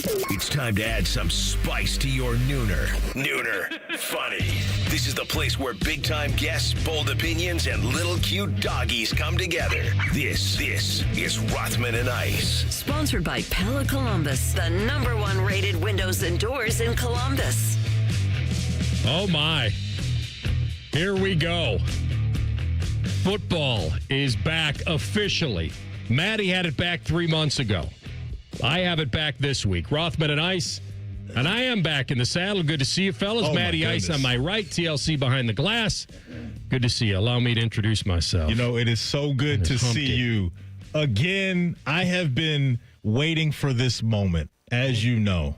It's time to add some spice to your nooner. Nooner funny. This is the place where big-time guests, bold opinions, and little cute doggies come together. This is Rothman and Ice. Sponsored by Pella Columbus, the #1 rated windows and doors in Columbus. Oh, my. Here we go. Football is back officially. Maddie had it back 3 months ago. I have it back this week. Rothman and Ice. And I am back in the saddle. Good to see you, fellas. Maddie Ice on my right, TLC behind the glass. Good to see you. Allow me to introduce myself. You know, it is so good to see you. Again, I have been waiting for this moment, as you know,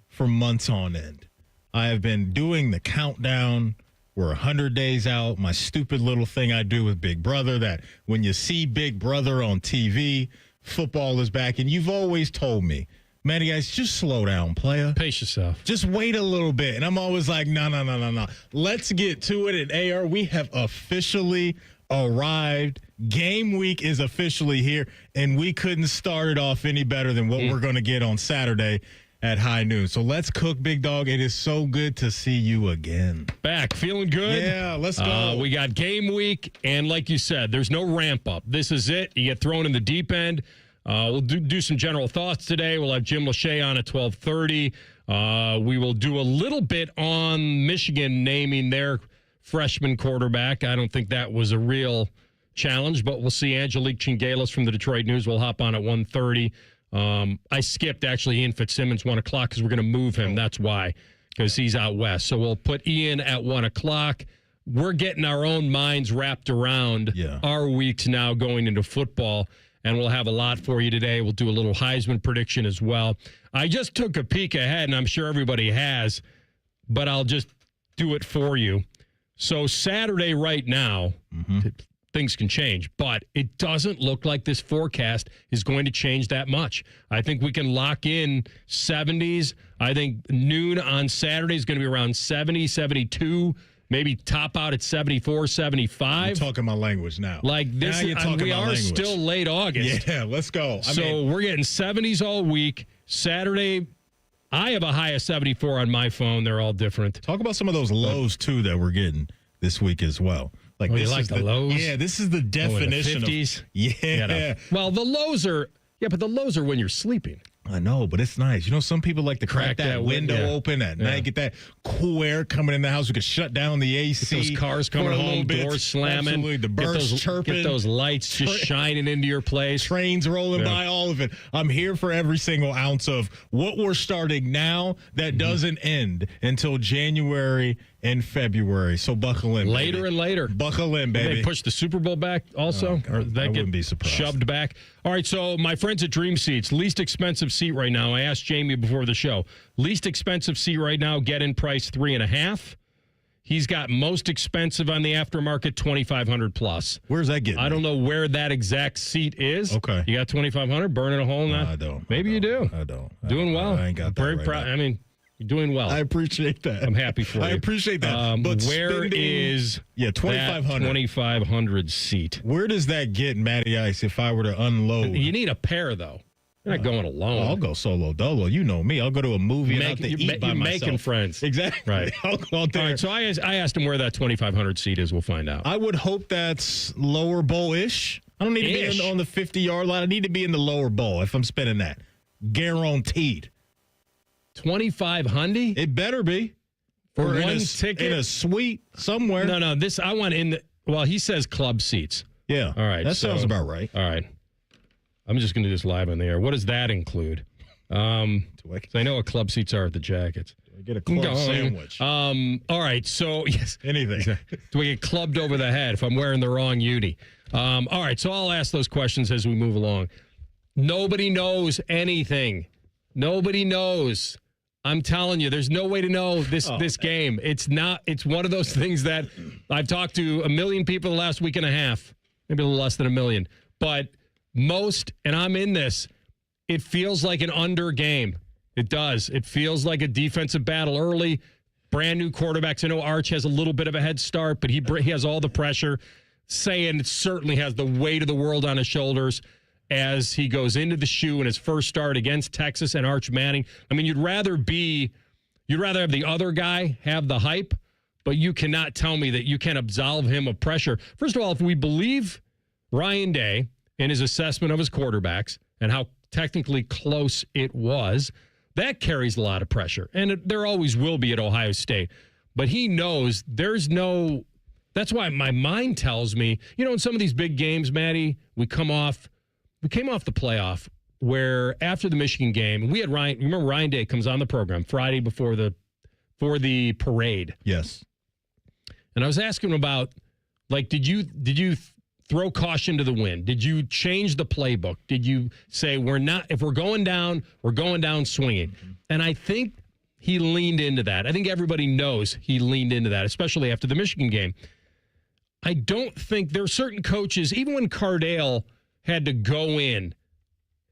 for months on end. I have been doing the countdown. We're 100 days out. My stupid little thing I do with Big Brother, that when you see Big Brother on TV, football is back. And you've always told me, man, guys, just slow down, player. Pace yourself. Just wait a little bit. And I'm always like, no. Let's get to it. And AR, we have officially arrived. Game week is officially here. And we couldn't start it off any better than what we're going to get on Saturday at high noon. So let's cook, big dog. It is so good to see you again. Back. Feeling good? Yeah, let's go. We got game week, and like you said, there's no ramp up. This is it. You get thrown in the deep end. We'll do some general thoughts today. We'll have Jim Lache on at 12:30. We will do a little bit on Michigan naming their freshman quarterback. I don't think that was a real challenge, but we'll see. Angelique Chingalis from the Detroit News will hop on at 1:30. I skipped, actually, Ian Fitz Simmons, 1 o'clock, because we're going to move him. That's why, because he's out west. So we'll put Ian at 1 o'clock. We're getting our own minds wrapped around our weeks now going into football, and we'll have a lot for you today. We'll do a little Heisman prediction as well. I just took a peek ahead, and I'm sure everybody has, but I'll just do it for you. So Saturday right now, things can change, but it doesn't look like this forecast is going to change that much. I think we can lock in 70s. I think noon on Saturday is going to be around 70, 72, maybe top out at 74, 75. You're talking my language now. Like this, we are still late August. Yeah, let's go. We're getting 70s all week. Saturday, I have a high of 74 on my phone. They're all different. Talk about some of those lows, too, that we're getting this week as well. Like, you like the lows? Yeah, this is the definition the 50s? of. Yeah. Well, the lows are. Yeah, but the lows are when you're sleeping. I know, but it's nice. You know, some people like to crack that window open at night, get that cool air coming in the house. We could shut down the AC. Get those cars coming home, doors slamming. Absolutely. The birds chirping. Get those lights just shining into your place. Trains rolling by, all of it. I'm here for every single ounce of what we're starting now that doesn't end until January and February. So buckle in, later baby. And later. Buckle in, baby. They push the Super Bowl back also? Or that wouldn't be surprised. Shoved back? All right, so my friends at Dream Seats, least expensive seat right now. I asked Jamie before the show. Least expensive seat right now, get-in price $3.5. He's got most expensive on the aftermarket, $2,500 plus. Where's that getting? I don't know where that exact seat is. Okay. You got $2,500, burning a hole in that? No, I don't. Maybe you do. I don't. Doing well. I ain't got that Very right proud. now. I mean, you're doing well. I appreciate that. I'm happy for you. I appreciate that. But where is $2,500 $2,500 seat? Where does that get Matty Ice if I were to unload? You need a pair, though. You're not going alone. I'll go solo dolo. You know me. I'll go to a movie and out to eat by you're myself. Making friends. Exactly. Right. I'll go out there. All right, so I asked him where that $2,500 seat is. We'll find out. I would hope that's lower bowl-ish. I don't need to be on the 50-yard line. I need to be in the lower bowl if I'm spending that. Guaranteed. $2,500? It better be. For or one ticket? In a suite somewhere. No. This, I want in the, well, he says club seats. Yeah. All right. That sounds about right. All right. I'm just going to do this live on the air. What does that include? I know what club seats are at the Jackets. I get a club sandwich. All right. So, yes. Anything. Do we get clubbed over the head if I'm wearing the wrong uni? All right. So I'll ask those questions as we move along. Nobody knows anything. Nobody knows. I'm telling you, there's no way to know this game. It's one of those things that I've talked to a million people the last week and a half, maybe a little less than a million, but most, and I'm in this, it feels like an under game. It does. It feels like a defensive battle early. Brand new quarterbacks. I know Arch has a little bit of a head start, but he has all the pressure. Saying it certainly has the weight of the world on his shoulders. as he goes into the shoe in his first start against Texas and Arch Manning. I mean, you'd rather have the other guy have the hype, but you cannot tell me that you can absolve him of pressure. First of all, if we believe Ryan Day in his assessment of his quarterbacks and how technically close it was, that carries a lot of pressure. And there always will be at Ohio State. But he knows that's why my mind tells me, in some of these big games, Maddie, we came off the playoff where after the Michigan game, we had Ryan Day comes on the program Friday for the parade. Yes. And I was asking him about, did you throw caution to the wind? Did you change the playbook? Did you say if we're going down swinging? Mm-hmm. And I think he leaned into that. I think everybody knows he leaned into that, especially after the Michigan game. I don't think there are certain coaches, even when Cardale had to go in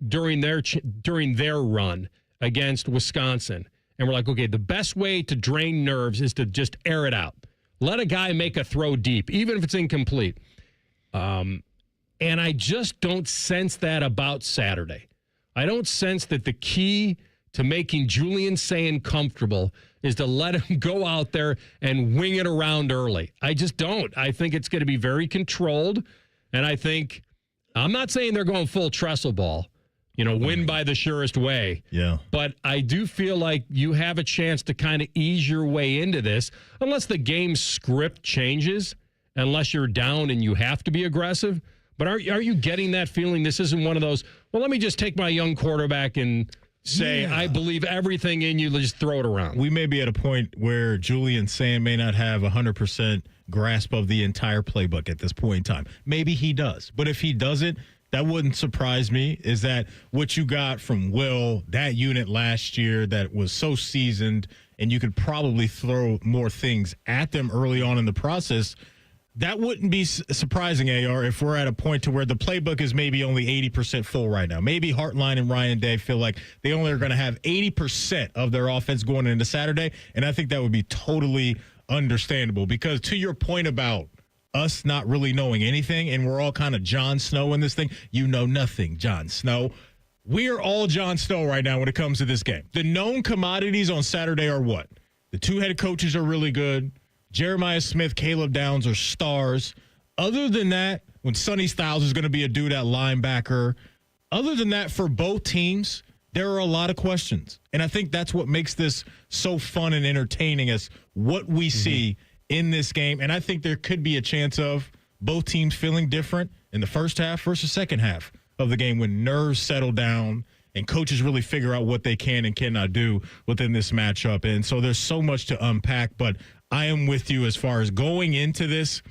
during their run against Wisconsin, and we're like, okay, the best way to drain nerves is to just air it out. Let a guy make a throw deep, even if it's incomplete. And I just don't sense that about Saturday. I don't sense that the key to making Julian Sayin comfortable is to let him go out there and wing it around early. I just don't. I think it's going to be very controlled. And I'm not saying they're going full trestle ball, win by the surest way. Yeah. But I do feel like you have a chance to kind of ease your way into this, unless the game script changes, unless you're down and you have to be aggressive. But are you getting that feeling this isn't one of those, well, let me just take my young quarterback and say, I believe everything in you, let's just throw it around. We may be at a point where Julian Sayin may not have 100% grasp of the entire playbook at this point in time. Maybe he does. But if he doesn't, that wouldn't surprise me. Is that what you got from Will, that unit last year that was so seasoned, and you could probably throw more things at them early on in the process? That wouldn't be surprising, AR, if we're at a point to where the playbook is maybe only 80% full right now. Maybe Hartline and Ryan Day feel like they only are going to have 80% of their offense going into Saturday, and I think that would be totally understandable because to your point about us not really knowing anything, and we're all kind of Jon Snow in this thing. You know nothing, Jon Snow. We are all Jon Snow right now when it comes to this game. The known commodities on Saturday are what? The two head coaches are really good. Jeremiah Smith, Caleb Downs are stars. Other than that, when Sonny Styles is going to be a dude at linebacker, other than that, for both teams, there are a lot of questions. And I think that's what makes this so fun and entertaining as what we see in this game. And I think there could be a chance of both teams feeling different in the first half versus second half of the game when nerves settle down and coaches really figure out what they can and cannot do within this matchup. And so there's so much to unpack, but I am with you as far as going into this.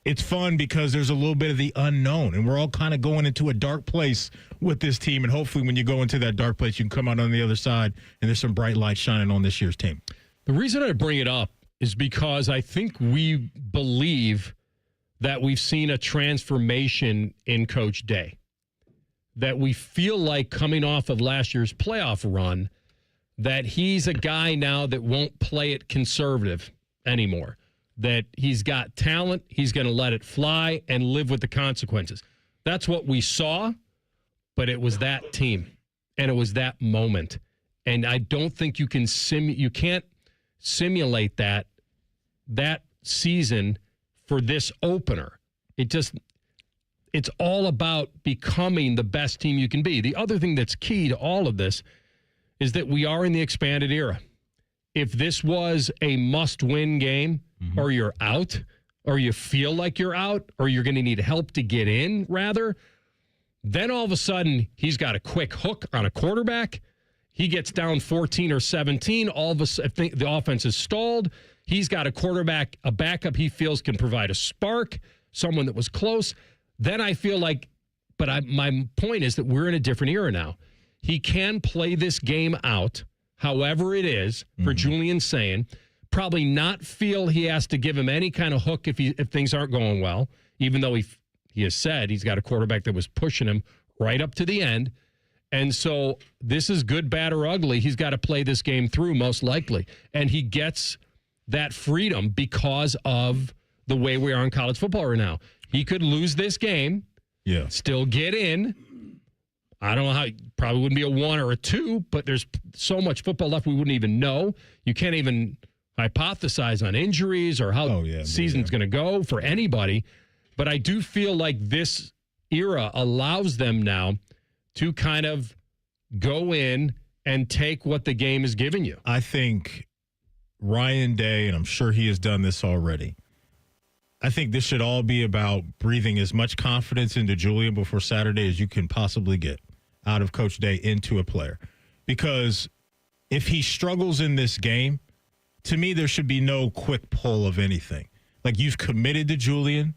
It's fun because there's a little bit of the unknown, and we're all kind of going into a dark place with this team. And hopefully when you go into that dark place, you can come out on the other side and there's some bright light shining on this year's team. The reason I bring it up is because I think we believe that we've seen a transformation in Coach Day, that we feel like coming off of last year's playoff run, that he's a guy now that won't play it conservative anymore, that he's got talent, he's going to let it fly and live with the consequences. That's what we saw, but it was that team, and it was that moment. And I don't think you can you can't simulate that season for this opener. It's all about becoming the best team you can be. The other thing that's key to all of this is that we are in the expanded era. If this was a must-win game, or you're out, or you feel like you're out, or you're going to need help to get in, rather, then all of a sudden he's got a quick hook on a quarterback. He gets down 14 or 17. All of a sudden, the offense is stalled. He's got a quarterback, a backup he feels can provide a spark, someone that was close. Then I feel like, my point is that we're in a different era now. He can play this game out, however it is, for Julian Sayin. Probably not feel he has to give him any kind of hook if things aren't going well, even though he has said he's got a quarterback that was pushing him right up to the end. And so this is good, bad, or ugly. He's got to play this game through most likely. And he gets that freedom because of the way we are in college football right now. He could lose this game, still get in, I don't know how, probably wouldn't be a 1 or a 2, but there's so much football left we wouldn't even know. You can't even hypothesize on injuries or how season's going to go for anybody. But I do feel like this era allows them now to kind of go in and take what the game is giving you. I think Ryan Day, and I'm sure he has done this already, I think this should all be about breathing as much confidence into Julian before Saturday as you can possibly get out of Coach Day into a player. Because if he struggles in this game, to me, there should be no quick pull of anything. Like, you've committed to Julian.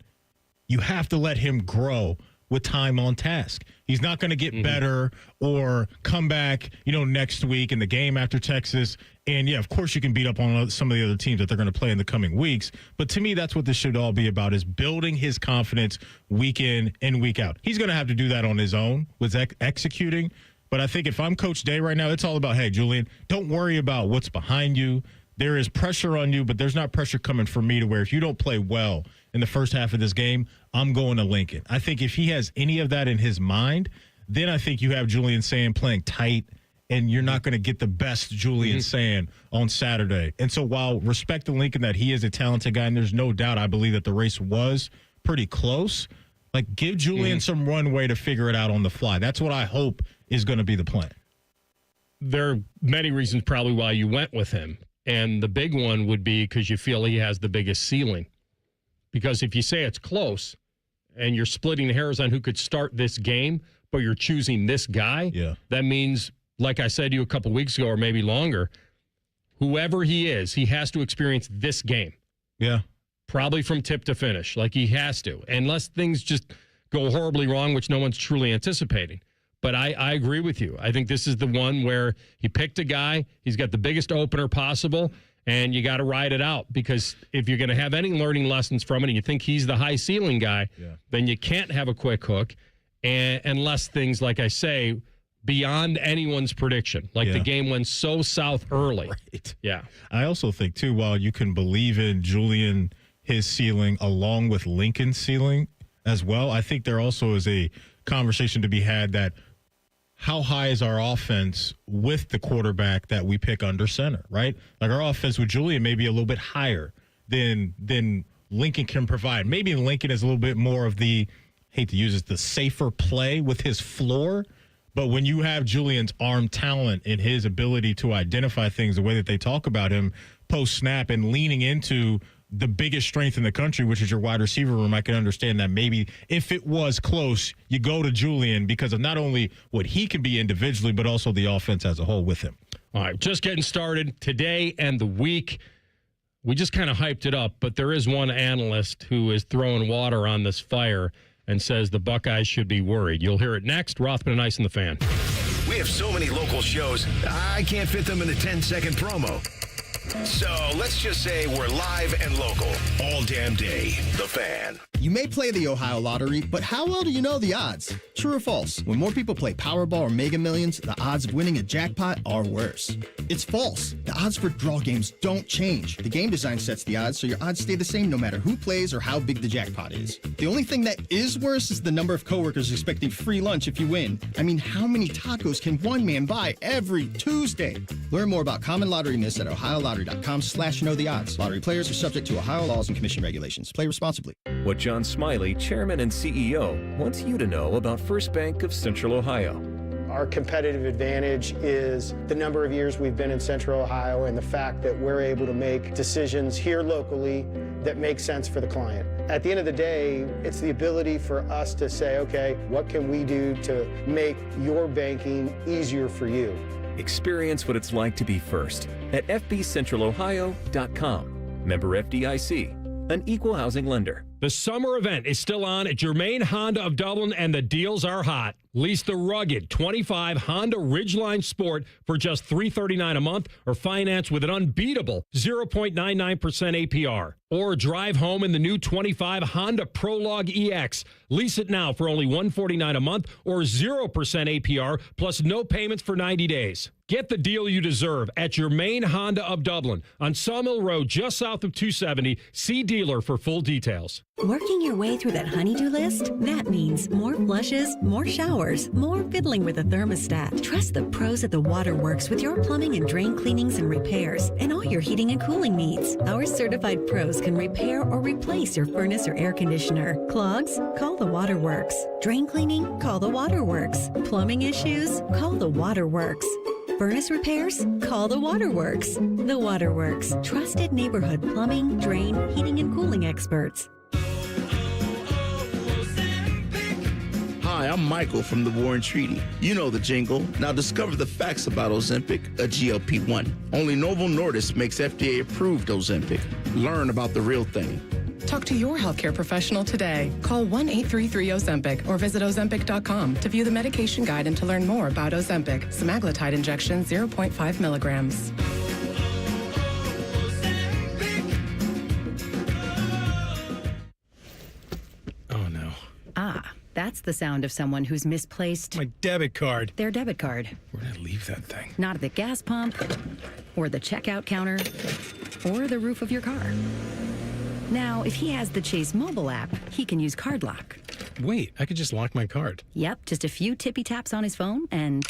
You have to let him grow with time on task. He's not going to get better or come back, next week in the game after Texas. And, of course you can beat up on some of the other teams that they're going to play in the coming weeks. But to me, that's what this should all be about, is building his confidence week in and week out. He's going to have to do that on his own with executing. But I think if I'm Coach Day right now, it's all about, hey, Julian, don't worry about what's behind you. There is pressure on you, but there's not pressure coming from me to where if you don't play well in the first half of this game, I'm going to Lincoln. I think if he has any of that in his mind, then I think you have Julian Sand playing tight, and you're not going to get the best Julian Sand on Saturday. And so while respect to Lincoln that he is a talented guy, and there's no doubt I believe that the race was pretty close, like, give Julian some runway to figure it out on the fly. That's what I hope is going to be the plan. There are many reasons probably why you went with him. And the big one would be because you feel he has the biggest ceiling. Because if you say it's close and you're splitting hairs on who could start this game, but you're choosing this guy, that means, like I said to you a couple weeks ago or maybe longer, whoever he is, he has to experience this game. Yeah. Probably from tip to finish. Like, he has to. Unless things just go horribly wrong, which no one's truly anticipating. But I agree with you. I think this is the one where he picked a guy. He's got the biggest opener possible, and you got to ride it out. Because if you're going to have any learning lessons from it and you think he's the high ceiling guy, then you can't have a quick hook unless things, like I say, beyond anyone's prediction. Like the game went so south early. Right. Yeah. I also think, too, while you can believe in Julian, his ceiling, along with Lincoln's ceiling as well, I think there also is a conversation to be had that how high is our offense with the quarterback that we pick under center, right? Like, our offense with Julian may be a little bit higher than Lincoln can provide. Maybe Lincoln is a little bit more of the, hate to use it, the safer play with his floor. But when you have Julian's arm talent and his ability to identify things the way that they talk about him post-snap and leaning into the biggest strength in the country, which is your wide receiver room, I can understand that maybe if it was close, you go to Julian because of not only what he can be individually, but also the offense as a whole with him. All right, just getting started today and the week. We just kind of hyped it up, but there is one analyst who is throwing water on this fire and says the Buckeyes should be worried. You'll hear it next. Rothman and Ice and the Fan. We have so many local shows, I can't fit them in a 10-second promo. So let's just say we're live and local all damn day. The Fan. You may play the Ohio Lottery, but how well do you know the odds? True or false? When more people play Powerball or Mega Millions, the odds of winning a jackpot are worse. It's false. The odds for draw games don't change. The game design sets the odds so your odds stay the same no matter who plays or how big the jackpot is. The only thing that is worse is the number of coworkers expecting free lunch if you win. I mean, how many tacos can one man buy every Tuesday? Learn more about common lottery myths at ohiolottery.com/knowtheodds. Lottery players are subject to Ohio laws and commission regulations. Play responsibly. What John Smiley, Chairman and CEO, wants you to know about First Bank of Central Ohio. Our competitive advantage is the number of years we've been in Central Ohio and the fact that we're able to make decisions here locally that make sense for the client. At the end of the day, it's the ability for us to say, okay, what can we do to make your banking easier for you? Experience what it's like to be first at fbcentralohio.com. Member FDIC, an equal housing lender. The summer event is still on at Germain Honda of Dublin, and the deals are hot. Lease the rugged 25 Honda Ridgeline Sport for just $339 a month, or finance with an unbeatable 0.99% APR. or drive home in the new 25 Honda Prologue EX. Lease it now for only $149 a month or 0% APR plus no payments for 90 days. Get the deal you deserve at your main Honda of Dublin on Sawmill Road, just south of 270. See dealer for full details. Working your way through that honey-do list? That means more flushes, more showers, more fiddling with a thermostat. Trust the pros at the Waterworks with your plumbing and drain cleanings and repairs and all your heating and cooling needs. Our certified pros can repair or replace your furnace or air conditioner. Clogs? Call the Waterworks. Drain cleaning? Call the Waterworks. Plumbing issues? Call the Waterworks. Furnace repairs? Call the Waterworks. The Waterworks. Trusted neighborhood plumbing, drain, heating, and cooling experts. Hi, I'm Michael from the War and Treaty. You know the jingle. Now discover the facts about Ozempic, a GLP-1. Only Novo Nordisk makes FDA-approved Ozempic. Learn about the real thing. Talk to your healthcare professional today. Call 1-833-OZEMPIC or visit Ozempic.com to view the medication guide and to learn more about Ozempic. Semaglutide injection, 0.5 milligrams. Oh, no. That's the sound of someone who's misplaced My debit card. their debit card. Where did I leave that thing? Not at the gas pump, or the checkout counter, or the roof of your car. Now, if he has the Chase mobile app, he can use Card Lock. Wait, I could just lock my card. Yep, just a few tippy taps on his phone, and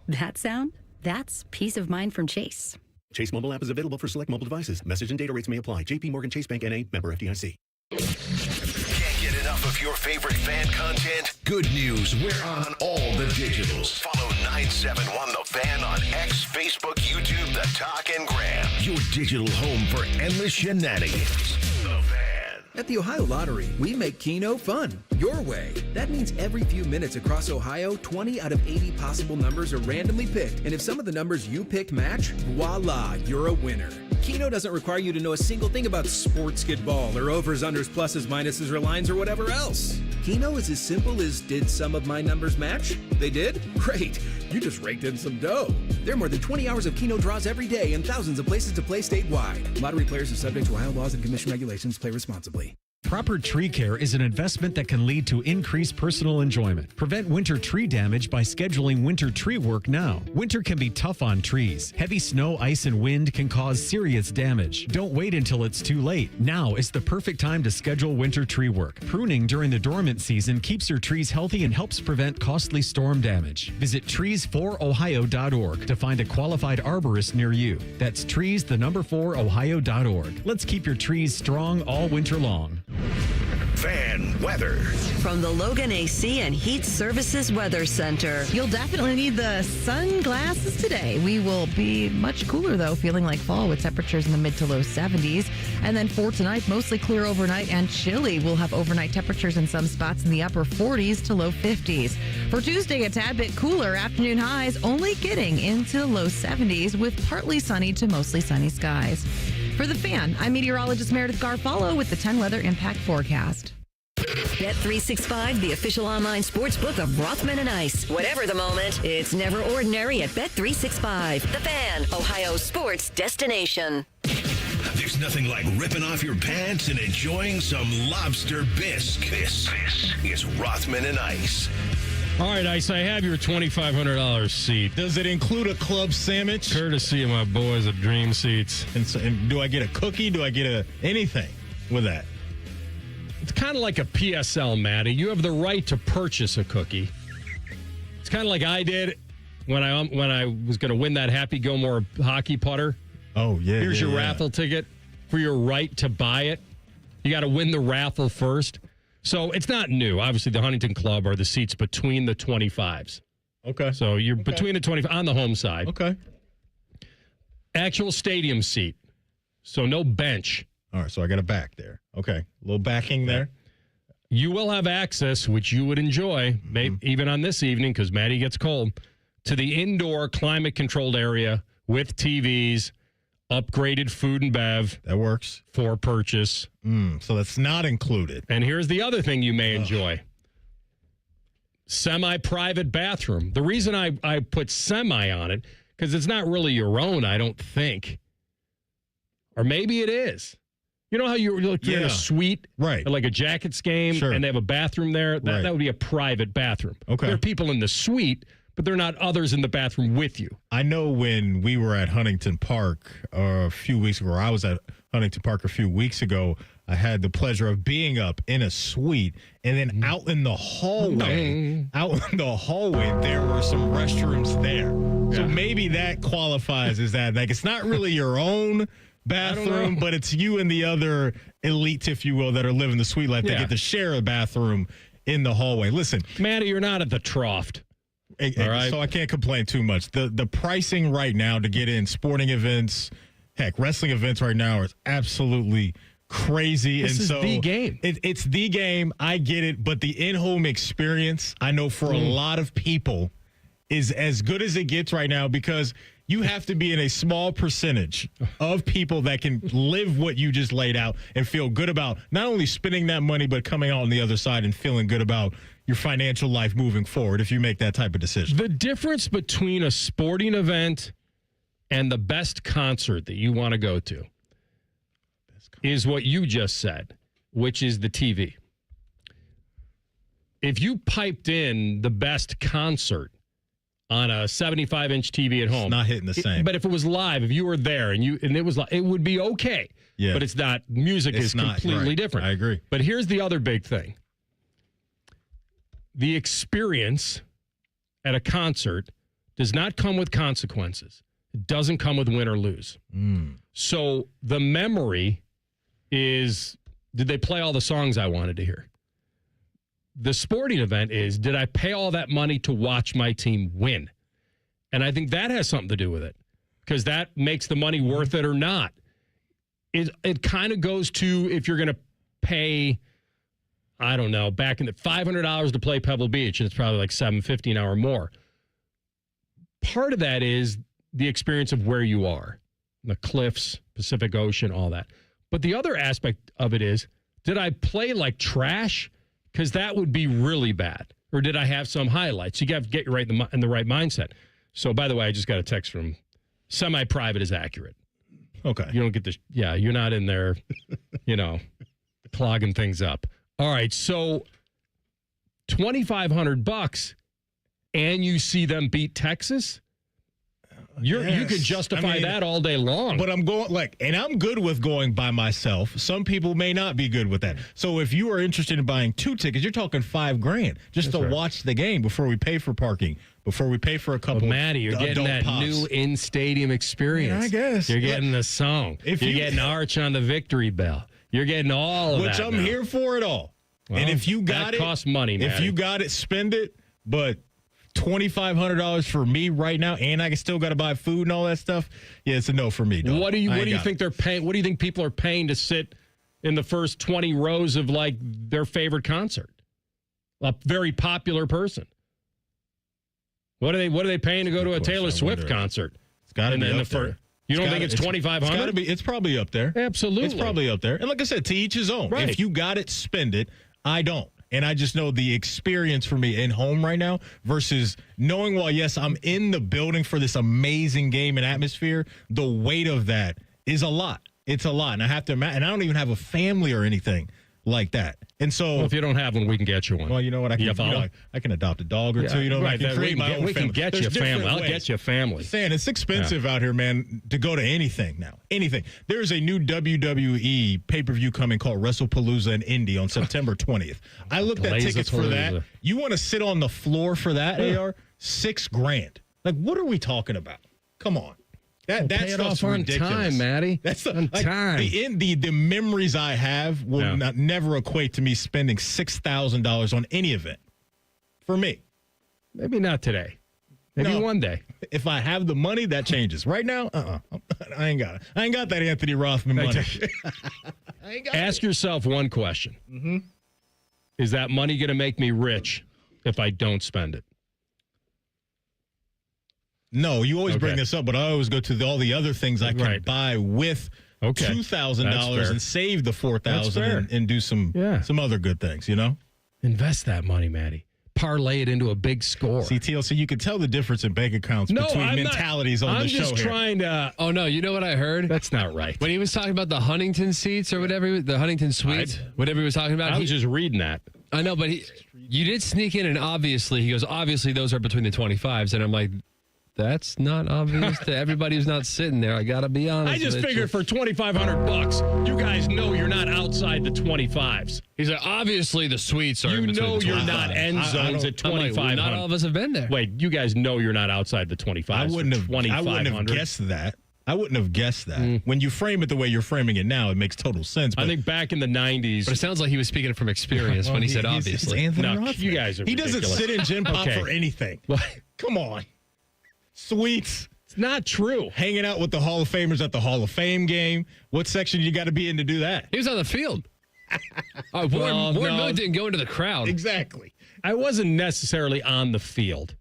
that sound? That's peace of mind from Chase. Chase mobile app is available for select mobile devices. Message and data rates may apply. JP Morgan Chase Bank N.A. member FDIC. Can't get enough of your favorite fan content? Good news. We're on all the digitals. Follow 971 The Fan on X, Facebook, YouTube, The Talk, and Gram. Your digital home for endless shenanigans. The Fan. At the Ohio Lottery, we make Keno fun, your way. That means every few minutes across Ohio, 20 out of 80 possible numbers are randomly picked. And if some of the numbers you picked match, voila, you're a winner. Keno doesn't require you to know a single thing about sports skidball or overs, unders, pluses, minuses, or lines, or whatever else. Keno is as simple as, did some of my numbers match? They did? Great. You just raked in some dough. There are more than 20 hours of Keno draws every day and thousands of places to play statewide. Lottery players are subject to Ohio laws and commission regulations. Play responsibly. Proper tree care is an investment that can lead to increased personal enjoyment. Prevent winter tree damage by scheduling winter tree work now. Winter can be tough on trees. Heavy snow, ice, and wind can cause serious damage. Don't wait until it's too late. Now is the perfect time to schedule winter tree work. Pruning during the dormant season keeps your trees healthy and helps prevent costly storm damage. Visit trees4ohio.org to find a qualified arborist near you. That's trees4ohio.org. Let's keep your trees strong all winter long. Fan weather. From the Logan AC and Heat Services Weather Center. You'll definitely need the sunglasses today. We will be much cooler, though, feeling like fall with temperatures in the mid to low 70s. And then for tonight, mostly clear overnight and chilly. We'll have overnight temperatures in some spots in the upper 40s to low 50s. For Tuesday, a tad bit cooler. Afternoon highs only getting into the low 70s with partly sunny to mostly sunny skies. For The Fan, I'm meteorologist Meredith Garfalo with the 10 Weather Impact Forecast. Bet365, the official online sports book of Rothman and Ice. Whatever the moment, it's never ordinary at Bet365. The Fan, Ohio's sports destination. There's nothing like ripping off your pants and enjoying some lobster bisque. This is Rothman and Ice. All right, Ice, I have your $2,500 seat. Does it include a club sandwich? Courtesy of my boys at Dream Seats. And do I get a cookie? Do I get anything with that? It's kind of like a PSL, Maddie. You have the right to purchase a cookie. It's kind of like I did when I was going to win that Happy Gilmore hockey putter. Oh, yeah. Here's your raffle ticket for your right to buy it. You got to win the raffle first. So it's not new. Obviously, the Huntington Club are the seats between the 25s. Okay. So you're between the 25 on the home side. Okay. Actual stadium seat. So no bench. All right. So I got a back there. Okay. A little backing there. You will have access, which you would enjoy, maybe even on this evening because Maddie gets cold, to the indoor climate-controlled area with TVs, upgraded food and bev. That works. For purchase. So that's not included. And here's the other thing you may enjoy. Semi-private bathroom. The reason I put semi on it, because it's not really your own, I don't think. Or maybe it is. You know how you're in a suite, right? Like a Jackets game, and they have a bathroom there. That would be a private bathroom. Okay. There are people in the suite, but they're not others in the bathroom with you. I know when we were at Huntington Park a few weeks ago, or I was at Huntington Park a few weeks ago, I had the pleasure of being up in a suite, and then out in the hallway, there were some restrooms there. So maybe that qualifies as that. Like, it's not really your own bathroom, but it's you and the other elites, if you will, that are living the suite life. They get to share a bathroom in the hallway. Listen, Matty, you're not at the trough. All right. So I can't complain too much. The pricing right now to get in sporting events, heck, wrestling events right now is absolutely crazy. This is the game. It's the game. I get it. But the in-home experience, I know for a lot of people, is as good as it gets right now, because you have to be in a small percentage of people that can live what you just laid out and feel good about not only spending that money, but coming out on the other side and feeling good about your financial life moving forward if you make that type of decision. The difference between a sporting event and the best concert that you want to go to is what you just said, which is the TV. If you piped in the best concert on a 75-inch TV at home, it's not hitting the same. But if it was live, if you were there and it was live, it would be okay. Yeah. But it's not. Music is completely different. I agree. But here's the other big thing. The experience at a concert does not come with consequences. It doesn't come with win or lose. So the memory is, did they play all the songs I wanted to hear? The sporting event is, did I pay all that money to watch my team win? And I think that has something to do with it, because that makes the money worth it or not. It kind of goes to, if you're going to pay, I don't know, back in the $500 to play Pebble Beach, and it's probably like $750 an hour more. Part of that is the experience of where you are, the cliffs, Pacific Ocean, all that. But the other aspect of it is, did I play like trash? Because that would be really bad. Or did I have some highlights? You got to get right in the right mindset. So, by the way, I just got a text from semi-private is accurate. Okay. You don't get the, you're not in there, clogging things up. All right, so $2,500 and you see them beat Texas? You could justify that all day long. But I'm going and I'm good with going by myself. Some people may not be good with that. So if you are interested in buying 2 tickets, you're talking $5,000 just to watch the game before we pay for parking, before we pay for a couple. Matty, you're getting that new in-stadium experience. Yeah, I guess you're getting the song. You're getting Arch on the victory bell. You're getting all of that. Which I'm here for it all. Well, and if you got that costs money, Matty. If you got it, spend it. But $2,500 for me right now, and I still got to buy food and all that stuff. Yeah, it's a no for me. Dog. What do you think they're paying? What do you think people are paying to sit in the first 20 rows of like their favorite concert? A very popular person. What are they paying to go to a Taylor Swift concert? It's got to be up there. You don't think it's $2,500? It's probably up there. Absolutely, it's probably up there. And like I said, to each his own. Right. If you got it, spend it. I don't. And I just know the experience for me in home right now versus knowing, well, yes, I'm in the building for this amazing game and atmosphere. The weight of that is a lot. It's a lot. And I have to imagine, and I don't even have a family or anything like that. And so, if you don't have one, we can get you one. Well, you know what? I can adopt a dog or two. I can create my own family. We can get you a family. I'll get you a family. Saying it's expensive out here, man, to go to anything now. Anything. There's a new WWE pay-per-view coming called WrestlePalooza in Indy on September 20th. I looked at tickets for that. You want to sit on the floor for that, AR? $6,000. Like, what are we talking about? Come on. That stuff's on ridiculous. Time, Matty. That's on time. The memories I have will never equate to me spending $6,000 on any event. For me, maybe not today. Maybe one day. If I have the money, that changes. Right now, I ain't got it. I ain't got that Anthony Rothman money. Ask yourself one question: Is that money going to make me rich if I don't spend it? No, you always bring this up, but I always go to all the other things I can buy with $2,000 and save the $4,000 and do some other good things, Invest that money, Matty. parlay it into a big score. See, TLC, you can tell the difference in bank accounts between mentalities on the show. I'm just trying to. Oh, no, you know what I heard? That's not right. When he was talking about the Huntington seats or whatever, the Huntington suites, whatever he was talking about. I was just reading that. I know, but you did sneak in, and obviously, he goes, obviously, those are between the 25s. And I'm like, that's not obvious to everybody who's not sitting there. I got to be honest. I just figured for $2,500, you guys know you're not outside the 25s. He's like, obviously, the suites are You in know between the you're 25s. not end zones at 2,500. Not all of us have been there. Wait, you guys know you're not outside the 25s. I wouldn't have guessed that. I wouldn't have guessed that. When you frame it the way you're framing it now, it makes total sense. I think back in the 90s. But it sounds like he was speaking from experience when he said obviously. He's Anthony No, Rothman. you guys are He doesn't ridiculous. sit in Gen Pop for anything. Come on. Suites. It's not true. Hanging out with the Hall of Famers at the Hall of Fame game. What section you got to be in to do that? He was on the field. Warren Miller didn't go into the crowd. Exactly. I wasn't necessarily on the field.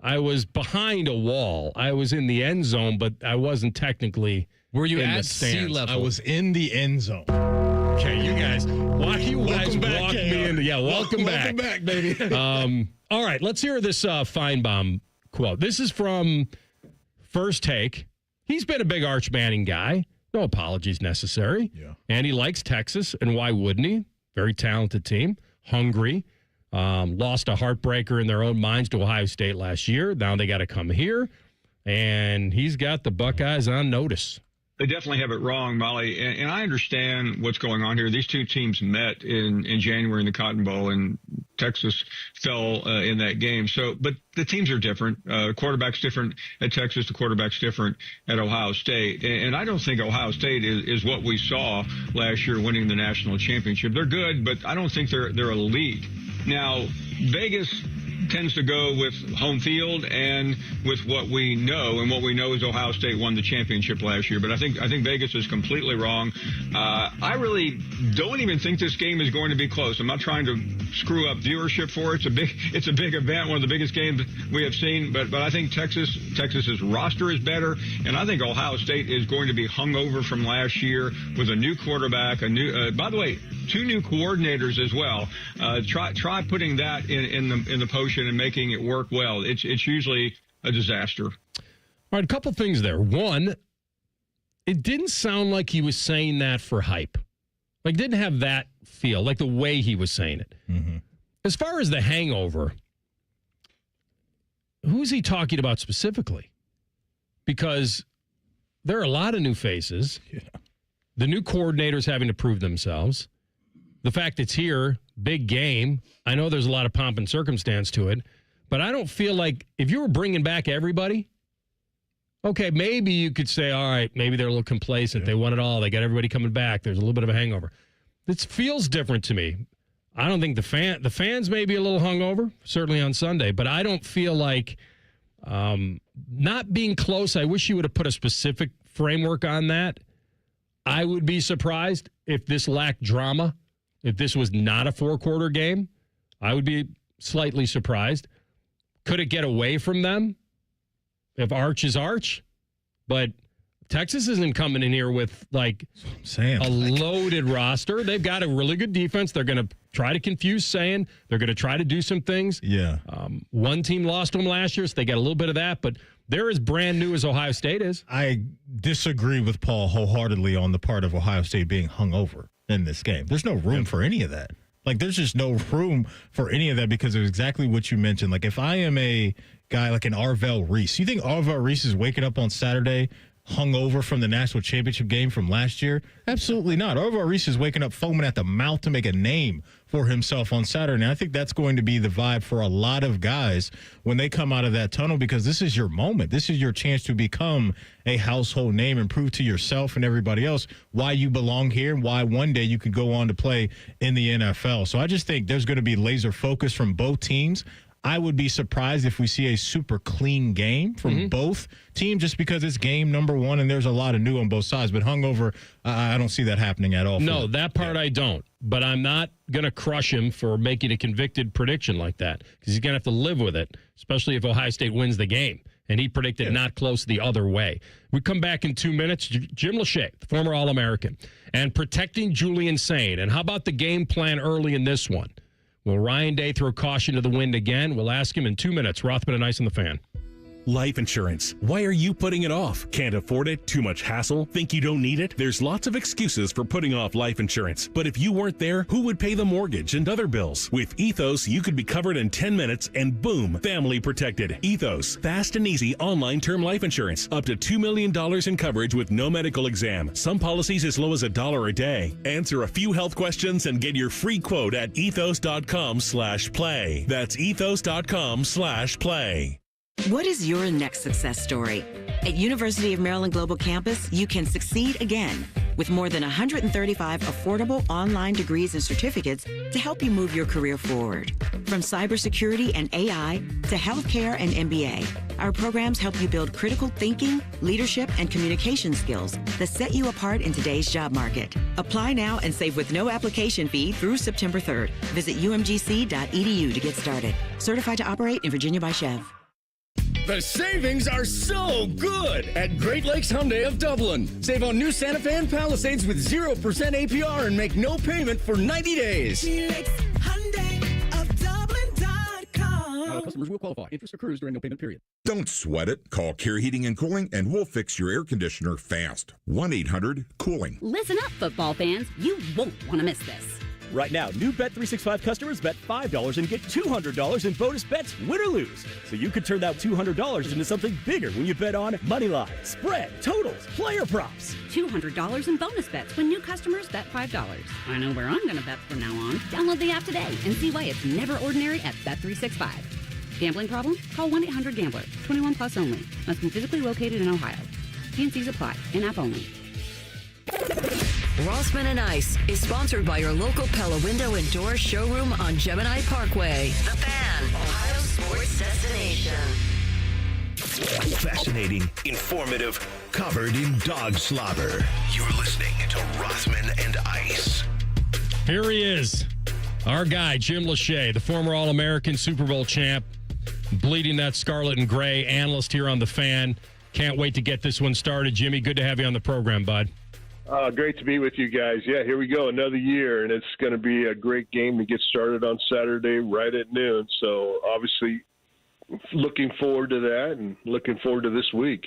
I was behind a wall. I was in the end zone, but I wasn't technically. Were you in at the stands. sea level? I was in the end zone. Okay, you guys. Why you guys back, walk KR. me into? Yeah, welcome back. Welcome back, baby. All right, let's hear this Feinbaum quote. This is from First Take. He's been a big Arch Manning guy. No apologies necessary. Yeah. And he likes Texas, and why wouldn't he? Very talented team, hungry. Lost a heartbreaker in their own minds to Ohio State last year. Now they got to come here, and he's got the Buckeyes on notice. They definitely have it wrong, Molly. And I understand what's going on here. These two teams met in January in the Cotton Bowl, and Texas fell in that game. But the teams are different. Quarterback's different at Texas. The quarterback's different at Ohio State. And I don't think Ohio State is what we saw last year winning the national championship. They're good, but I don't think they're elite. Now, Vegas tends to go with home field and with what we know, and what we know is Ohio State won the championship last year. But I think Vegas is completely wrong. I really don't even think this game is going to be close. I'm not trying to screw up viewership for it. It's a big event, one of the biggest games we have seen. But I think Texas's roster is better, and I think Ohio State is going to be hungover from last year with a new quarterback, by the way, 2 new coordinators as well. Try putting that in the potion and making it work well. It's usually a disaster. All right, a couple things there. One, it didn't sound like he was saying that for hype. Like, didn't have that feel, like the way he was saying it. Mm-hmm. As far as the hangover, who's he talking about specifically? Because there are a lot of new faces. Yeah. The new coordinators having to prove themselves. The fact it's here, big game. I know there's a lot of pomp and circumstance to it, but I don't feel like if you were bringing back everybody, okay, maybe you could say, all right, maybe they're a little complacent. Yeah. They won it all. They got everybody coming back. There's a little bit of a hangover. This feels different to me. I don't think the fans may be a little hungover, certainly on Sunday, but I don't feel like not being close. I wish you would have put a specific framework on that. I would be surprised if this lacked drama. If this was not a 4-quarter game, I would be slightly surprised. Could it get away from them if Arch is Arch? But Texas isn't coming in here with, like, a loaded roster. They've got a really good defense. They're going to try to confuse saying. They're going to try to do some things. Yeah. One team lost to them last year, so they got a little bit of that. But they're as brand new as Ohio State is. I disagree with Paul wholeheartedly on the part of Ohio State being hungover in this game. There's no room for any of that. Like, there's just no room for any of that because of exactly what you mentioned. Like, if I am a guy like an Arvell Reese, you think Arvell Reese is waking up on Saturday hungover from the national championship game from last year? Absolutely not. Arvell Reese is waking up foaming at the mouth to make a name for himself on Saturday. And I think that's going to be the vibe for a lot of guys when they come out of that tunnel, because this is your moment. This is your chance to become a household name and prove to yourself and everybody else why you belong here and why one day you could go on to play in the NFL. So I just think there's going to be laser focus from both teams. I would be surprised if we see a super clean game from both teams just because it's game number 1 and there's a lot of new on both sides. But hungover, I don't see that happening at all. No, that part I don't. But I'm not going to crush him for making a convicted prediction like that because he's going to have to live with it, especially if Ohio State wins the game. And he predicted not close the other way. We come back in 2 minutes. Jim Lache, the former All-American, and protecting Julian Sain. And how about the game plan early in this one? Will Ryan Day throw caution to the wind again? We'll ask him in 2 minutes. Rothman and Ice on the Fan. Life insurance. Why are you putting it off? Can't afford it? Too much hassle? Think you don't need it? There's lots of excuses for putting off life insurance. But if you weren't there, who would pay the mortgage and other bills? With Ethos, you could be covered in 10 minutes and boom, family protected. Ethos, fast and easy online term life insurance. Up to $2 million in coverage with no medical exam. Some policies as low as $1 a day. Answer a few health questions and get your free quote at ethos.com/play. That's ethos.com/play. What is your next success story? At University of Maryland Global Campus, you can succeed again with more than 135 affordable online degrees and certificates to help you move your career forward. From cybersecurity and AI to healthcare and MBA, our programs help you build critical thinking, leadership, and communication skills that set you apart in today's job market. Apply now and save with no application fee through September 3rd. Visit umgc.edu to get started. Certified to operate in Virginia by Chev. The savings are so good at Great Lakes Hyundai of Dublin. Save on new Santa Fe and Palisades with 0% APR and make no payment for 90 days. Customers will qualify. Interest accrues during no payment period. Don't sweat it. Call Care Heating and Cooling and we'll fix your air conditioner fast. 1-800-COOLING. Listen up, football fans. You won't want to miss this. Right now, new Bet365 customers bet $5 and get $200 in bonus bets, win or lose. So you could turn that $200 into something bigger when you bet on money line, spread, totals, player props. $200 in bonus bets when new customers bet $5. I know where I'm going to bet from now on. Download the app today and see why it's never ordinary at Bet365. Gambling problem? Call 1-800-GAMBLER. 21 plus only. Must be physically located in Ohio. T&Cs apply. In-app only. Rothman and Ice is sponsored by your local Pella Window and Door showroom on Gemini Parkway. The Fan, Ohio sports destination. Fascinating, informative, covered in dog slobber. You're listening to Rothman and Ice. Here he is, our guy, Jim Lache, the former All-American Super Bowl champ, bleeding that scarlet and gray, analyst here on The Fan. Can't wait to get this one started. Jimmy, good to have you on the program, bud. Great to be with you guys. Yeah, here we go, another year, and it's going to be a great game to get started on Saturday right at noon. So obviously looking forward to that and looking forward to this week.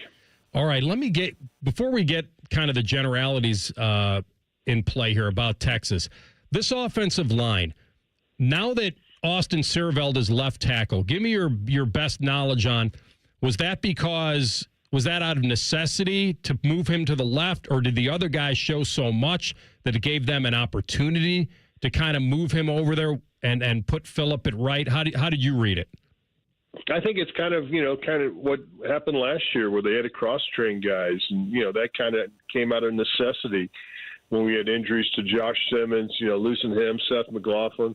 All right, before we get kind of the generalities in play here about Texas, this offensive line, now that Austin Seerveld is left tackle, give me your best knowledge on, was that out of necessity to move him to the left, or did the other guys show so much that it gave them an opportunity to kind of move him over there and put Phillip at right? How did you read it? I think it's kind of what happened last year where they had to cross-train guys, and, that kind of came out of necessity when we had injuries to Josh Simmons, losing him, Seth McLaurin.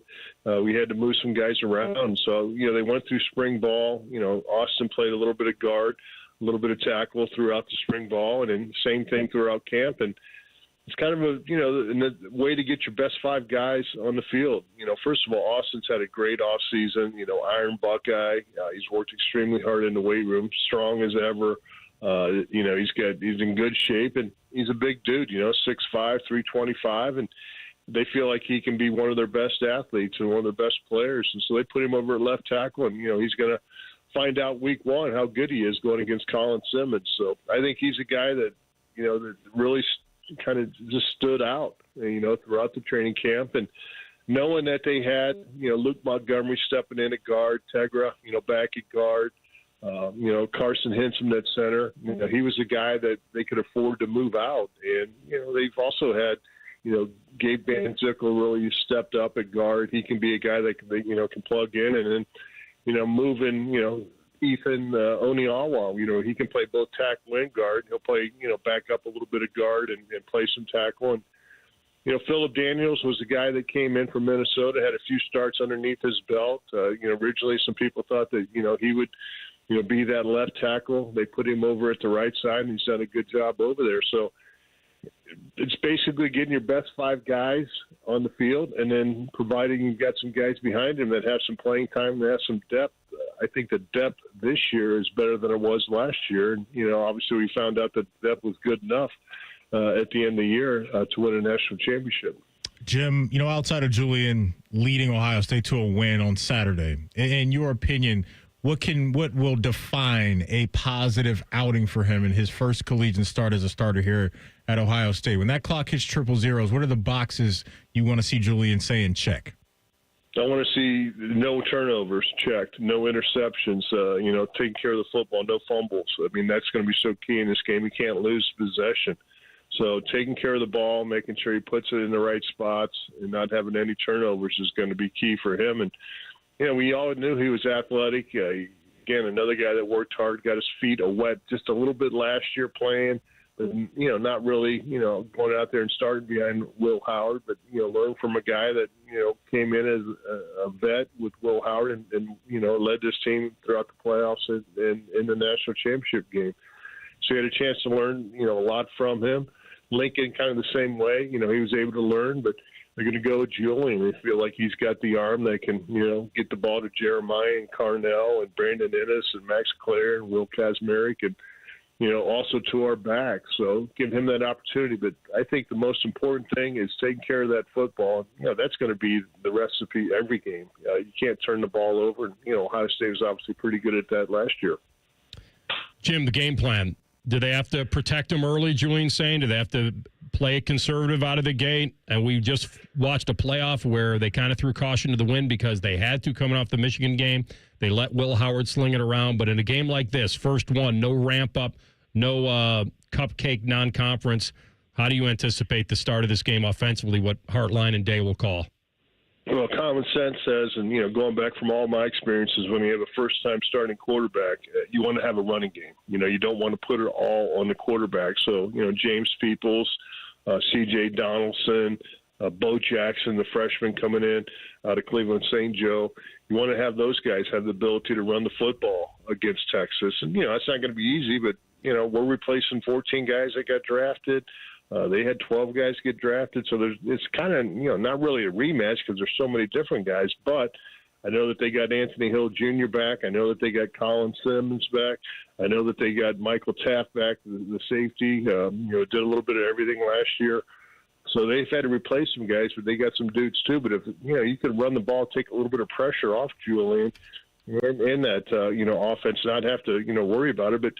We had to move some guys around. So, they went through spring ball. Austin played a little bit of guard, a little bit of tackle throughout the spring ball, and then same thing throughout camp. And it's kind of a way to get your best five guys on the field. First of all, Austin's had a great offseason, Iron Buckeye. He's worked extremely hard in the weight room, strong as ever. He's in good shape, and he's a big dude, 6'5", 325, and they feel like he can be one of their best athletes and one of their best players. And so they put him over at left tackle, and, he's going to find out week one how good he is going against Colin Simmons. So I think he's a guy that, that really kind of just stood out, throughout the training camp. And knowing that they had, Luke Montgomery stepping in at guard, Tegra, back at guard, Carson Henson at center, he was a guy that they could afford to move out. And, they've also had, Gabe Van Sickle really stepped up at guard. He can be a guy that can plug in, and then, moving, Ethan Oniawa, he can play both tackle and guard. He'll play, back up a little bit of guard and play some tackle. And, Phillip Daniels was a guy that came in from Minnesota, had a few starts underneath his belt. Originally some people thought that, he would, be that left tackle. They put him over at the right side, and he's done a good job over there. So it's basically getting your best five guys on the field, and then providing you've got some guys behind him that have some playing time, that have some depth. I think the depth this year is better than it was last year. And, obviously we found out that depth was good enough at the end of the year to win a national championship. Jim, outside of Julian leading Ohio State to a win on Saturday, in your opinion, what will define a positive outing for him in his first collegiate start as a starter here at Ohio State? When that clock hits triple zeros, what are the boxes you want to see Julian say and check? I want to see no turnovers checked, no interceptions, taking care of the football, no fumbles. I mean, that's going to be so key in this game. You can't lose possession. So taking care of the ball, making sure he puts it in the right spots, and not having any turnovers is going to be key for him. And, we all knew he was athletic. Again, another guy that worked hard, got his feet wet just a little bit last year playing. But, not really, going out there and starting behind Will Howard, but, learn from a guy that, came in as a vet with Will Howard and led this team throughout the playoffs and in the national championship game. So he had a chance to learn, a lot from him. Lincoln kind of the same way, he was able to learn, but they're going to go with Julian. They feel like he's got the arm that can, get the ball to Jeremiah and Carnell and Brandon Ennis and Max Clare and Will Kazmarek and, also to our back. So give him that opportunity. But I think the most important thing is taking care of that football. That's going to be the recipe every game. You can't turn the ball over. And, Ohio State was obviously pretty good at that last year. Jim, the game plan. Do they have to protect him early, Julian's saying? Do they have to play it conservative out of the gate? And we just watched a playoff where they kind of threw caution to the wind because they had to coming off the Michigan game. They let Will Howard sling it around. But in a game like this, first one, no ramp up, no cupcake non-conference, how do you anticipate the start of this game offensively, what Hartline and Day will call? Well, common sense says, and, going back from all my experiences, when you have a first-time starting quarterback, you want to have a running game. You don't want to put it all on the quarterback. So, James Peoples, C.J. Donaldson, Bo Jackson, the freshman coming in out of Cleveland St. Joe, you want to have those guys have the ability to run the football against Texas. And, that's not going to be easy, but, we're replacing 14 guys that got drafted. They had 12 guys get drafted, so it's kind of, not really a rematch because there's so many different guys. But I know that they got Anthony Hill Jr. back. I know that they got Colin Simmons back. I know that they got Michael Taft back, the safety. Did a little bit of everything last year. So they've had to replace some guys, but they got some dudes too. But if you could run the ball, take a little bit of pressure off Julian in that offense, not have to worry about it, but.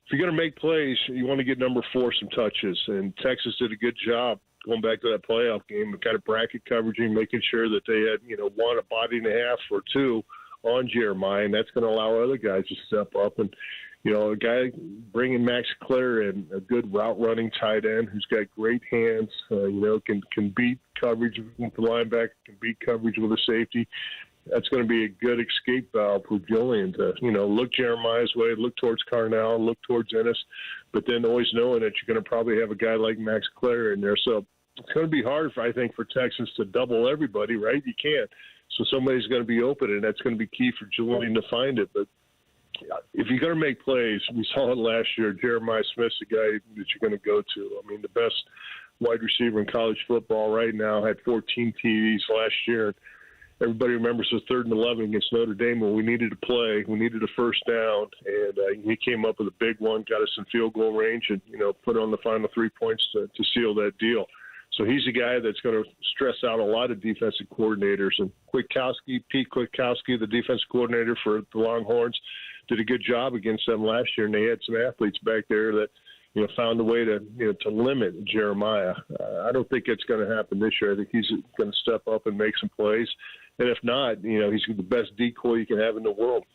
If you're going to make plays, you want to get number 4 some touches. And Texas did a good job going back to that playoff game of kind of bracket coveraging, making sure that they had, one, a body and a half or 2 on Jeremiah. And that's going to allow other guys to step up. And, a guy bringing Max Clare in, a good route running tight end who's got great hands, can beat coverage with the linebacker, can beat coverage with a safety. That's going to be a good escape valve for Julian to, look Jeremiah's way, look towards Carnell, look towards Ennis, but then always knowing that you're going to probably have a guy like Max Clare in there. So it's going to be hard, I think, for Texas to double everybody, right? You can't. So somebody's going to be open, and that's going to be key for Julian to find it. But if you're going to make plays, we saw it last year, Jeremiah Smith's the guy that you're going to go to. I mean, the best wide receiver in college football right now had 14 TDs last year. Everybody remembers the 3rd and 11 against Notre Dame when we needed to play. We needed a first down, and he came up with a big one, got us in field goal range, and, put on the final 3 points to seal that deal. So he's a guy that's going to stress out a lot of defensive coordinators. And Pete Kwiatkowski, the defensive coordinator for the Longhorns, did a good job against them last year, and they had some athletes back there that found a way to to limit Jeremiah. I don't think it's going to happen this year. I think he's going to step up and make some plays. And if not, he's the best decoy you can have in the world.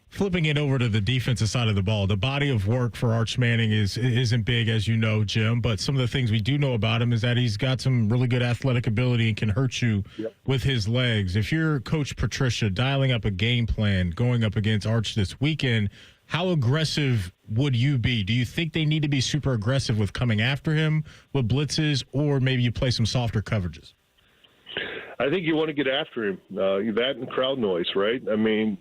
Flipping it over to the defensive side of the ball, the body of work for Arch Manning isn't big, as you know, Jim, but some of the things we do know about him is that he's got some really good athletic ability and can hurt you with his legs. If you're Coach Patricia dialing up a game plan going up against Arch this weekend, how aggressive would you be? Do you think they need to be super aggressive with coming after him with blitzes, or maybe you play some softer coverages? I think you want to get after him. That and crowd noise, right? I mean,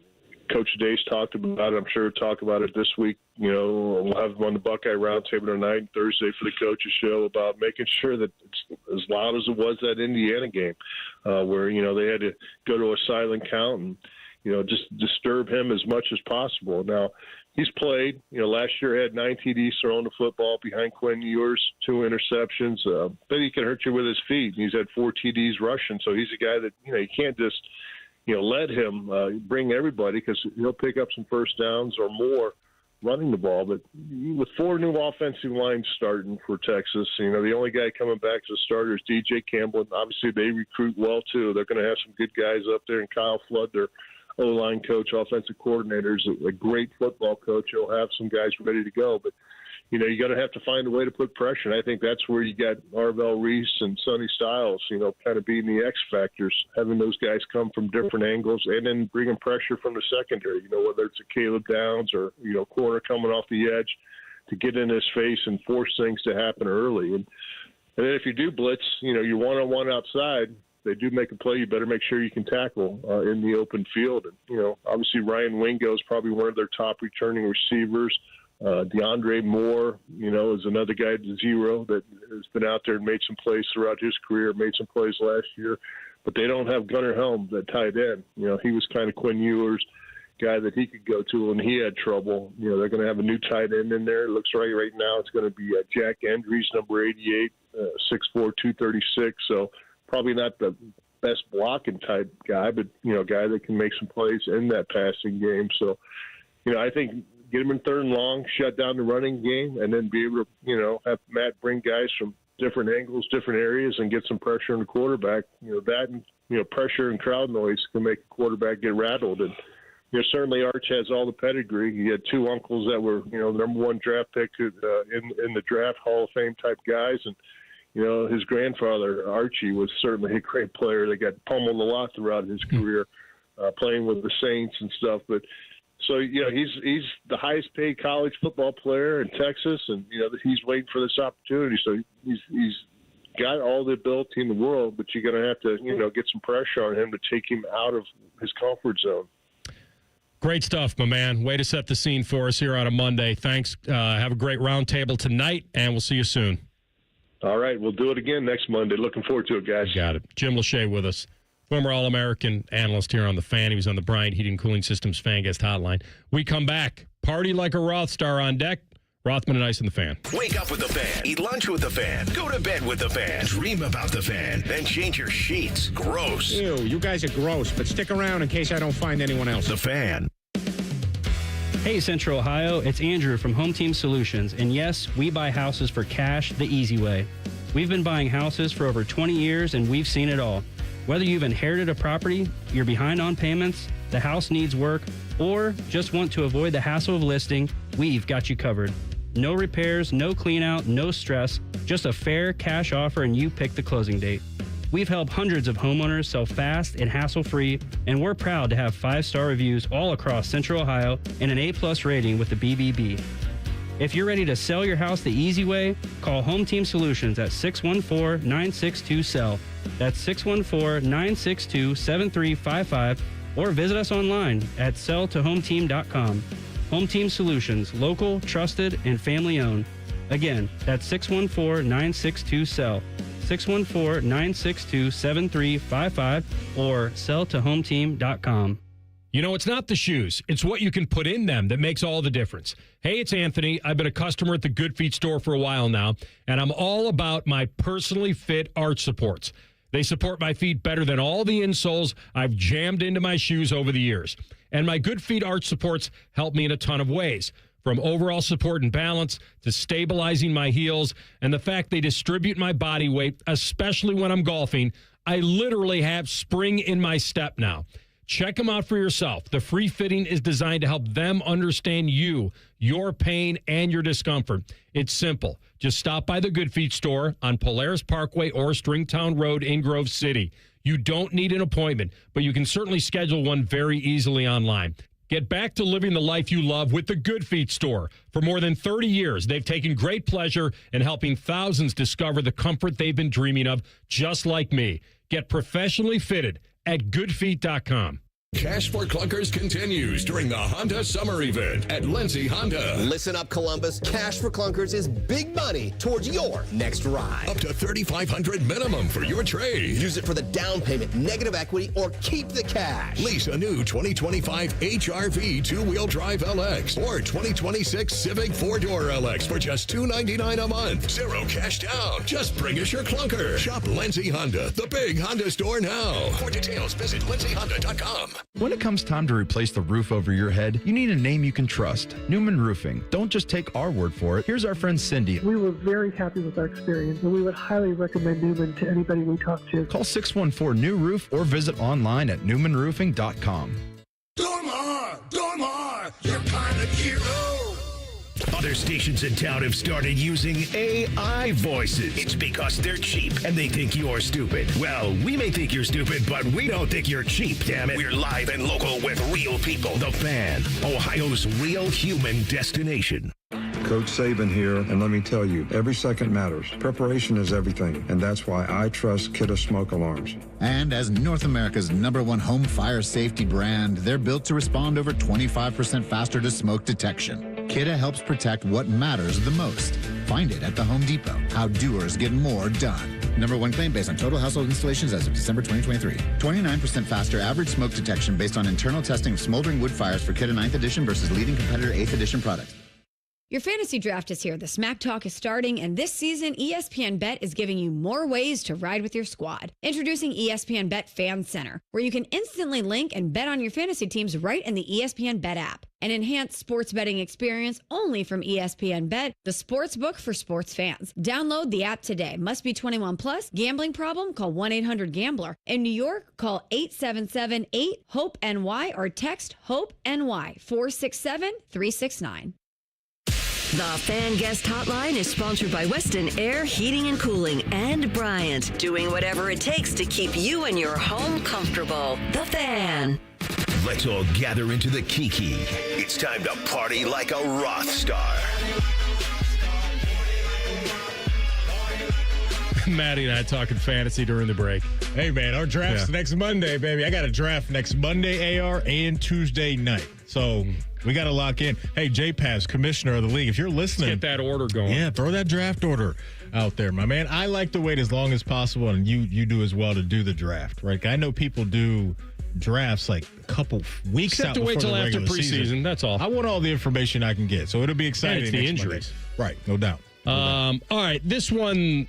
Coach Day's talked about it. I'm sure he'll talk about it this week. We'll have him on the Buckeye Roundtable tonight, Thursday for the coaches show, about making sure that it's as loud as it was that Indiana game, where, they had to go to a silent count and, just disturb him as much as possible. Now, he's played. Last year had 9 TDs thrown to football behind Quinn Ewers, 2 interceptions. But he can hurt you with his feet. He's had 4 TDs rushing, so he's a guy that you can't just let him bring everybody, because he'll pick up some first downs or more running the ball. But with 4 new offensive lines starting for Texas, the only guy coming back as a starter is DJ Campbell. And obviously, they recruit well too. They're going to have some good guys up there, and Kyle Flood, their O-line coach, offensive coordinator, is a great football coach. He'll have some guys ready to go. But, you got to have to find a way to put pressure. And I think that's where you got Arvell Reese and Sonny Styles, kind of being the X factors, having those guys come from different angles and then bringing pressure from the secondary, whether it's a Caleb Downs or, corner coming off the edge to get in his face and force things to happen early. And then if you do blitz, you're one-on-one outside, they do make a play, you better make sure you can tackle in the open field. And, obviously Ryan Wingo is probably one of their top returning receivers. DeAndre Moore, is another guy at 0 that has been out there and made some plays throughout his career, made some plays last year. But they don't have Gunnar Helm, that tight end. He was kind of Quinn Ewers' guy that he could go to when he had trouble. They're going to have a new tight end in there. It looks right now it's going to be Jack Endries, number 88, 6'4", 236. So probably not the best blocking type guy, but, a guy that can make some plays in that passing game. So, I think get him in 3rd and long, shut down the running game, and then be able to, have Matt bring guys from different angles, different areas, and get some pressure on the quarterback. That and, pressure and crowd noise can make a quarterback get rattled. And, certainly Arch has all the pedigree. He had 2 uncles that were, the number 1 draft pick in the draft, Hall of Fame type guys. And, his grandfather, Archie, was certainly a great player. They got pummeled a lot throughout his career, playing with the Saints and stuff. But so, he's the highest paid college football player in Texas, and, he's waiting for this opportunity. So he's got all the ability in the world, but you're going to have to, get some pressure on him to take him out of his comfort zone. Great stuff, my man. Way to set the scene for us here on a Monday. Thanks. Have a great roundtable tonight, and we'll see you soon. All right. We'll do it again next Monday. Looking forward to it, guys. Got it. Jim Lache with us. Former All-American analyst here on The Fan. He was on the Bryant Heating and Cooling Systems Fan Guest Hotline. We come back. Party like a Roth star on deck. Rothman and Ice and The Fan. Wake up with The Fan. Eat lunch with The Fan. Go to bed with The Fan. Dream about The Fan. Then change your sheets. Gross. Ew, you guys are gross, but stick around in case I don't find anyone else. The Fan. Hey, Central Ohio. It's Andrew from Home Team Solutions. And yes, we buy houses for cash the easy way. We've been buying houses for over 20 years, and we've seen it all. Whether you've inherited a property, you're behind on payments, the house needs work, or just want to avoid the hassle of listing, we've got you covered. No repairs, no clean out, no stress, just a fair cash offer and you pick the closing date. We've helped hundreds of homeowners sell fast and hassle-free, and we're proud to have 5-star reviews all across Central Ohio and an A+ rating with the BBB. If you're ready to sell your house the easy way, call Home Team Solutions at 614-962-SELL. That's 614-962-7355, or visit us online at selltohometeam.com. Home Team Solutions, local, trusted, and family-owned. Again, that's 614-962-SELL. 614-962-7355 or selltohometeam.com. It's not the shoes. It's what you can put in them that makes all the difference. Hey, it's Anthony. I've been a customer at the Good Feet store for a while now, and I'm all about my personally fit arch supports. They support my feet better than all the insoles I've jammed into my shoes over the years. And my Good Feet arch supports help me in a ton of ways, from overall support and balance to stabilizing my heels and the fact they distribute my body weight, especially when I'm golfing. I literally have spring in my step now. Check them out for yourself. The free fitting is designed to help them understand you, your pain, and your discomfort. It's simple. Just stop by the Good Feet store on Polaris Parkway or Stringtown Road in Grove City. You don't need an appointment, but you can certainly schedule one very easily online. Get back to living the life you love with the Good Feet store. For more than 30 years, they've taken great pleasure in helping thousands discover the comfort they've been dreaming of, just like me. Get professionally fitted at goodfeet.com. Cash for Clunkers continues during the Honda Summer Event at Lindsay Honda. Listen up, Columbus. Cash for Clunkers is big money towards your next ride. Up to $3,500 minimum for your trade. Use it for the down payment, negative equity, or keep the cash. Lease a new 2025 HR-V two-wheel drive LX or 2026 Civic four-door LX for just $299 a month. Zero cash down. Just bring us your clunker. Shop Lindsay Honda, the big Honda store now. For details, visit lindsayhonda.com. When it comes time to replace the roof over your head, you need a name you can trust. Newman Roofing. Don't just take our word for it. Here's our friend Cindy. We were very happy with our experience, and we would highly recommend Newman to anybody we talk to. Call 614-NEW-ROOF or visit online at newmanroofing.com. Dormar, your pilot hero. Other stations in town have started using AI voices. It's because they're cheap and they think you're stupid. Well, we may think you're stupid, but we don't think you're cheap, damn it. We're live and local with real people. The Fan, Ohio's real human destination. Coach Saban here, and let me tell you, every second matters. Preparation is everything, and that's why I trust Kidda Smoke Alarms. And as North America's #1 home fire safety brand, they're built to respond over 25% faster to smoke detection. Kidda helps protect what matters the most. Find it at the Home Depot. How doers get more done. #1 claim based on total household installations as of December 2023. 29% faster average smoke detection based on internal testing of smoldering wood fires for Kidda 9th edition versus leading competitor 8th edition products. Your fantasy draft is here. The Smack Talk is starting, and this season, ESPN Bet is giving you more ways to ride with your squad. Introducing ESPN Bet Fan Center, where you can instantly link and bet on your fantasy teams right in the ESPN Bet app. An enhanced sports betting experience only from ESPN Bet, the sports book for sports fans. Download the app today. Must be 21 plus. Gambling problem? Call 1-800-GAMBLER. In New York, call 877-8-HOPE-NY or text HOPE-NY 467-369. The Fan Guest Hotline is sponsored by Weston Air Heating and Cooling and Bryant, doing whatever it takes to keep you and your home comfortable. The Fan. Let's all gather into the Kiki. It's time to party like a Roth star. Maddie and I talking fantasy during the break. Hey, man, our draft's next Monday, baby. I got a draft next Monday, AR, and Tuesday night. So we got to lock in. Hey, J-Pass, commissioner of the league, if you're listening. Let's get that order going. Yeah, throw that draft order out there, my man. I like to wait as long as possible, and you do as well to do the draft, right? I know people do drafts like a couple weeks out before the regular season. Except to wait till after preseason, that's all. I want all the information I can get, so it'll be exciting. And it's the injuries. Monday. Right, no doubt. All right, this one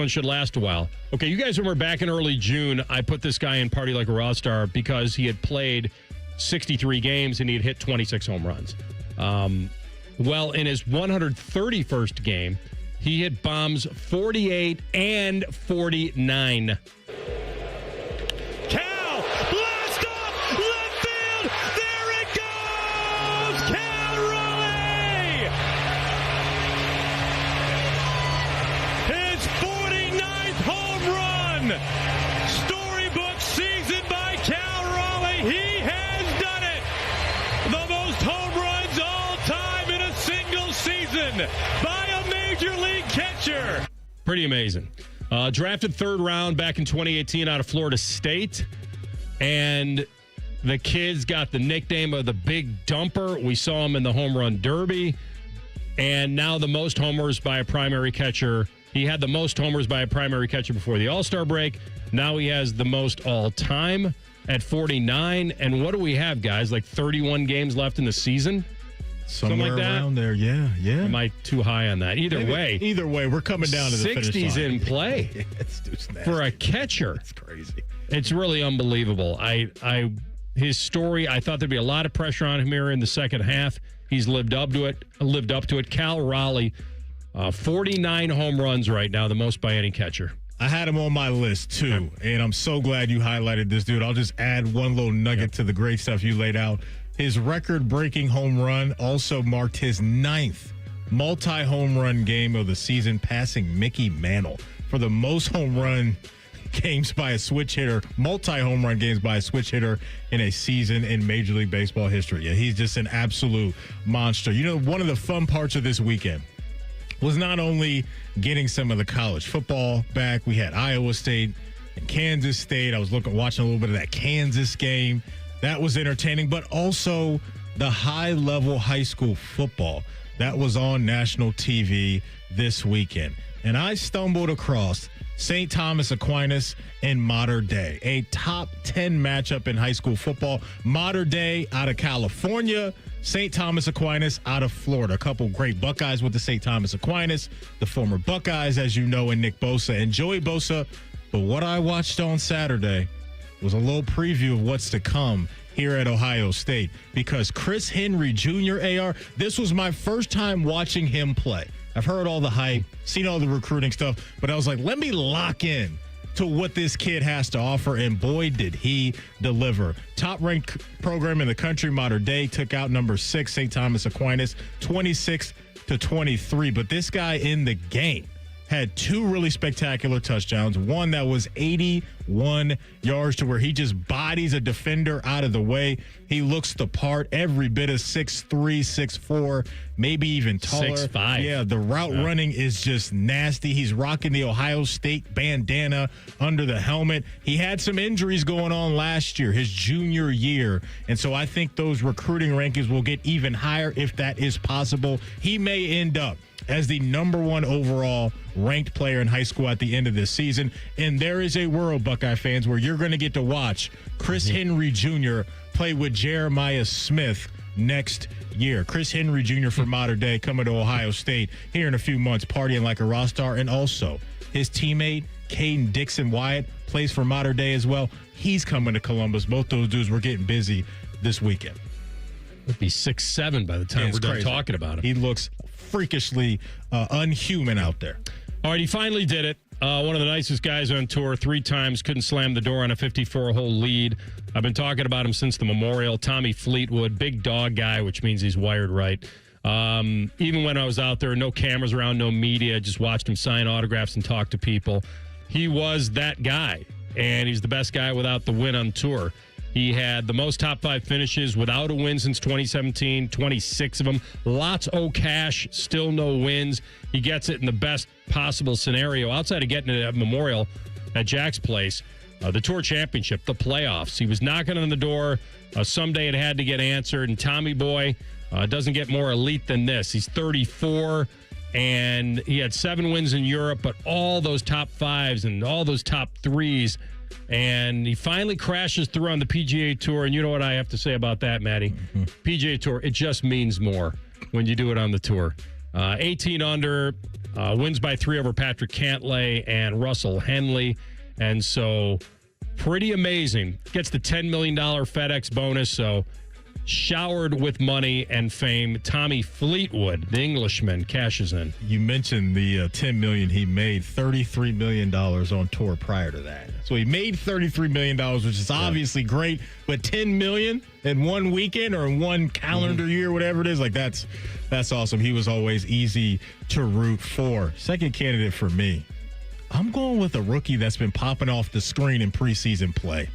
should last a while. Okay, you guys remember back in early June, I put this guy in Party Like a Roth Star because he had played 63 games and he had hit 26 home runs. Well, in his 131st game, he hit bombs 48 and 49. Cal, blast off, left field, there it goes, Cal Raleigh! His 49th home run! Storybook season by Cal Raleigh, he has done it! The most home runs all time in a single season by a major league catcher. Pretty amazing. Drafted third round back in 2018 out of Florida State. And the kid's got the nickname of the Big Dumper. We saw him in the Home Run Derby. And now the most homers by a primary catcher. He had the most homers by a primary catcher before the All-Star break. Now he has the most all-time at 49. And what do we have, guys? Like 31 games left in the season? Somewhere like that? around there, yeah. Am I too high on that? Either way, we're coming down to the finish 60s line. in play for a catcher. It's crazy. It's really unbelievable. His story, I thought there'd be a lot of pressure on him here in the second half. He's lived up to it. Cal Raleigh, 49 home runs right now, the most by any catcher. I had him on my list, too, and I'm so glad you highlighted this, dude. I'll just add one little nugget to the great stuff you laid out. His record-breaking home run also marked his 9th multi-home run game of the season, passing Mickey Mantle for the most home run games by a switch hitter, multi-home run games by a switch hitter in a season in Major League Baseball history. Yeah, he's just an absolute monster. You know, one of the fun parts of this weekend was not only getting some of the college football back. We had Iowa State and Kansas State. I was watching a little bit of that Kansas game. That was entertaining, but also the high-level high school football that was on national TV this weekend. And I stumbled across St. Thomas Aquinas and Mater Dei, a top 10 matchup in high school football. Mater Dei out of California, St. Thomas Aquinas out of Florida. A couple great Buckeyes with the St. Thomas Aquinas, the former Buckeyes, as you know, and Nick Bosa and Joey Bosa. But what I watched on Saturday was a little preview of what's to come here at Ohio State, because Chris Henry Jr., AR, this was my first time watching him play. I've heard all the hype, seen all the recruiting stuff, but I was like, let me lock in to what this kid has to offer, and boy, did he deliver. Top-ranked program in the country, Mater Dei, took out number 6, St. Thomas Aquinas, 26-23. But this guy in the game had 2 really spectacular touchdowns, one that was 81 yards to where he just bodies a defender out of the way. He looks the part, every bit of 6'3", 6'4", maybe even taller. 6'5". Yeah, the route running is just nasty. He's rocking the Ohio State bandana under the helmet. He had some injuries going on last year, his junior year, and so I think those recruiting rankings will get even higher if that is possible. He may end up as the number 1 overall ranked player in high school at the end of this season. And there is a world, Buckeye fans, where you're going to get to watch Chris Henry Jr. play with Jeremiah Smith next year. Chris Henry Jr. for Mater Dei coming to Ohio State here in a few months, partying like a rock star. And also his teammate, Caden Dixon Wyatt, plays for Mater Dei as well. He's coming to Columbus. Both those dudes were getting busy this weekend. It'd be 6'7" by the time we're done talking about him. He looks freakishly unhuman out there. All right, he finally did it. One of the nicest guys on tour, 3 times, couldn't slam the door on a 54-hole lead. I've been talking about him since the Memorial. Tommy Fleetwood, big dog guy, which means he's wired right. Even when I was out there, no cameras around, no media, just watched him sign autographs and talk to people. He was that guy, and he's the best guy without the win on tour. He had the most top 5 finishes without a win since 2017, 26 of them. Lots of cash, still no wins. He gets it in the best possible scenario. Outside of getting it at Memorial at Jack's place, the Tour Championship, the playoffs. He was knocking on the door. Someday it had to get answered. And Tommy Boy doesn't get more elite than this. He's 34, and he had 7 wins in Europe, but all those top 5s and all those top 3s. And he finally crashes through on the PGA Tour. And you know what I have to say about that, Maddie? PGA Tour, it just means more when you do it on the tour. 18 under, wins by 3 over Patrick Cantlay and Russell Henley. And so pretty amazing. Gets the $10 million FedEx bonus. So showered with money and fame. Tommy Fleetwood, the Englishman, cashes in. You mentioned the $10 million he made, $33 million on tour prior to that. So he made $33 million, which is obviously great, but $10 million in one weekend or in one calendar year, whatever it is, like that's awesome. He was always easy to root for. Second candidate for me, I'm going with a rookie that's been popping off the screen in preseason play.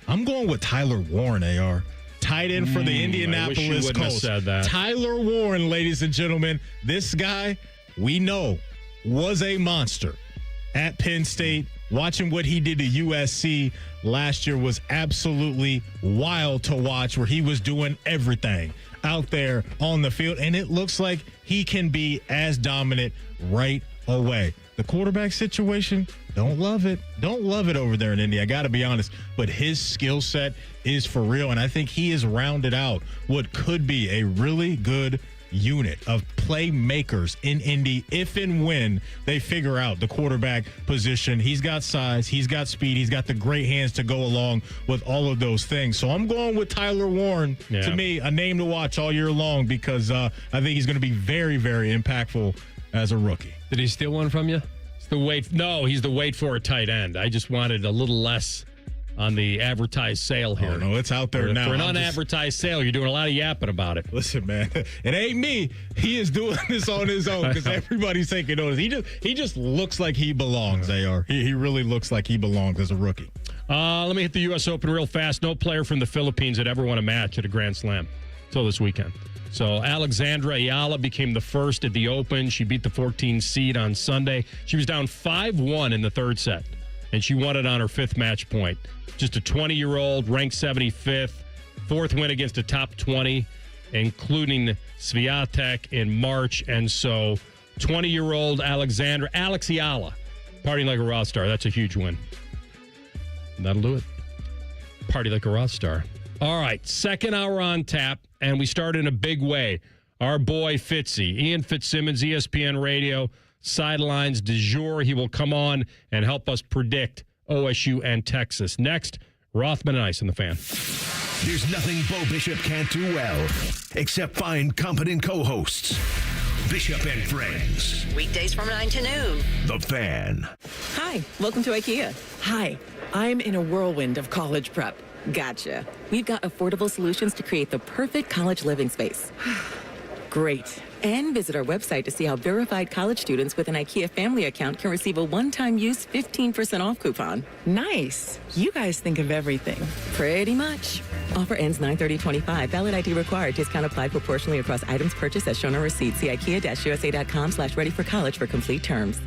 I'm going with Tyler Warren, AR. Tight end for the Indianapolis Colts. Tyler Warren, ladies and gentlemen, this guy we know was a monster at Penn State. Watching what he did to USC last year was absolutely wild to watch, where he was doing everything out there on the field, and it looks like he can be as dominant right away. The quarterback situation, don't love it. Don't love it over there in Indy. I got to be honest, but his skill set is for real, and I think he has rounded out what could be a really good unit of playmakers in Indy if and when they figure out the quarterback position. He's got size, he's got speed, he's got the great hands to go along with all of those things. So I'm going with Tyler Warren. To me, a name to watch all year long, because I think he's going to be very, very impactful as a rookie. Did he steal one from you? He's the wait for a tight end. I just wanted a little less on the advertised sale here. Oh, no, it's out there now. For an unadvertised sale, you're doing a lot of yapping about it. Listen, man, it ain't me. He is doing this on his own because everybody's taking notice. He just looks like he belongs, AR. He really looks like he belongs as a rookie. Let me hit the U.S. Open real fast. No player from the Philippines had ever won a match at a Grand Slam until this weekend. So Alexandra Ayala became the first at the Open. She beat the 14 seed on Sunday. She was down 5-1 in the third set, and she won it on her 5th match point. Just a 20-year-old, ranked 75th, Fourth win against a top 20, including Swiatek in March. And so 20-year-old Alexandra Alexiala partying like a Roth star. That's a huge win. That'll do it. Party like a Roth star. All right, second hour on tap, and we start in a big way. Our boy Fitzy, Ian Fitz Simmons, ESPN Radio, sidelines du jour. He will come on and help us predict OSU and Texas. Next, Rothman and Ice on the Fan. There's nothing Bo Bishop can't do well, except find competent co-hosts. Bishop and Friends. Weekdays from 9 to noon. The Fan. Hi, welcome to IKEA. Hi, I'm in a whirlwind of college prep. Gotcha. We've got affordable solutions to create the perfect college living space. Great. And visit our website to see how verified college students with an IKEA family account can receive a one-time use 15% off coupon. Nice. You guys think of everything. Pretty much. Offer ends 9/30/25. Valid ID required. Discount applied proportionally across items purchased as shown on receipt. See IKEA-USA.com/ready-for-college for complete terms.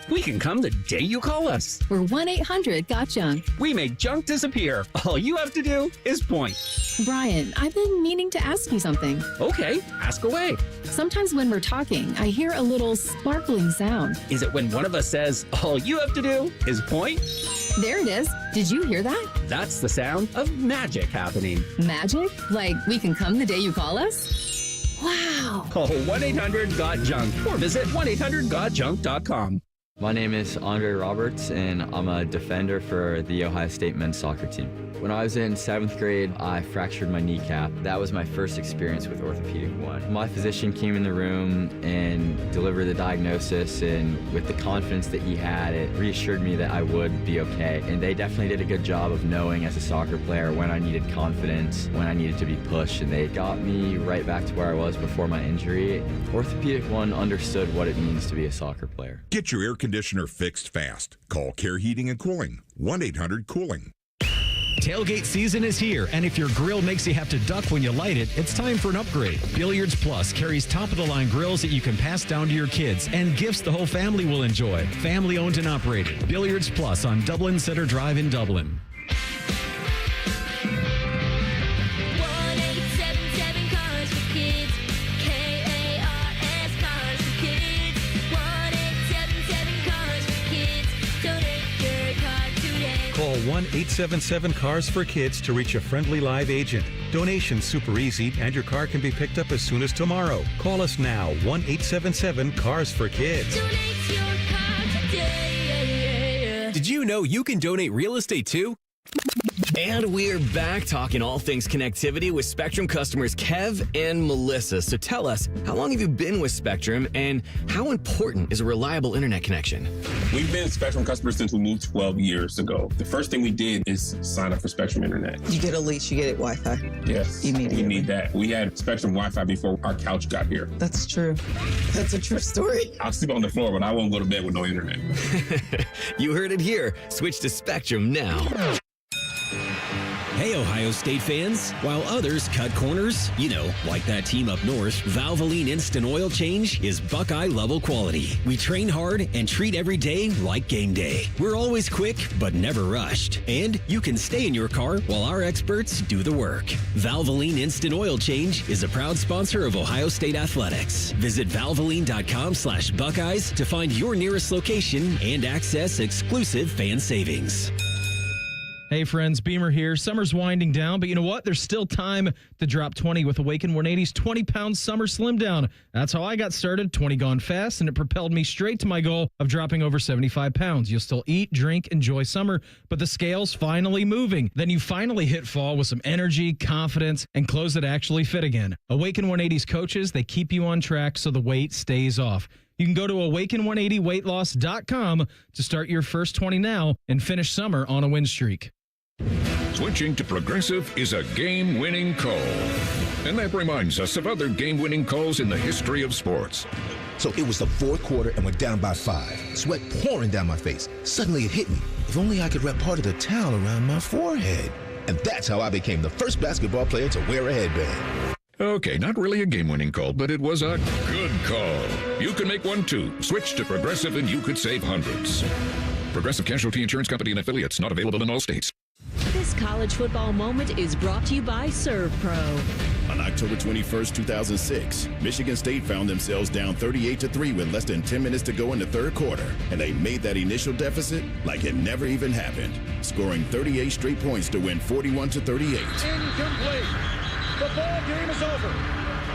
We can come the day you call us. We're 1-800-GOT-JUNK. We make junk disappear. All you have to do is point. Brian, I've been meaning to ask you something. Okay, ask away. Sometimes when we're talking, I hear a little sparkling sound. Is it when one of us says, all you have to do is point? There it is. Did you hear that? That's the sound of magic happening. Magic? Like we can come the day you call us? Wow. Call 1-800-GOT-JUNK or visit 1-800-GOT-JUNK.com. My name is Andre Roberts, and I'm a defender for the Ohio State men's soccer team. When I was in 7th grade, I fractured my kneecap. That was my first experience with Orthopedic One. My physician came in the room and delivered the diagnosis, and with the confidence that he had, it reassured me that I would be okay. And they definitely did a good job of knowing as a soccer player when I needed confidence, when I needed to be pushed, and they got me right back to where I was before my injury. Orthopedic One understood what it means to be a soccer player. Get your air conditioner fixed fast. Call Care Heating and Cooling, 1-800-COOLING. Tailgate season is here, and if your grill makes you have to duck when you light it, it's time for an upgrade. Billiards Plus carries top-of-the-line grills that you can pass down to your kids and gifts the whole family will enjoy. Family-owned and operated. Billiards Plus on Dublin Center Drive in Dublin. Call 1-877-CARS-FOR-KIDS to reach a friendly live agent. Donation's super easy, and your car can be picked up as soon as tomorrow. Call us now, 1-877-CARS-FOR-KIDS. Did you know you can donate real estate too? And we're back talking all things connectivity with Spectrum customers Kev and Melissa. So tell us, how long have you been with Spectrum, and how important is a reliable internet connection? We've been Spectrum customers since we moved 12 years ago. The first thing we did is sign up for Spectrum Internet. You get a lease, you get it Wi-Fi. Yes, we need that. We had Spectrum Wi-Fi before our couch got here. That's true. That's a true story. I'll sleep on the floor, but I won't go to bed with no internet. You heard it here. Switch to Spectrum now. Hey, Ohio State fans. While others cut corners, like that team up north, Valvoline Instant Oil Change is Buckeye-level quality. We train hard and treat every day like game day. We're always quick, but never rushed. And you can stay in your car while our experts do the work. Valvoline Instant Oil Change is a proud sponsor of Ohio State Athletics. Visit valvoline.com/Buckeyes to find your nearest location and access exclusive fan savings. Hey friends, Beamer here. Summer's winding down, but you know what? There's still time to drop 20 with Awaken 180's 20-pound summer slim down. That's how I got started, 20 gone fast, and it propelled me straight to my goal of dropping over 75 pounds. You'll still eat, drink, enjoy summer, but the scale's finally moving. Then you finally hit fall with some energy, confidence, and clothes that actually fit again. Awaken 180's coaches, they keep you on track so the weight stays off. You can go to awaken180weightloss.com to start your first 20 now and finish summer on a win streak. Switching to Progressive is a game-winning call. And that reminds us of other game-winning calls in the history of sports. So it was the fourth quarter and we're down by 5. Sweat pouring down my face. Suddenly it hit me. If only I could wrap part of the towel around my forehead. And that's how I became the first basketball player to wear a headband. Okay, not really a game-winning call, but it was a good call. You can make one too. Switch to Progressive and you could save hundreds. Progressive Casualty Insurance Company and affiliates, not available in all states. This college football moment is brought to you by Serve Pro. On October 21st, 2006, Michigan State found themselves down 38-3 with less than 10 minutes to go in the third quarter, and they made that initial deficit like it never even happened, scoring 38 straight points to win 41-38. Incomplete. The ball game is over.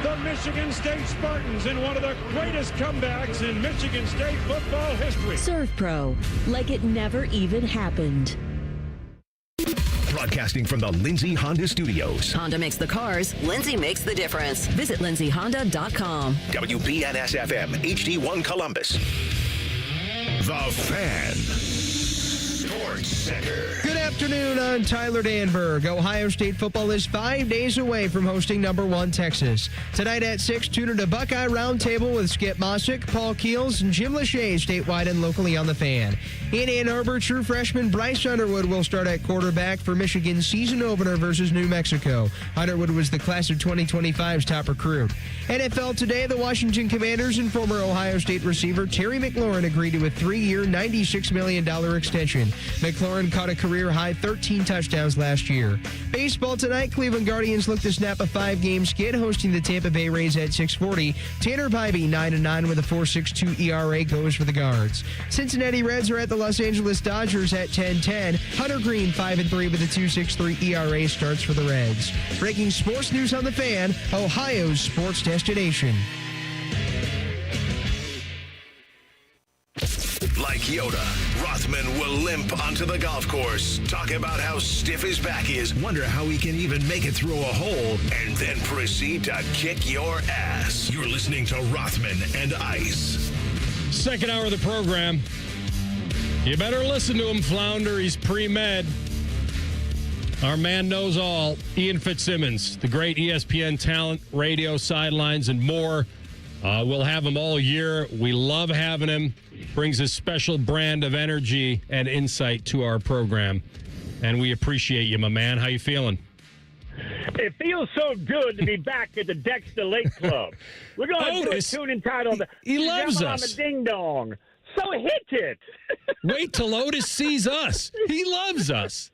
The Michigan State Spartans in one of the greatest comebacks in Michigan State football history. Serve Pro, like it never even happened. Broadcasting from the Lindsay Honda Studios. Honda makes the cars. Lindsay makes the difference. Visit lindsayhonda.com. WBNS-FM, HD1 Columbus. The Fan. Sports Center. Good afternoon, I'm Tyler Danberg. Ohio State football is 5 days away from hosting number 1 Texas. Tonight at 6, tune in to Buckeye Roundtable with Skip Mossick, Paul Keels, and Jim Lache statewide and locally on the Fan. In Ann Arbor, true freshman Bryce Underwood will start at quarterback for Michigan's season opener versus New Mexico. Underwood was the class of 2025's top recruit. NFL today, the Washington Commanders and former Ohio State receiver Terry McLaurin agreed to a 3-year, $96 million extension. McLaurin caught a career-high 13 touchdowns last year. Baseball tonight, Cleveland Guardians look to snap a 5-game skid hosting the Tampa Bay Rays at 6:40. Tanner Bybee, 9-9 with a 4.62 ERA, goes for the Guards. Cincinnati Reds are at the Los Angeles Dodgers at 10-10. Hunter Green, 5-3 with a 2.63 ERA, starts for the Reds. Breaking sports news on the Fan, Ohio's sports destination. Like Yoda, Rothman will limp onto the golf course, talk about how stiff his back is, wonder how he can even make it through a hole, and then proceed to kick your ass. You're listening to Rothman and Ice. Second hour of the program. You better listen to him, Flounder. He's pre-med. Our man knows all. Ian Fitz Simmons, the great ESPN talent, radio, sidelines, and more. We'll have him all year. We love having him. Brings a special brand of energy and insight to our program. And we appreciate you, my man. How you feeling? It feels so good to be back at the Dexter Lake Club. We're going to do a tune entitled He loves us. I'm a Ding Dong. So hit it. Wait till Otis sees us. He loves us.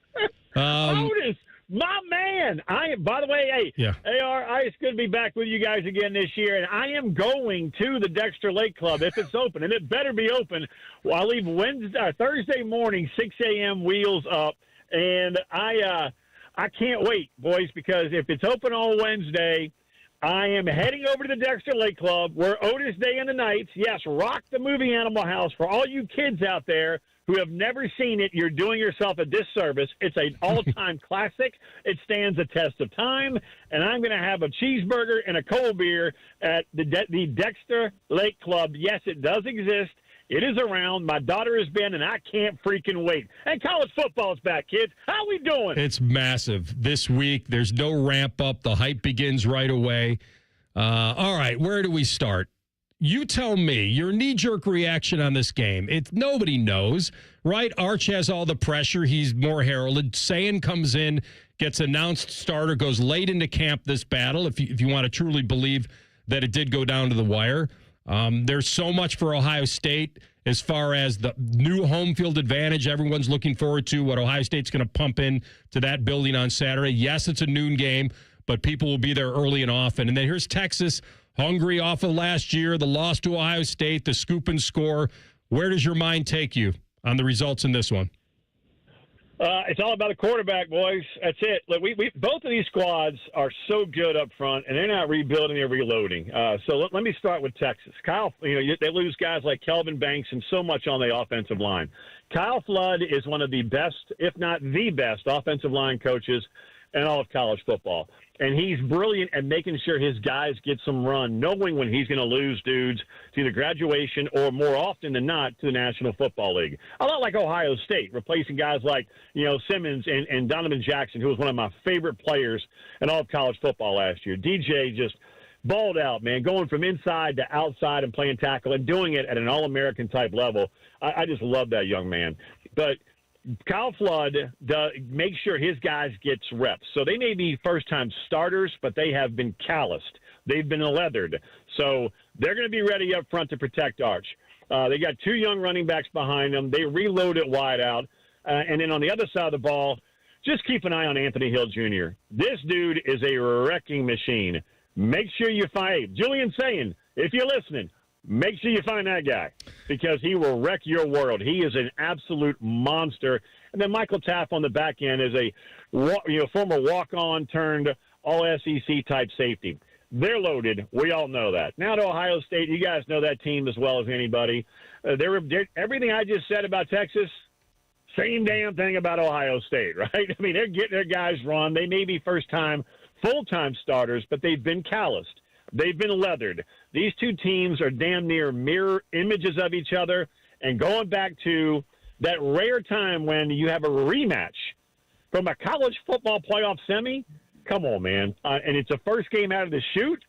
Otis, my man. By the way, hey, AR, it's good to be back with you guys again this year, and I am going to the Dexter Lake Club if it's open, and it better be open. Well, I leave Thursday morning, 6 a.m. wheels up, and I can't wait, boys, because if it's open on Wednesday, I am heading over to the Dexter Lake Club where Otis Day and the Nights, yes, rock the movie Animal House. For all you kids out there who have never seen it, you're doing yourself a disservice. It's an all-time classic. It stands the test of time, and I'm going to have a cheeseburger and a cold beer at the Dexter Lake Club. Yes, it does exist. It is around. My daughter has been, and I can't freaking wait. And college football's back, kids. How we doing? It's massive. This week, there's no ramp up. The hype begins right away. All right, where do we start? You tell me your knee-jerk reaction on this game. Nobody knows, right? Arch has all the pressure. He's more heralded. Sayin comes in, gets announced starter, goes late into camp this battle, if you want to truly believe that it did go down to the wire. There's so much for Ohio State as far as the new home field advantage everyone's looking forward to, what Ohio State's going to pump in to that building on Saturday. Yes, it's a noon game, but people will be there early and often. And then here's Texas, hungry off of last year, the loss to Ohio State, the scoop and score. Where does your mind take you on the results in this one? It's all about the quarterback, boys. That's it. Look, we both of these squads are so good up front, and they're not rebuilding; they're reloading. So let me start with Texas. Kyle, they lose guys like Kelvin Banks and so much on the offensive line. Kyle Flood is one of the best, if not the best, offensive line coaches in all of college football. And he's brilliant at making sure his guys get some run, knowing when he's going to lose dudes to either graduation or, more often than not, to the National Football League. A lot like Ohio State, replacing guys like, Simmons and Donovan Jackson, who was one of my favorite players in all of college football last year. DJ just balled out, man, going from inside to outside and playing tackle and doing it at an All-American type level. I just love that young man. But Kyle Flood makes sure his guys gets reps. So they may be first-time starters, but they have been calloused. They've been leathered. So they're going to be ready up front to protect Arch. They got two young running backs behind them. They reload it wide out. And then on the other side of the ball, just keep an eye on Anthony Hill Jr. This dude is a wrecking machine. Make sure you find Julian saying, if you're listening, make sure you find that guy because he will wreck your world. He is an absolute monster. And then Michael Taft on the back end is a former walk-on turned all-SEC type safety. They're loaded. We all know that. Now to Ohio State, you guys know that team as well as anybody. Everything I just said about Texas, same damn thing about Ohio State, right? I mean, they're getting their guys run. They may be first-time, full-time starters, but they've been calloused. They've been leathered. These two teams are damn near mirror images of each other. And going back to that rare time when you have a rematch from a college football playoff semi, come on, man. And it's a first game out of the chute.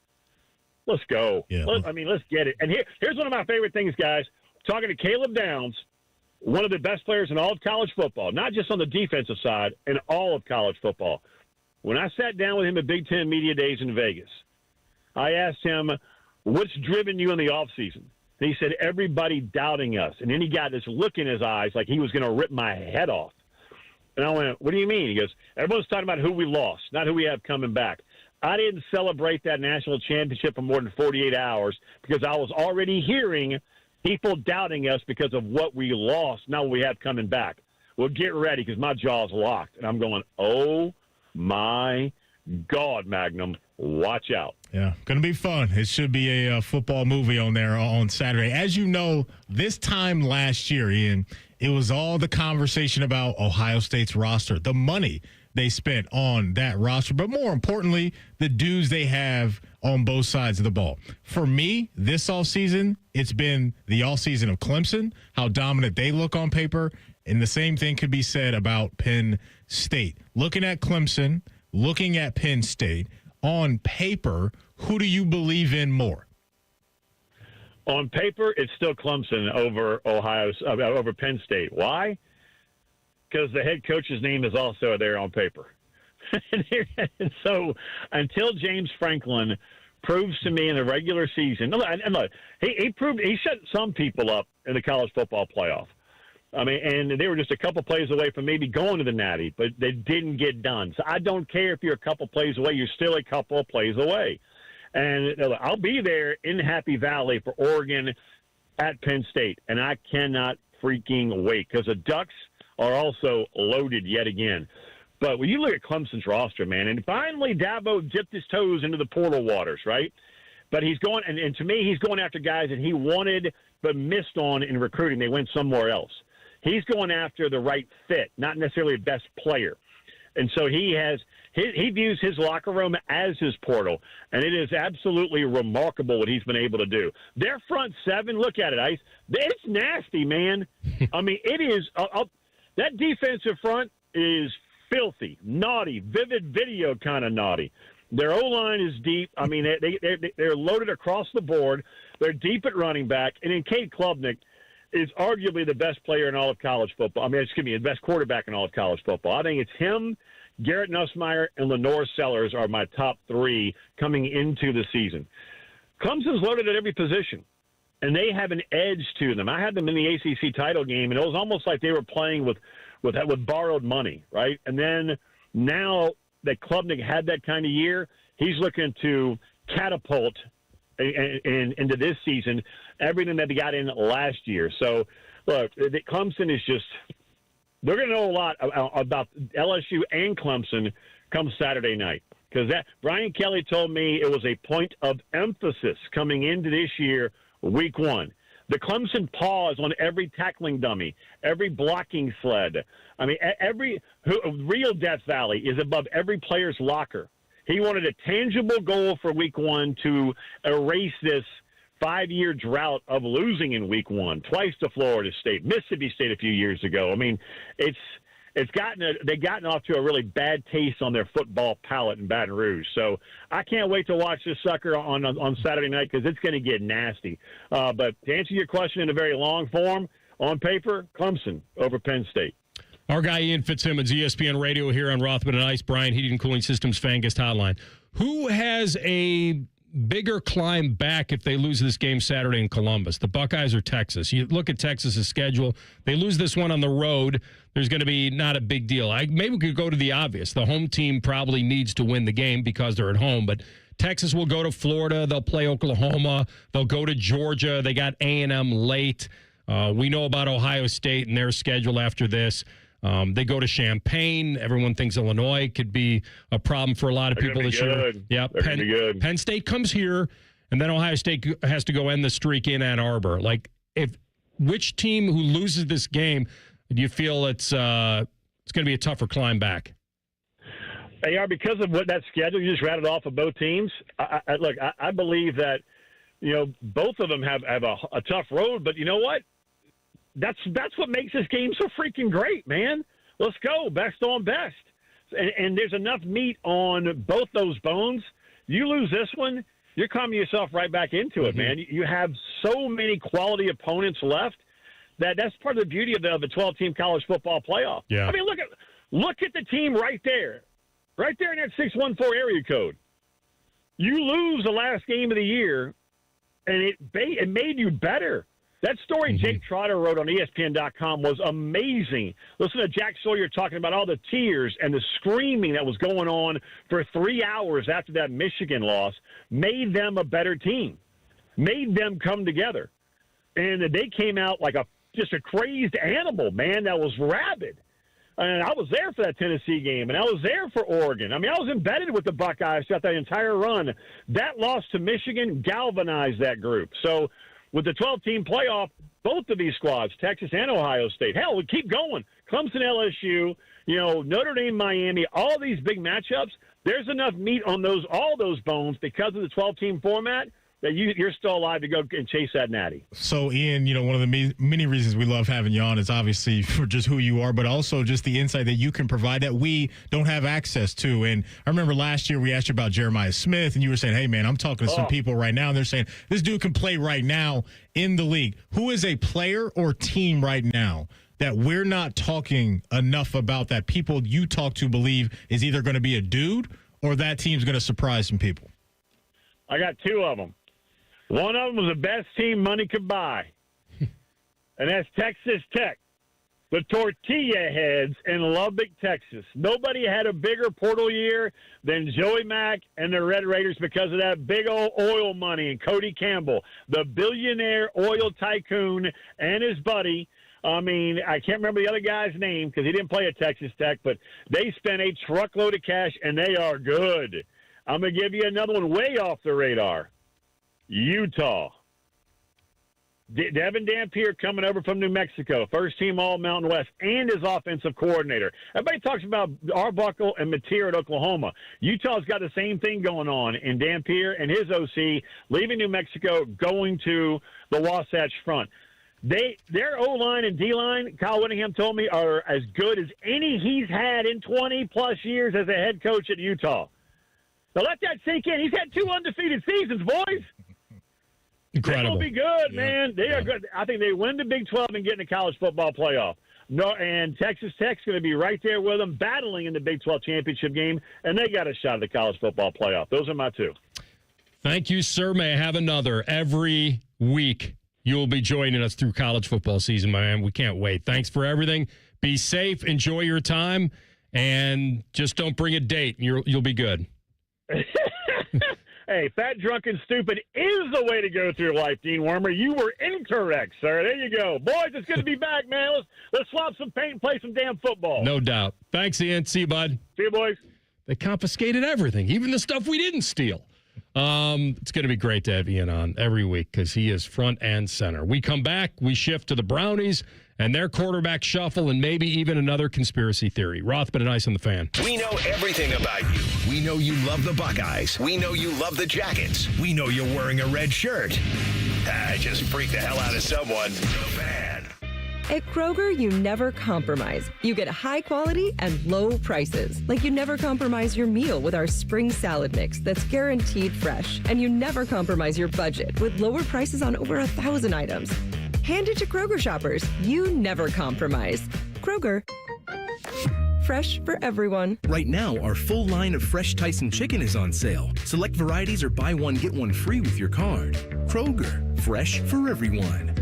Let's go. Yeah. Let's get it. And here's one of my favorite things, guys. Talking to Caleb Downs, one of the best players in all of college football, not just on the defensive side, in all of college football. When I sat down with him at Big Ten Media Days in Vegas, I asked him, what's driven you in the offseason? And he said, everybody doubting us. And then he got this look in his eyes like he was going to rip my head off. And I went, what do you mean? He goes, everyone's talking about who we lost, not who we have coming back. I didn't celebrate that national championship for more than 48 hours because I was already hearing people doubting us because of what we lost, not what we have coming back. Well, get ready because my jaw's locked. And I'm going, oh, my God, Magnum, watch out. Yeah, going to be fun. It should be a football movie on there on Saturday. As you know, this time last year, Ian, it was all the conversation about Ohio State's roster, the money they spent on that roster, but more importantly, the dudes they have on both sides of the ball. For me, this offseason, it's been the offseason of Clemson, how dominant they look on paper, and the same thing could be said about Penn State. Looking at Clemson, looking at Penn State, on paper, who do you believe in more? On paper, it's still Clemson over Penn State. Why? Because the head coach's name is also there on paper. And so until James Franklin proves to me in the regular season, and look, he shut some people up in the college football playoff. I mean, and they were just a couple plays away from maybe going to the Natty, but they didn't get done. So I don't care if you're a couple plays away; you're still a couple of plays away. And I'll be there in Happy Valley for Oregon at Penn State, and I cannot freaking wait because the Ducks are also loaded yet again. But when you look at Clemson's roster, man, and finally Dabo dipped his toes into the portal waters, right? But he's going, and to me, he's going after guys that he wanted but missed on in recruiting. They went somewhere else. He's going after the right fit, not necessarily the best player. And so he views his locker room as his portal, and it is absolutely remarkable what he's been able to do. Their front seven, look at it, Ice. It's nasty, man. I mean, it is that defensive front is filthy, naughty, vivid video kind of naughty. Their O-line is deep. I mean, they're loaded across the board. They're deep at running back, and in Cade Klubnik is arguably the best player in all of college football. I mean, the best quarterback in all of college football. I think it's him, Garrett Nussmeier, and Lenore Sellers are my top three coming into the season. Clemson's loaded at every position, and they have an edge to them. I had them in the ACC title game, and it was almost like they were playing with borrowed money, right? And then now that Klubnik had that kind of year, he's looking to catapult into this season everything that he got in last year. So, look, Clemson is just – they're going to know a lot about LSU and Clemson come Saturday night because Brian Kelly told me it was a point of emphasis coming into this year, week one. The Clemson paw is on every tackling dummy, every blocking sled. I mean, real Death Valley is above every player's locker. He wanted a tangible goal for week one to erase this 5-year drought of losing in week one, twice to Florida State, Mississippi State a few years ago. I mean, they've gotten off to a really bad taste on their football palate in Baton Rouge. So I can't wait to watch this sucker on Saturday night because it's going to get nasty. But to answer your question in a very long form, on paper, Clemson over Penn State. Our guy Ian Fitz Simmons, ESPN Radio here on Rothman and Ice, Brian Heating and Cooling Systems Fan Guest Hotline. Who has a bigger climb back if they lose this game Saturday in Columbus, the Buckeyes or Texas? You look at Texas's schedule. They lose this one on the road. There's going to be not a big deal. Maybe we could go to the obvious. The home team probably needs to win the game because they're at home, but Texas will go to Florida. They'll play Oklahoma. They'll go to Georgia. They got A&M late. We know about Ohio State and their schedule after this. They go to Champaign. Everyone thinks Illinois could be a problem for a lot of people this year. Yeah, Penn State comes here, and then Ohio State has to go end the streak in Ann Arbor. Like, which team who loses this game do you feel it's going to be a tougher climb back? Because of what that schedule you just rattled off of both teams. I believe that both of them have a tough road, but you know what? That's what makes this game so freaking great, man. Let's go. Best on best. And there's enough meat on both those bones. You lose this one, you're coming yourself right back into it, man. You have so many quality opponents left that's part of the beauty of the 12-team college football playoff. Yeah. I mean, look at the team right there. Right there in that 614 area code. You lose the last game of the year, and it made you better. That story Jake Trotter wrote on ESPN.com was amazing. Listen to Jack Sawyer talking about all the tears and the screaming that was going on for 3 hours after that Michigan loss made them a better team, made them come together. And they came out like just a crazed animal, man, that was rabid. And I was there for that Tennessee game, and I was there for Oregon. I mean, I was embedded with the Buckeyes throughout that entire run. That loss to Michigan galvanized that group. So with the 12-team playoff, both of these squads, Texas and Ohio State, hell, we keep going. Clemson, LSU, Notre Dame, Miami, all these big matchups, there's enough meat on all those bones because of the 12-team format that you're still alive to go and chase that natty. So, Ian, one of the many reasons we love having you on is obviously for just who you are, but also just the insight that you can provide that we don't have access to. And I remember last year we asked you about Jeremiah Smith, and you were saying, hey, man, I'm talking to some people right now, and they're saying, this dude can play right now in the league. Who is a player or team right now that we're not talking enough about that people you talk to believe is either going to be a dude or that team's going to surprise some people? I got two of them. One of them was the best team money could buy, and that's Texas Tech, the Tortilla Heads in Lubbock, Texas. Nobody had a bigger portal year than Joey Mack and the Red Raiders because of that big old oil money and Cody Campbell, the billionaire oil tycoon, and his buddy. I mean, I can't remember the other guy's name because he didn't play at Texas Tech, but they spent a truckload of cash, and they are good. I'm going to give you another one way off the radar. Utah. Devin Dampier coming over from New Mexico, first team All-Mountain West, and his offensive coordinator. Everybody talks about Arbuckle and Mateer at Oklahoma. Utah's got the same thing going on in Dampier and his OC, leaving New Mexico, going to the Wasatch Front. Their O-line and D-line, Kyle Whittingham told me, are as good as any he's had in 20-plus years as a head coach at Utah. Now let that sink in. He's had 2 undefeated seasons, boys. Incredible. They'll be good, man. They are good. I think they win the Big 12 and get in the college football playoff. No, and Texas Tech's going to be right there with them, battling in the Big 12 championship game, and they got a shot at the college football playoff. Those are my two. Thank you, sir. May I have another every week? You will be joining us through college football season, my man. We can't wait. Thanks for everything. Be safe. Enjoy your time, and just don't bring a date. You'll be good. Hey, fat, drunk, and stupid is the way to go through life, Dean Wormer. You were incorrect, sir. There you go. Boys, it's good to be back, man. Let's swap some paint and play some damn football. No doubt. Thanks, Ian. See you, bud. See you, boys. They confiscated everything, even the stuff we didn't steal. It's going to be great to have Ian on every week because he is front and center. We come back, we shift to the Brownies and their quarterback shuffle and maybe even another conspiracy theory. Rothman and Ice on the Fan. We know everything about you. We know you love the Buckeyes. We know you love the Jackets. We know you're wearing a red shirt. I just freaked the hell out of someone. The Fan. At Kroger, you never compromise. You get high quality and low prices. Like you never compromise your meal with our spring salad mix that's guaranteed fresh. And you never compromise your budget with lower prices on over 1,000 items. Hand it to Kroger shoppers. You never compromise. Kroger, fresh for everyone. Right now, our full line of fresh Tyson chicken is on sale. Select varieties or buy one, get one free with your card. Kroger, fresh for everyone.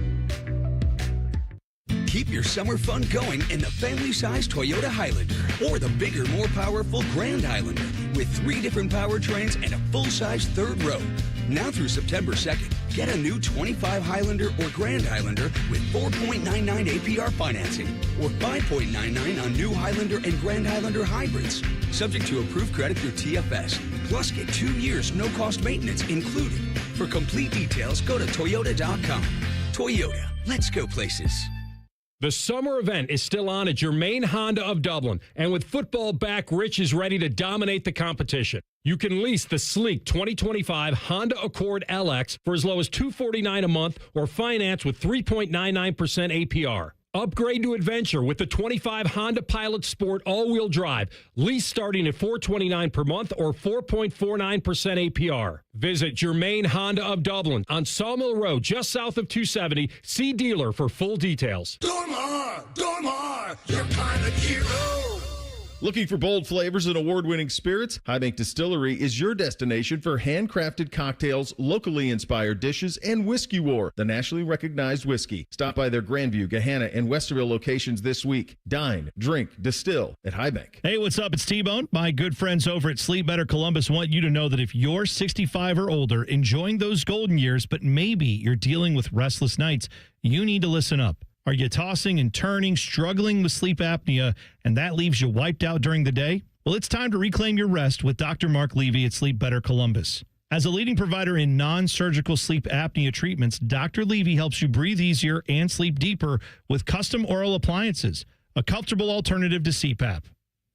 Keep your summer fun going in the family-sized Toyota Highlander or the bigger, more powerful Grand Highlander with 3 different powertrains and a full-size third row. Now through September 2nd, get a new 25 Highlander or Grand Highlander with 4.99 APR financing or 5.99 on new Highlander and Grand Highlander hybrids. Subject to approved credit through TFS. Plus, get 2 years no-cost maintenance included. For complete details, go to Toyota.com. Toyota, let's go places. The summer event is still on at Germain Honda of Dublin, and with football back, Rich is ready to dominate the competition. You can lease the sleek 2025 Honda Accord LX for as low as $249 a month or finance with 3.99% APR. Upgrade to adventure with the 25 Honda Pilot Sport all-wheel drive. Lease starting at $429 per month or 4.49% APR. Visit Germain Honda of Dublin on Sawmill Road, just south of 270. See dealer for full details. Dormar, your kind of hero. Looking for bold flavors and award-winning spirits? High Bank Distillery is your destination for handcrafted cocktails, locally inspired dishes, and Whiskey War, the nationally recognized whiskey. Stop by their Grandview, Gahanna, and Westerville locations this week. Dine, drink, distill at High Bank. Hey, what's up? It's T-Bone. My good friends over at Sleep Better Columbus want you to know that if you're 65 or older, enjoying those golden years, but maybe you're dealing with restless nights, you need to listen up. Are you tossing and turning, struggling with sleep apnea, and that leaves you wiped out during the day? Well, it's time to reclaim your rest with Dr. Mark Levy at Sleep Better Columbus. As a leading provider in non-surgical sleep apnea treatments, Dr. Levy helps you breathe easier and sleep deeper with custom oral appliances, a comfortable alternative to CPAP.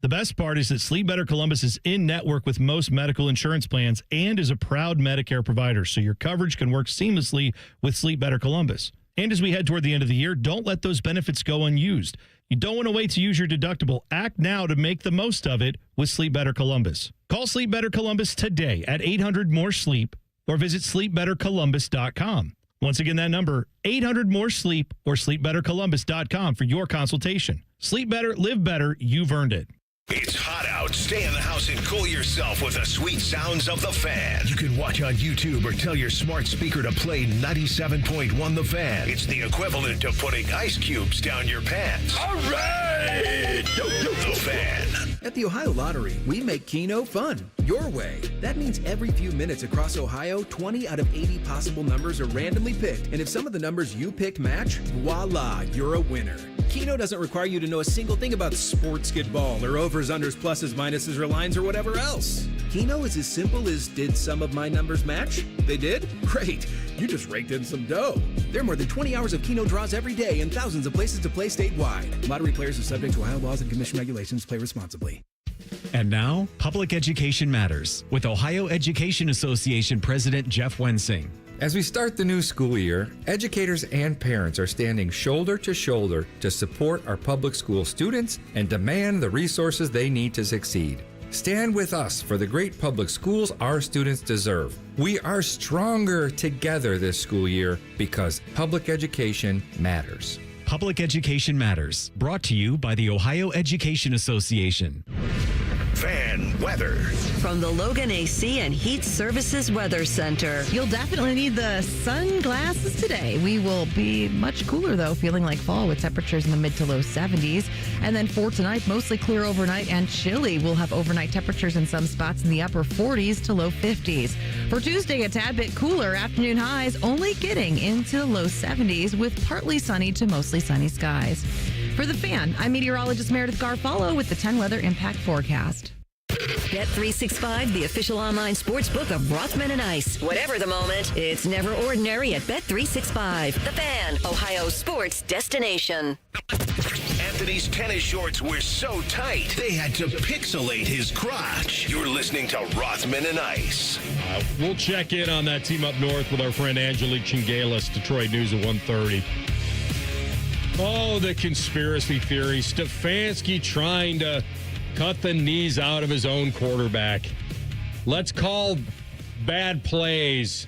The best part is that Sleep Better Columbus is in network with most medical insurance plans and is a proud Medicare provider, so your coverage can work seamlessly with Sleep Better Columbus. And as we head toward the end of the year, don't let those benefits go unused. You don't want to wait to use your deductible. Act now to make the most of it with Sleep Better Columbus. Call Sleep Better Columbus today at 800-MORE-SLEEP or visit sleepbettercolumbus.com. Once again, that number, 800-MORE-SLEEP or sleepbettercolumbus.com for your consultation. Sleep better, live better. You've earned it. It's hot out. Stay in the house and cool yourself with the sweet sounds of The Fan. You can watch on YouTube or tell your smart speaker to play 97.1 The Fan. It's the equivalent to putting ice cubes down your pants. All right! The Fan. At the Ohio Lottery, we make Keno fun, your way. That means every few minutes across Ohio, 20 out of 80 possible numbers are randomly picked. And if some of the numbers you picked match, voila, you're a winner. Keno doesn't require you to know a single thing about sports skidball or overs, unders, pluses, minuses, or lines, or whatever else. Keno is as simple as, did some of my numbers match? They did? Great. You just raked in some dough. There are more than 20 hours of Keno draws every day and thousands of places to play statewide. Lottery players are subject to Ohio laws and commission regulations. Play responsibly. And now, Public Education Matters with Ohio Education Association President Jeff Wensing. As we start the new school year, educators and parents are standing shoulder to shoulder to support our public school students and demand the resources they need to succeed. Stand with us for the great public schools our students deserve. We are stronger together this school year because public education matters. Public Education Matters, brought to you by the Ohio Education Association. Fan weather. From the Logan AC and Heat Services Weather Center. You'll definitely need the sunglasses today. We will be much cooler, though, feeling like fall with temperatures in the mid to low 70s. And then for tonight, mostly clear overnight and chilly. We'll have overnight temperatures in some spots in the upper 40s to low 50s. For Tuesday, a tad bit cooler. Afternoon highs only getting into the low 70s with partly sunny to mostly sunny skies. For the Fan, I'm meteorologist Meredith Garfalo with the 10 weather impact forecast. Bet365, the official online sports book of Rothman and Ice. Whatever the moment, it's never ordinary at Bet365. The Fan, Ohio sports destination. Anthony's tennis shorts were so tight, they had to pixelate his crotch. You're listening to Rothman and Ice. We'll check in on that team up north with our friend Angelique Chingalis, Detroit News at 1:30. Oh, the conspiracy theory. Stefanski trying to cut the knees out of his own quarterback. Let's call bad plays,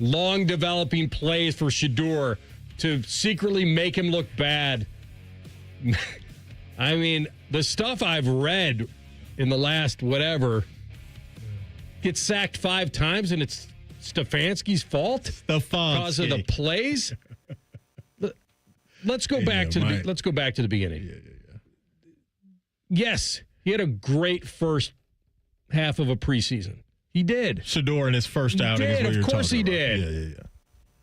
long developing plays for Shedeur to secretly make him look bad. I mean, the stuff I've read in the last whatever gets sacked 5 times, and it's Stefanski's fault because of the plays. Let's go back to the beginning. Yes, he had a great first half of a preseason. He did. Shedeur in his first outing is what you're talking about. Of course he did. Yeah.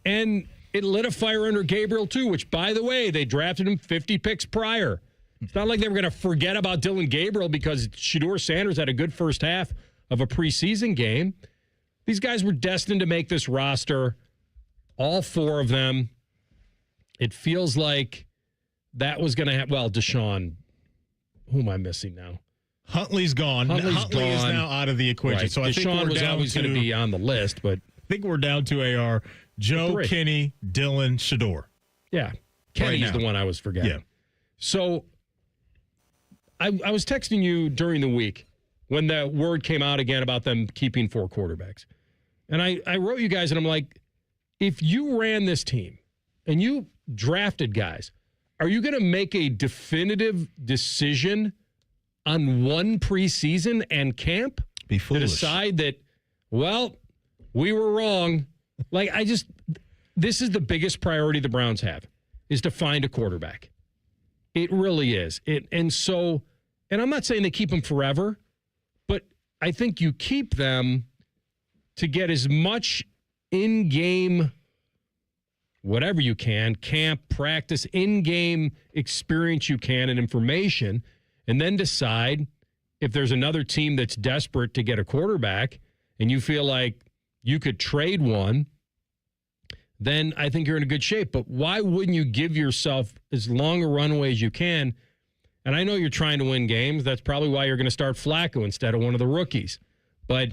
And it lit a fire under Gabriel, too, which, by the way, they drafted him 50 picks prior. It's not like they were going to forget about Dylan Gabriel because Shedeur Sanders had a good first half of a preseason game. These guys were destined to make this roster, all 4 of them. It feels like that was going to happen. Well, Deshaun, who am I missing now? Huntley's gone. Huntley is now out of the equation. Right. So I think Deshaun we're was down always going to be on the list, but I think we're down to AR, Joe, 3. Kenny, Dylan, Shedeur. Yeah. Kenny's the one I was forgetting. Yeah. So I was texting you during the week when the word came out again about them keeping 4 quarterbacks. And I wrote you guys, and I'm like, if you ran this team and you drafted guys, are you going to make a definitive decision on one preseason and camp? Be foolish. To decide that, well, we were wrong. This is the biggest priority the Browns have, is to find a quarterback. It really is. And I'm not saying they keep them forever, but I think you keep them to get as much in-game, whatever you can, camp, practice, in-game experience you can and information, and then decide if there's another team that's desperate to get a quarterback and you feel like you could trade one, then I think you're in a good shape. But why wouldn't you give yourself as long a runway as you can? And I know you're trying to win games. That's probably why you're going to start Flacco instead of one of the rookies. But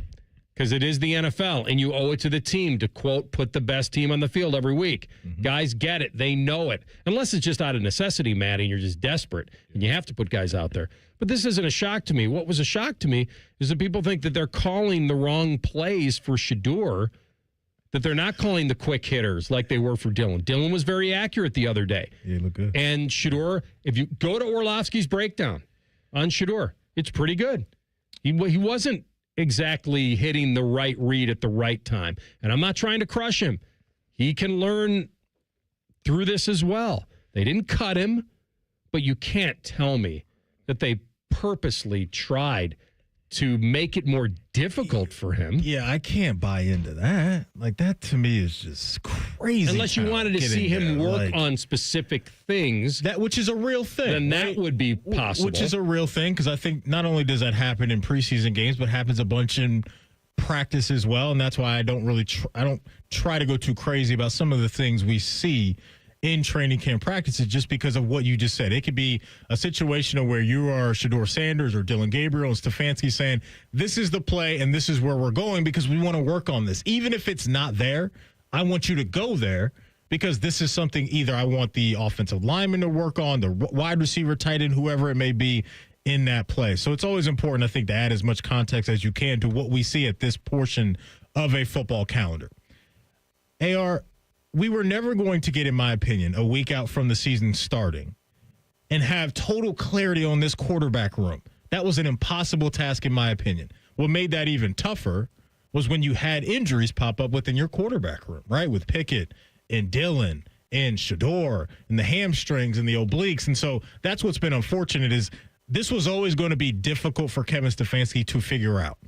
because it is the NFL, and you owe it to the team to, quote, put the best team on the field every week. Mm-hmm. Guys get it. They know it. Unless it's just out of necessity, Matty, and you're just desperate, and you have to put guys out there. But this isn't a shock to me. What was a shock to me is that people think that they're calling the wrong plays for Shedeur, that they're not calling the quick hitters like they were for Dylan. Dylan was very accurate the other day. Yeah, look good. And Shedeur, if you go to Orlovsky's breakdown on Shedeur, it's pretty good. He wasn't exactly hitting the right read at the right time. And I'm not trying to crush him. He can learn through this as well. They didn't cut him, but you can't tell me that they purposely tried to make it more difficult for him. Yeah, I can't buy into that. Like, that to me is just crazy. Unless you wanted to see him work on specific things. Which is a real thing. Then that would be possible. Which is a real thing, because I think not only does that happen in preseason games, but happens a bunch in practice as well. And that's why I don't really I don't try to go too crazy about some of the things we see in training camp practices, just because of what you just said. It could be a situation where you are Shedeur Sanders or Dylan Gabriel and Stefanski saying, this is the play and this is where we're going because we want to work on this. Even if it's not there, I want you to go there because this is something either I want the offensive lineman to work on, the wide receiver, tight end, whoever it may be in that play. So it's always important, I think, to add as much context as you can to what we see at this portion of a football calendar. AR, we were never going to get, in my opinion, a week out from the season starting and have total clarity on this quarterback room. That was an impossible task, in my opinion. What made that even tougher was when you had injuries pop up within your quarterback room, right? With Pickett and Dylan and Shedeur and the hamstrings and the obliques. And so that's what's been unfortunate is this was always going to be difficult for Kevin Stefanski to figure out.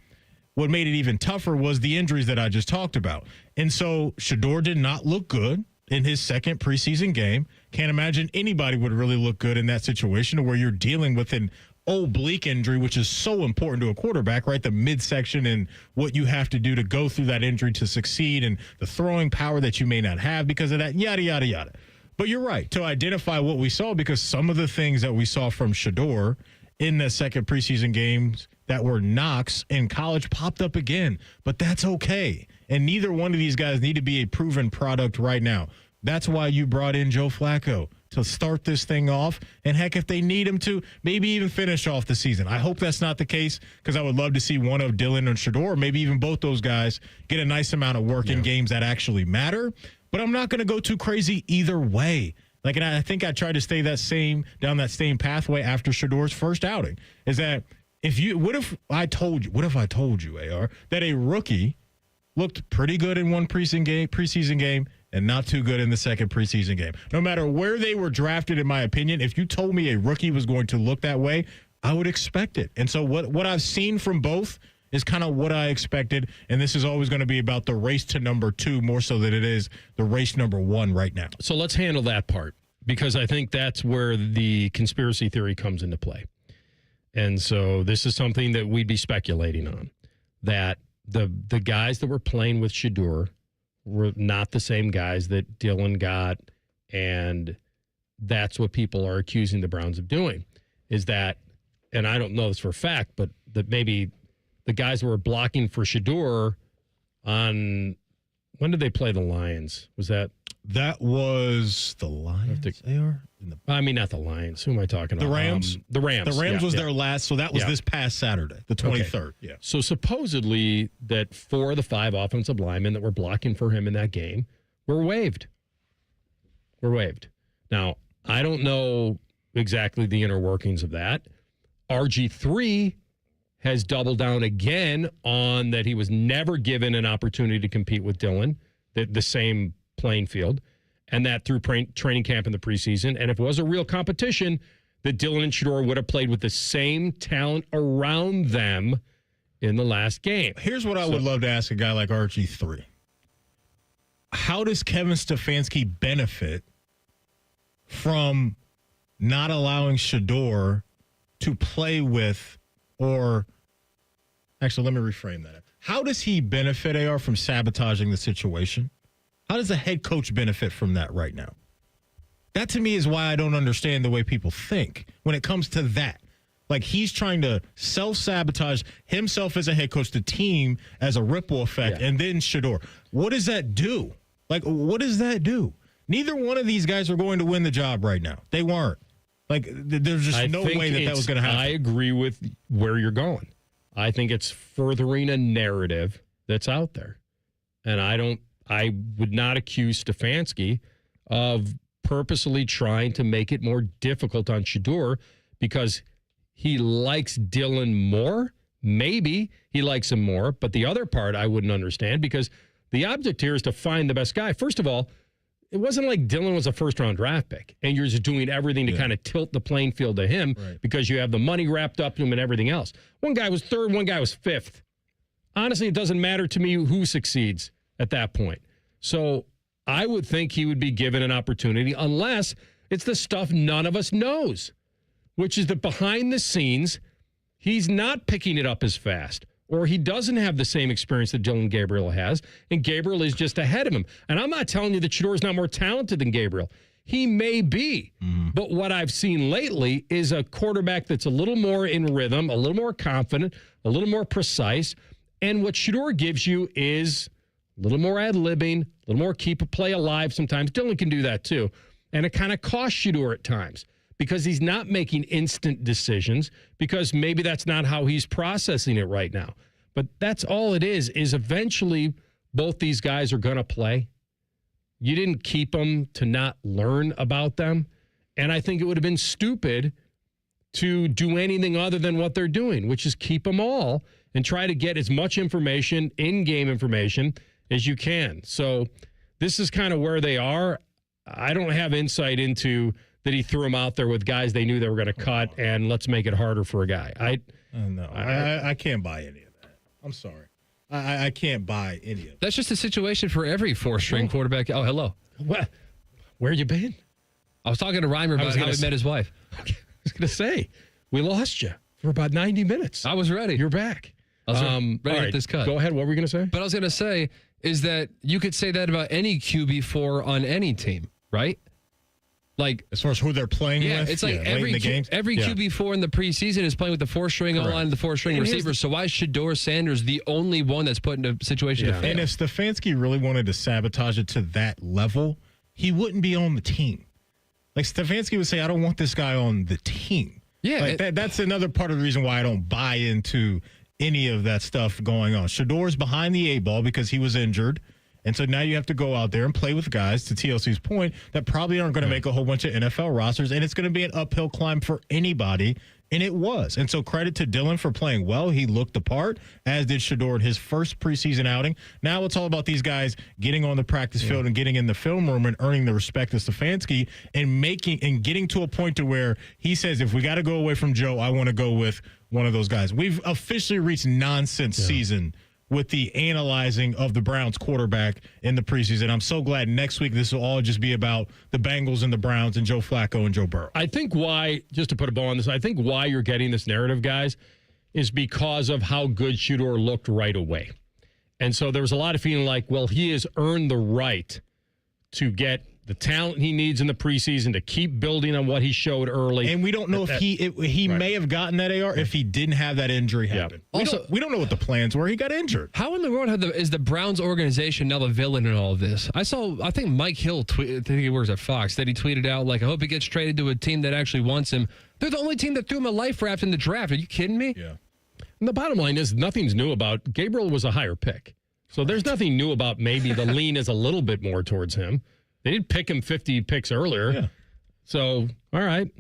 What made it even tougher was the injuries that I just talked about. And so Shedeur did not look good in his second preseason game. Can't imagine anybody would really look good in that situation where you're dealing with an oblique injury, which is so important to a quarterback, right? The midsection and what you have to do to go through that injury to succeed and the throwing power that you may not have because of that, yada, yada, yada. But you're right, to identify what we saw, because some of the things that we saw from Shedeur in the second preseason games that were knocks in college popped up again, but that's okay. And neither one of these guys need to be a proven product right now. That's why you brought in Joe Flacco, to start this thing off. And heck, if they need him to, maybe even finish off the season. I hope that's not the case, because I would love to see one of Dylan and Shedeur, or maybe even both those guys, get a nice amount of work in games that actually matter. But I'm not going to go too crazy either way. Like, and I think I tried to stay down that same pathway after Shador's first outing. Is that what if I told you, AR, that a rookie looked pretty good in one preseason game and not too good in the second preseason game? No matter where they were drafted, in my opinion, if you told me a rookie was going to look that way, I would expect it. And so what I've seen from both is kind of what I expected, and this is always going to be about the race to number 2 more so than it is the race number 1 right now. So let's handle that part, because I think that's where the conspiracy theory comes into play. And so this is something that we'd be speculating on, that the guys that were playing with Shedeur were not the same guys that Dylan got, and that's what people are accusing the Browns of doing, is that, and I don't know this for a fact, but that maybe the guys who were blocking for Shedeur on, when did they play the Lions? That was the Lions? I mean, not the Lions. Who am I talking about? The Rams? The Rams. The Rams was their last, so that was this past Saturday, the 23rd. Okay. Yeah. So supposedly that 4 of the 5 offensive linemen that were blocking for him in that game were waived. Now, I don't know exactly the inner workings of that. RG3 has doubled down again on that he was never given an opportunity to compete with Dylan, the same playing field, and that through training camp in the preseason. And if it was a real competition, that Dylan and Shedeur would have played with the same talent around them in the last game. Here's what I would love to ask a guy like RG3. How does Kevin Stefanski benefit from not allowing Shedeur to play with, or actually, let me reframe that. How does he benefit, AR, from sabotaging the situation? How does a head coach benefit from that right now? That, to me, is why I don't understand the way people think when it comes to that. Like, he's trying to self-sabotage himself as a head coach, the team as a ripple effect, and then Shedeur. What does that do? Like, what does that do? Neither one of these guys are going to win the job right now. They weren't. Like, there's just no way that was going to happen. I agree with where you're going. I think it's furthering a narrative that's out there. And I would not accuse Stefanski of purposely trying to make it more difficult on Shedeur because he likes Dylan more. Maybe he likes him more. But the other part I wouldn't understand, because the object here is to find the best guy. First of all, it wasn't like Dylan was a first-round draft pick, and you're just doing everything to kind of tilt the playing field to him because you have the money wrapped up to him and everything else. One guy was 3rd, one guy was 5th. Honestly, it doesn't matter to me who succeeds at that point. So I would think he would be given an opportunity, unless it's the stuff none of us knows, which is that behind the scenes, he's not picking it up as fast, or he doesn't have the same experience that Dylan Gabriel has, and Gabriel is just ahead of him. And I'm not telling you that Shedeur is not more talented than Gabriel. He may be. But what I've seen lately is a quarterback that's a little more in rhythm, a little more confident, a little more precise. And what Shedeur gives you is a little more ad-libbing, a little more keep a play alive sometimes. Dylan can do that too. And it kind of costs Shedeur at times, because he's not making instant decisions, because maybe that's not how he's processing it right now. But that's all it is eventually both these guys are going to play. You didn't keep them to not learn about them. And I think it would have been stupid to do anything other than what they're doing, which is keep them all and try to get as much information, in-game information, as you can. So this is kind of where they are. I don't have insight into that he threw them out there with guys they knew they were going to cut, and let's make it harder for a guy. I can't buy any of that. I'm sorry. I can't buy any of that. That's just a situation for every 4th-string quarterback. Oh, hello. What? Where you been? I was talking to Reimer about how he met his wife. Okay. I was going to say, we lost you for about 90 minutes. I was ready. You're back. I was ready to get this cut. Go ahead. What were you going to say? But I was going to say is that you could say that about any QB4 on any team, right? Like, as far as who they're playing with? Yeah, it's like every QB4 in the preseason is playing with the 4th-string O-line and the 4th-string receivers. So why is Shedeur Sanders the only one that's put in a situation to fail? And if Stefanski really wanted to sabotage it to that level, he wouldn't be on the team. Like, Stefanski would say, I don't want this guy on the team. Yeah. Like, that's another part of the reason why I don't buy into any of that stuff going on. Shedeur's behind the 8 ball because he was injured. And so now you have to go out there and play with guys, to TLC's point, that probably aren't going to make a whole bunch of NFL rosters, and it's going to be an uphill climb for anybody. And it was. And so credit to Dylan for playing well. He looked the part, as did Shedeur in his first preseason outing. Now it's all about these guys getting on the practice field and getting in the film room and earning the respect of Stefanski and getting to a point to where he says, if we got to go away from Joe, I want to go with one of those guys. We've officially reached nonsense season with the analyzing of the Browns quarterback in the preseason. I'm so glad next week this will all just be about the Bengals and the Browns and Joe Flacco and Joe Burrow. I think why, just to put a bow on this, I think why you're getting this narrative, guys, is because of how good Shedeur looked right away. And so there was a lot of feeling like, well, he has earned the right to get the talent he needs in the preseason to keep building on what he showed early. And we don't know if he may have gotten that AR if he didn't have that injury happen. Also, we don't know what the plans were. He got injured. How in the world is the Browns organization now the villain in all of this? I think Mike Hill, I think he works at Fox, that he tweeted out, like, I hope he gets traded to a team that actually wants him. They're the only team that threw him a life raft in the draft. Are you kidding me? Yeah. And the bottom line is nothing's new about Gabriel was a higher pick. So there's nothing new about maybe the lean is a little bit more towards him. They didn't pick him 50 picks earlier. Yeah. So, all right.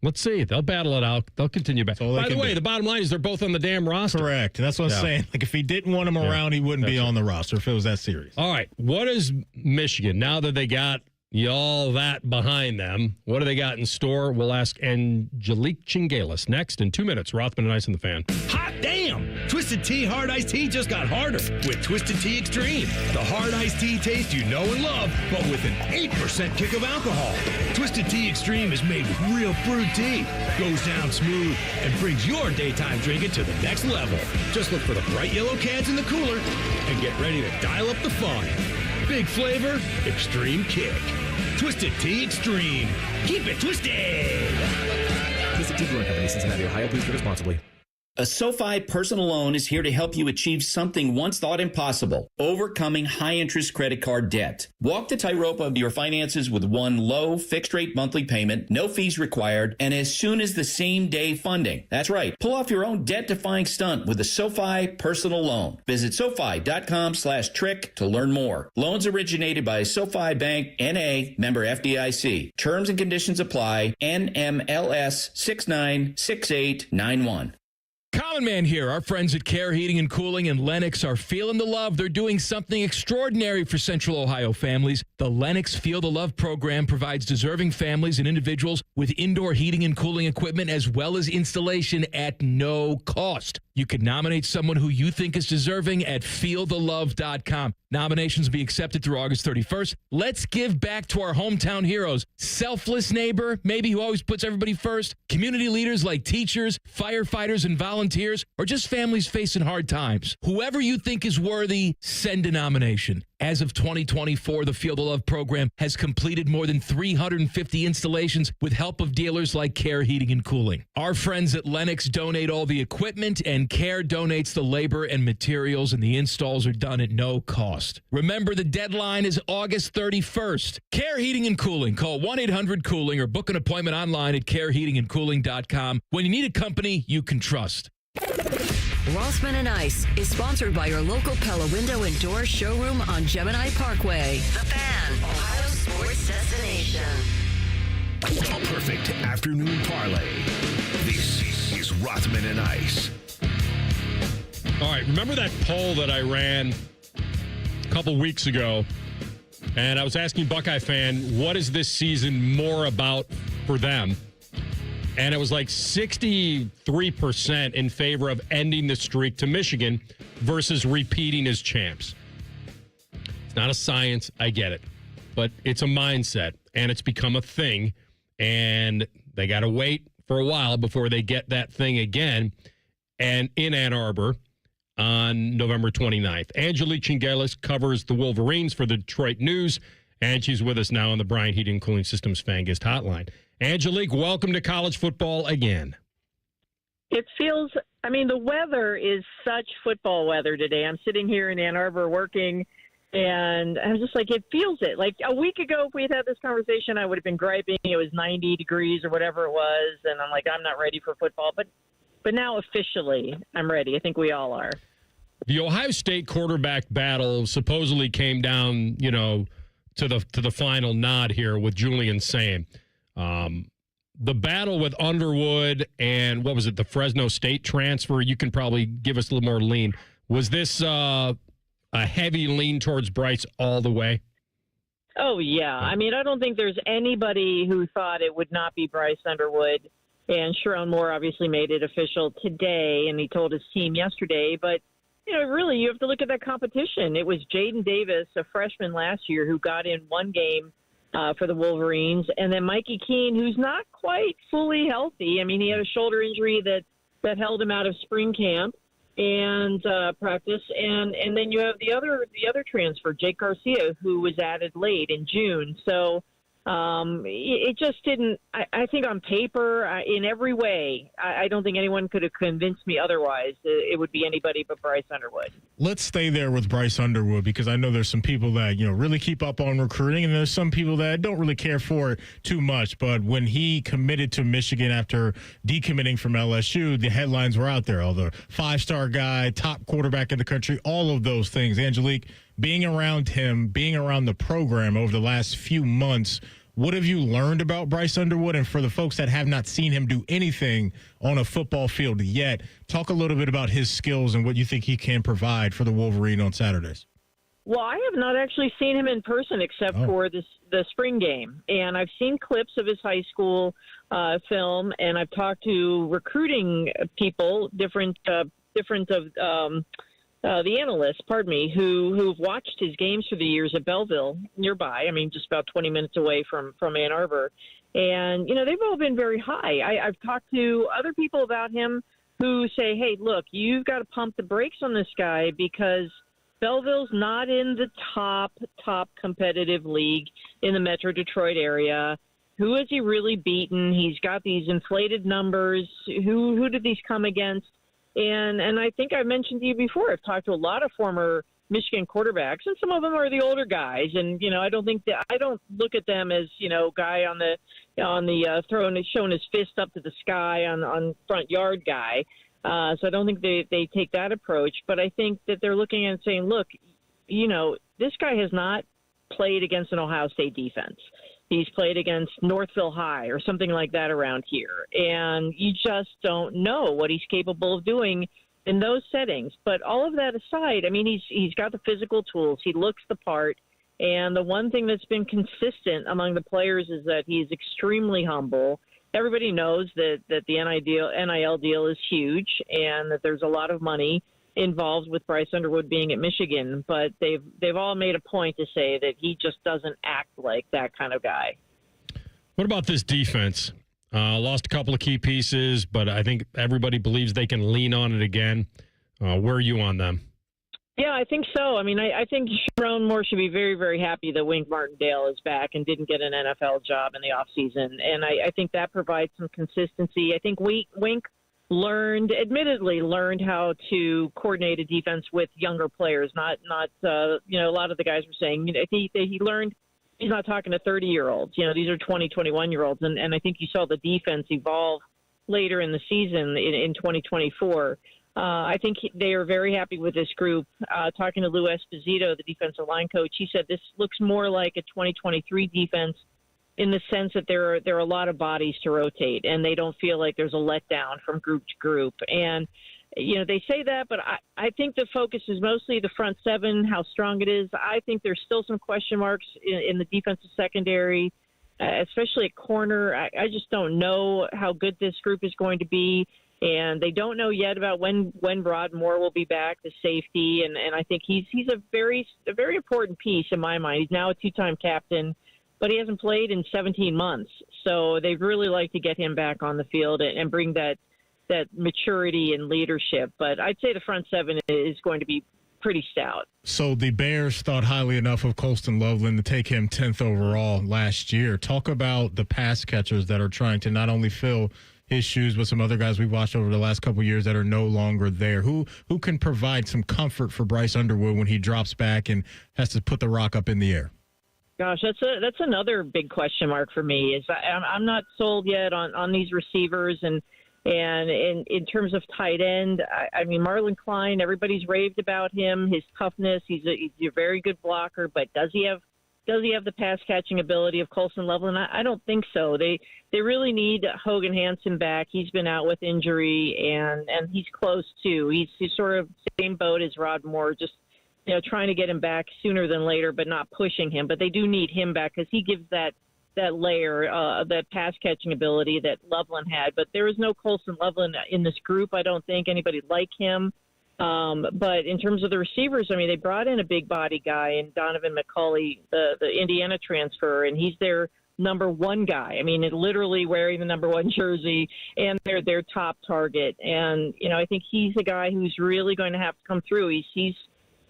Let's see. They'll battle it out. They'll continue back. By the way, the bottom line is they're both on the damn roster. Correct. That's what I'm saying. Like, if he didn't want him around, he wouldn't be on the roster if it was that serious. All right. What is Michigan, now that they got all that behind them, what do they got in store? We'll ask Angelique Chingalis next in 2 minutes. Rothman and Ice on the Fan. Hot damn! Twisted Tea Hard Iced Tea just got harder with Twisted Tea Extreme. The hard iced tea taste you know and love, but with an 8% kick of alcohol. Twisted Tea Extreme is made with real brewed tea, goes down smooth, and brings your daytime drinking to the next level. Just look for the bright yellow cans in the cooler and get ready to dial up the fun. Big flavor, extreme kick. Twisted Tea Extreme. Keep it twisted. Twisted Tea Brewing Company, Cincinnati, Ohio. Please drink responsibly. A SoFi personal loan is here to help you achieve something once thought impossible, overcoming high-interest credit card debt. Walk the tightrope of your finances with one low, fixed-rate monthly payment, no fees required, and as soon as the same-day funding. That's right. Pull off your own debt-defying stunt with a SoFi personal loan. Visit SoFi.com/trick to learn more. Loans originated by SoFi Bank, N.A., member FDIC. Terms and conditions apply. NMLS 696891. Common Man here. Our friends at Care Heating and Cooling in Lenox are feeling the love. They're doing something extraordinary for Central Ohio families. The Lenox Feel the Love program provides deserving families and individuals with indoor heating and cooling equipment as well as installation at no cost. You can nominate someone who you think is deserving at feelthelove.com. Nominations will be accepted through August 31st. Let's give back to our hometown heroes. Selfless neighbor, maybe who always puts everybody first. Community leaders like teachers, firefighters, and volunteers, or just families facing hard times. Whoever you think is worthy, send a nomination. As of 2024, the Feel the Love program has completed more than 350 installations with help of dealers like Care Heating and Cooling. Our friends at Lenox donate all the equipment, and Care donates the labor and materials, and the installs are done at no cost. Remember, the deadline is August 31st. Care Heating and Cooling. Call 1-800-COOLING or book an appointment online at careheatingandcooling.com. When you need a company you can trust. Rothman and Ice is sponsored by your local Pella Window and Door showroom on Gemini Parkway. The Fan, Ohio sports destination. A perfect afternoon parlay. This is Rothman and Ice. All right, remember that poll that I ran a couple weeks ago? And I was asking Buckeye fan, what is this season more about for them? And it was like 63% in favor of ending the streak to Michigan versus repeating as champs. It's not a science, I get it. But it's a mindset, and it's become a thing. And they got to wait for a while before they get that thing again. And in Ann Arbor on November 29th. Angelique Chingalis covers the Wolverines for the Detroit News, and she's with us now on the Bryant Heating and Cooling Systems Fan Guest Hotline. Angelique, welcome to college football again. It feels, I mean, the weather is such football weather today. I'm sitting here in Ann Arbor working, and I was just like, it feels it. Like a week ago, if we had had this conversation, I would have been griping. It was 90 degrees or whatever it was, and I'm like, I'm not ready for football. But now officially, I'm ready. I think we all are. The Ohio State quarterback battle supposedly came down, to the final nod here with Julian Same. The battle with Underwood and what was it, the Fresno State transfer? You can probably give us a little more lean. Was this a heavy lean towards Bryce all the way? Oh, yeah. I mean, I don't think there's anybody who thought it would not be Bryce Underwood. And Sharon Moore obviously made it official today, and he told his team yesterday. But, really, you have to look at that competition. It was Jaden Davis, a freshman last year, who got in one game for the Wolverines, and then Mikey Keene, who's not quite fully healthy. I mean, he had a shoulder injury that held him out of spring camp and practice, and then you have the other transfer, Jake Garcia, who was added late in June. So it just didn't. I think on paper, in every way, I don't think anyone could have convinced me otherwise. It would be anybody but Bryce Underwood. Let's stay there with Bryce Underwood, because I know there's some people that really keep up on recruiting, and there's some people that don't really care for it too much. But when he committed to Michigan after decommitting from LSU, the headlines were out there. Oh, the 5-star guy, top quarterback in the country, all of those things. Angelique, being around him, being around the program over the last few months, what have you learned about Bryce Underwood? And for the folks that have not seen him do anything on a football field yet, talk a little bit about his skills and what you think he can provide for the Wolverine on Saturdays. Well, I have not actually seen him in person except for the spring game. And I've seen clips of his high school film, and I've talked to recruiting people, different of the analysts, who've watched his games for the years at Belleville nearby. I mean, just about 20 minutes away from Ann Arbor. And, they've all been very high. I've talked to other people about him who say, hey, look, you've got to pump the brakes on this guy because Belleville's not in the top competitive league in the Metro Detroit area. Who has he really beaten? He's got these inflated numbers. Who did these come against? And I think I mentioned to you before, I've talked to a lot of former Michigan quarterbacks, and some of them are the older guys. And, I don't look at them as, guy on the throwing, showing his fist up to the sky on front yard guy. So I don't think they take that approach. But I think that they're looking and saying, look, this guy has not played against an Ohio State defense. He's played against Northville High or something like that around here. And you just don't know what he's capable of doing in those settings. But all of that aside, I mean, he's got the physical tools. He looks the part. And the one thing that's been consistent among the players is that he's extremely humble. Everybody knows that the NIL deal is huge and that there's a lot of money involved with Bryce Underwood being at Michigan, but they've all made a point to say that he just doesn't act like that kind of guy. What about this defense? Lost a couple of key pieces, but I think everybody believes they can lean on it again. Where are you on them? Yeah, I think so. I mean, I think Sharon Moore should be very, very happy that Wink Martindale is back and didn't get an NFL job in the offseason. And I think that provides some consistency. I think Wink admittedly learned how to coordinate a defense with younger players. Not a lot of the guys were saying he learned. He's not talking to 30-year-olds. These are 20, 21-year-olds, and I think you saw the defense evolve later in the season in 2024. I think they are very happy with this group. Talking to Lou Esposito, the defensive line coach, he said this looks more like a 2023 defense in the sense that there are a lot of bodies to rotate, and they don't feel like there's a letdown from group to group. And, they say that, but I think the focus is mostly the front seven, how strong it is. I think there's still some question marks in the defensive secondary, especially at corner. I just don't know how good this group is going to be. And they don't know yet about when Rod Moore will be back, the safety. And I think he's a very important piece in my mind. He's now a 2-time captain, but he hasn't played in 17 months. So they'd really like to get him back on the field and bring that maturity and leadership. But I'd say the front seven is going to be pretty stout. So the Bears thought highly enough of Colston Loveland to take him 10th overall last year. Talk about the pass catchers that are trying to not only fill his shoes, but some other guys we've watched over the last couple of years that are no longer there. Who can provide some comfort for Bryce Underwood when he drops back and has to put the rock up in the air? Gosh, that's another big question mark for me. I'm not sold yet on these receivers, and And in terms of tight end, I mean, Marlon Klein, everybody's raved about him, his toughness. He's a very good blocker, but does he have the pass catching ability of Colson Loveland? I don't think so. They really need Hogan Hansen back. He's been out with injury, and he's close too. He's sort of same boat as Rod Moore, just trying to get him back sooner than later, but not pushing him. But they do need him back because he gives that layer of that pass catching ability that Loveland had. But there is no Colson Loveland in this group. I don't think anybody like him. But in terms of the receivers, I mean, they brought in a big body guy in Donovan McCulley, the Indiana transfer, and he's their number one guy. I mean, literally wearing the number one jersey, and they're their top target. And, I think he's a guy who's really going to have to come through. He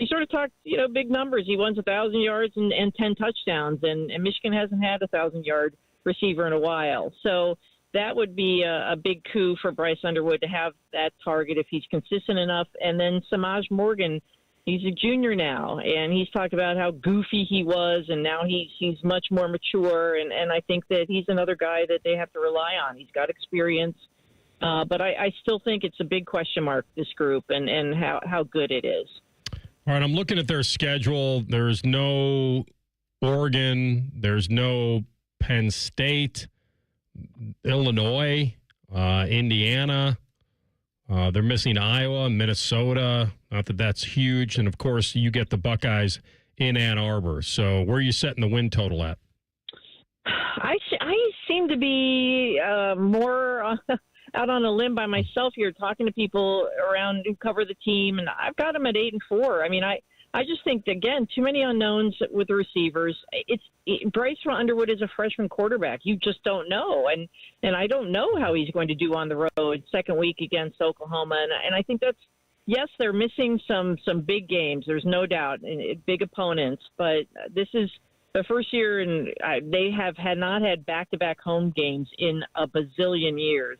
sort of talked, big numbers. He wants 1,000 yards and 10 touchdowns, and Michigan hasn't had a 1,000-yard receiver in a while. So that would be a big coup for Bryce Underwood to have that target if he's consistent enough. And then Samaj Morgan, he's a junior now, and he's talked about how goofy he was, and now he's much more mature. And I think that he's another guy that they have to rely on. He's got experience. But I still think it's a big question mark, this group, and how good it is. All right, I'm looking at their schedule. There's no Oregon. There's no Penn State, Illinois, Indiana. They're missing Iowa, Minnesota. Not that that's huge. And, of course, you get the Buckeyes in Ann Arbor. So where are you setting the win total at? I seem to be more out on a limb by myself here, talking to people around who cover the team, and I've got them at 8-4. I mean, I just think, again, too many unknowns with the receivers. Bryce Underwood is a freshman quarterback. You just don't know, and I don't know how he's going to do on the road second week against Oklahoma, and I think that's, yes, they're missing some big games. There's no doubt, and big opponents, but this is the first year, and they have not had back-to-back home games in a bazillion years.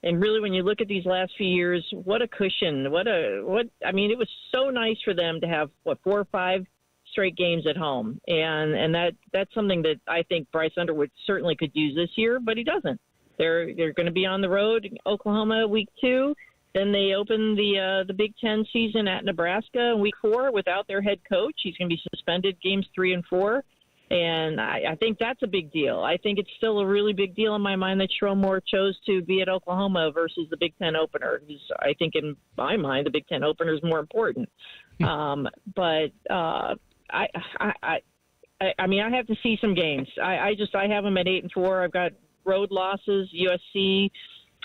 And really, when you look at these last few years, what a cushion! I mean, it was so nice for them to have 4 or 5 straight games at home, and that's something that I think Bryce Underwood certainly could use this year, but he doesn't. They're going to be on the road, Oklahoma week 2. Then they open the Big Ten season at Nebraska in week 4 without their head coach. He's going to be suspended games 3 and 4. And I think that's a big deal. I think it's still a really big deal in my mind that Sherrone Moore chose to be at Oklahoma versus the Big Ten opener. I think in my mind, the Big Ten opener is more important. But I mean, I have to see some games. I have them at 8-4. I've got road losses, USC,